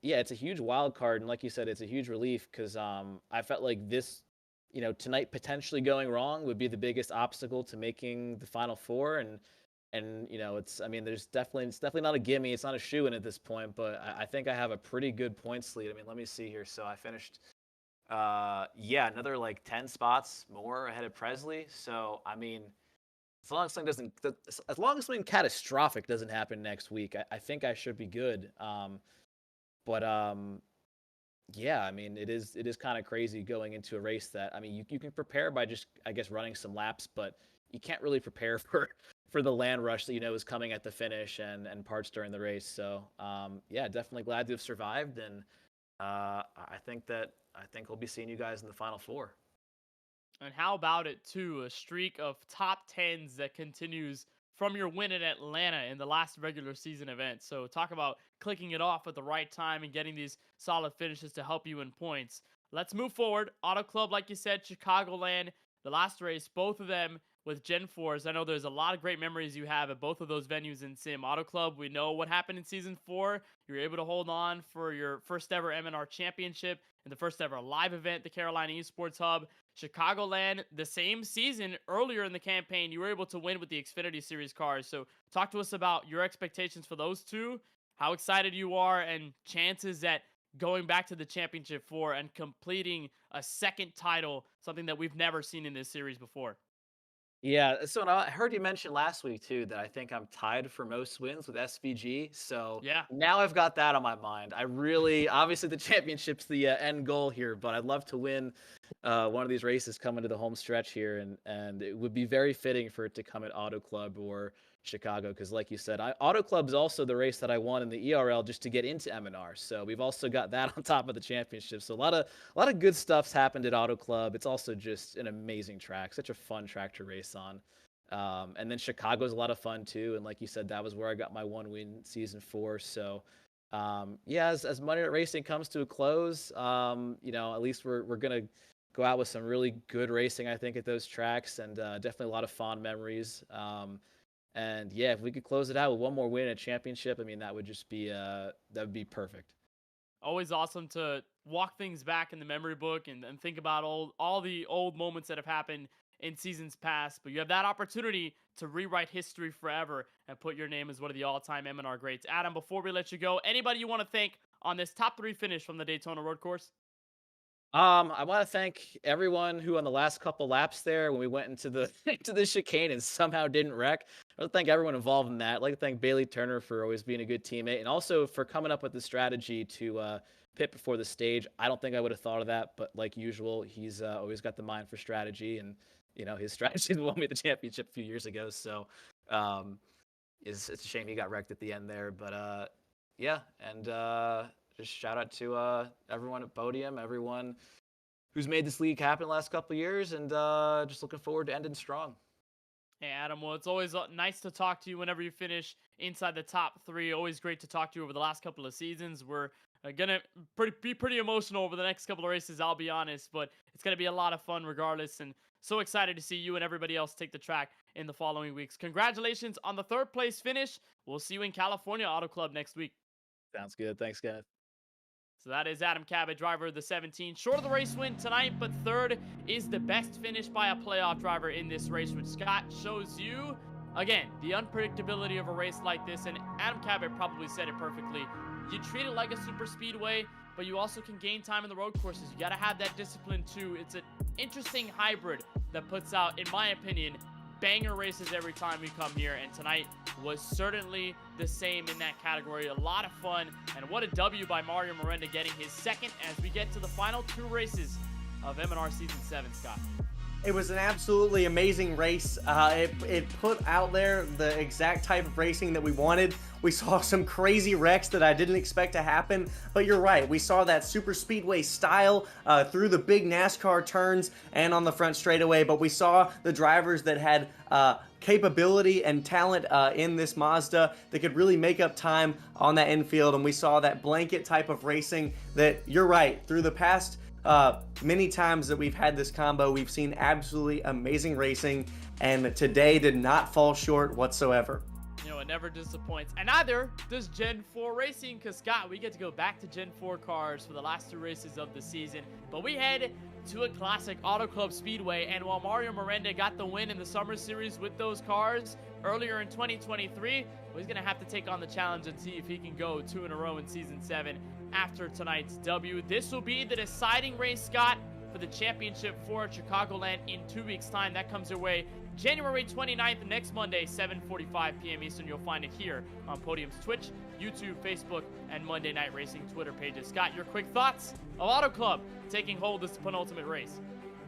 Yeah, it's a huge wild card, and like you said, it's a huge relief because I felt like this, you know, tonight potentially going wrong would be the biggest obstacle to making the Final Four, and you know, it's definitely not a gimme, it's not a shoe in at this point, but I think I have a pretty good points lead. I mean, let me see here. So I finished, yeah, another like 10 spots more ahead of Presley. So I mean. As long as something catastrophic doesn't happen next week, I think I should be good. But yeah, I mean, it is kind of crazy going into a race that, I mean, you can prepare by just, I guess, running some laps, but you can't really prepare for the land rush that you know is coming at the finish and parts during the race. So yeah, definitely glad to have survived, and I think we'll be seeing you guys in the Final Four. And how about it too? A streak of top 10s that continues from your win in Atlanta in the last regular season event. So talk about clicking it off at the right time and getting these solid finishes to help you in points. Let's move forward. Auto Club, like you said, Chicagoland, the last race, both of them with Gen 4s. I know there's a lot of great memories you have at both of those venues in Sim. Auto Club, we know what happened in Season 4. You were able to hold on for your first ever M&R championship and the first ever live event, the Carolina Esports Hub. Chicagoland, the same season, earlier in the campaign, you were able to win with the Xfinity Series cars. So talk to us about your expectations for those two, how excited you are, and chances that going back to the championship 4 and completing a second title, something that we've never seen in this series before. Yeah, so I heard you mention last week too that I think I'm tied for most wins with SVG. So Yeah. now I've got that on my mind. I really, obviously, the championship's the end goal here, but I'd love to win one of these races coming to the home stretch here, and it would be very fitting for it to come at Auto Club or Chicago because, like you said, Auto Club is also the race that I won in the ERL just to get into M&R. So we've also got that on top of the championship. So a lot of good stuff's happened at Auto Club. It's also just an amazing track, such a fun track to race on. And then Chicago's a lot of fun too. And like you said, that was where I got my 1 win season 4. So yeah, as Monday Night Racing comes to a close, at least we're gonna go out with some really good racing, I think, at those tracks, and definitely a lot of fond memories. And yeah, if we could close it out with one more win at championship, I mean, that would just be perfect. Always awesome to walk things back in the memory book and think about all the old moments that have happened in seasons past. But you have that opportunity to rewrite history forever and put your name as one of the all-time M&R greats. Adam, before we let you go, anybody you want to thank on this top 3 finish from the Daytona road course? I want to thank everyone who on the last couple laps there, when we went into the into the chicane and somehow didn't wreck. I want to thank everyone involved in that. I'd like to thank Bailey Turner for always being a good teammate, and also for coming up with the strategy to pit before the stage. I don't think I would have thought of that, but like usual, he's always got the mind for strategy, and his strategy won me the championship a few years ago. So it's a shame he got wrecked at the end there, but yeah, and just shout out to everyone at Podium, everyone who's made this league happen the last couple of years, and just looking forward to ending strong. Hey, Adam, well, it's always nice to talk to you whenever you finish inside the top 3. Always great to talk to you over the last couple of seasons. We're going to be pretty emotional over the next couple of races, I'll be honest, but it's going to be a lot of fun regardless, and so excited to see you and everybody else take the track in the following weeks. Congratulations on the 3rd place finish. We'll see you in California Auto Club next week. Sounds good. Thanks, guys. So that is Adam Cabot, driver of the 17. Short of the race win tonight, but 3rd is the best finish by a playoff driver in this race, which Scott shows you, again, the unpredictability of a race like this. And Adam Cabot probably said it perfectly. You treat it like a super speedway, but you also can gain time in the road courses. You got to have that discipline too. It's an interesting hybrid that puts out, in my opinion, banger races every time we come here, and tonight was certainly the same in that category. A lot of fun, and what a W by Mario Miranda, getting his 2nd as we get to the final 2 races of M&R Season 7, Scott. It was an absolutely amazing race. It put out there the exact type of racing that we wanted. We saw some crazy wrecks that I didn't expect to happen, but you're right. We saw that super speedway style through the big NASCAR turns and on the front straightaway, but we saw the drivers that had capability and talent in this Mazda that could really make up time on that infield, and we saw that blanket type of racing that, you're right, through the past many times that we've had this combo, we've seen absolutely amazing racing, and today did not fall short whatsoever. It never disappoints, and neither does Gen 4 Racing, because Scott, we get to go back to Gen 4 cars for the last 2 races of the season, but we head to a classic Auto Club Speedway, and while Mario Miranda got the win in the Summer Series with those cars earlier in 2023, he's going to have to take on the challenge and see if he can go 2 in a row in Season 7 after tonight's W. This will be the deciding race, Scott, for the championship for Chicagoland in 2 weeks' time. That comes your way January 29th, next Monday, 7:45 p.m. Eastern. You'll find it here on Podium's Twitch, YouTube, Facebook, and Monday Night Racing Twitter pages. Scott, your quick thoughts of Auto Club taking hold this penultimate race?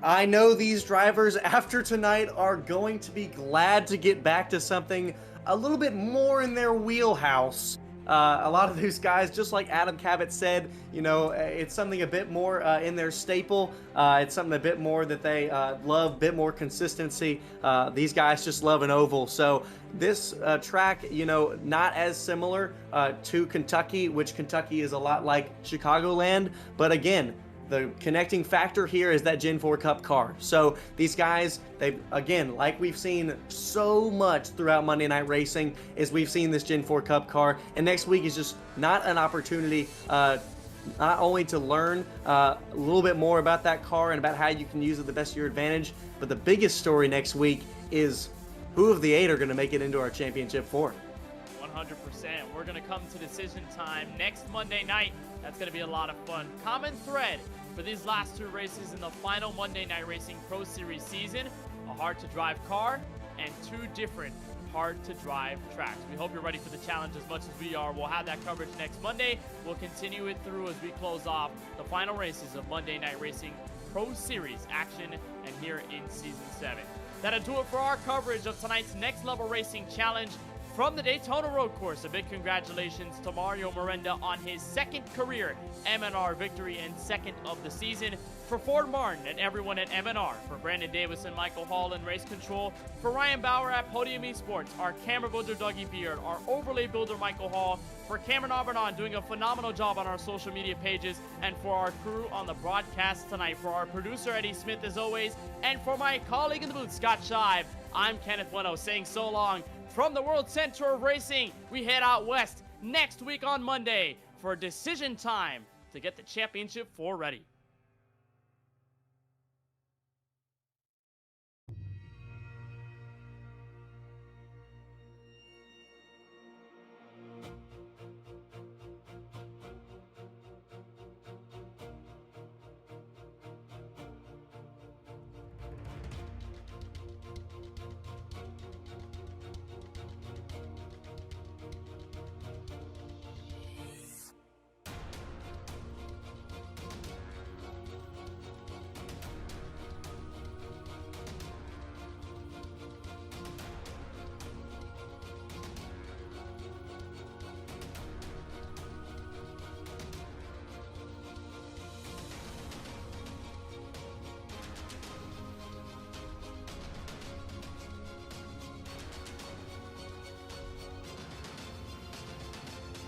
I know these drivers after tonight are going to be glad to get back to something a little bit more in their wheelhouse. A lot of these guys, just like Adam Cabot said, it's something a bit more in their staple. It's something a bit more that they love, a bit more consistency. These guys just love an oval. So this track, not as similar to Kentucky, which Kentucky is a lot like Chicagoland. But again, the connecting factor here is that Gen 4 Cup car. So these guys, again, like we've seen so much throughout Monday Night Racing, is we've seen this Gen 4 Cup car. And next week is just not an opportunity not only to learn a little bit more about that car and about how you can use it the best to your advantage, but the biggest story next week is who of the 8 are going to make it into our championship 4. 100%. We're going to come to decision time next Monday night. That's going to be a lot of fun. Common thread for these last 2 races in the final Monday Night Racing Pro Series season: a hard-to-drive car and 2 different hard-to-drive tracks. We hope you're ready for the challenge as much as we are. We'll have that coverage next Monday. We'll continue it through as we close off the final races of Monday Night Racing Pro Series action and here in Season 7. That'll do it for our coverage of tonight's Next Level Racing Challenge. From the Daytona road course, a big congratulations to Mario Miranda on his second career MNR victory and second of the season. For Ford Martin and everyone at MNR, for Brandon Davis and Michael Hall in race control, for Ryan Bauer at Podium Esports, our camera builder Dougie Beard, our overlay builder Michael Hall, for Cameron Aubernon doing a phenomenal job on our social media pages, and for our crew on the broadcast tonight, for our producer Eddie Smith as always, and for my colleague in the booth Scott Shive, I'm Kenneth Bueno saying so long. From the World Center of Racing, we head out west next week on Monday for decision time to get the championship 4 ready.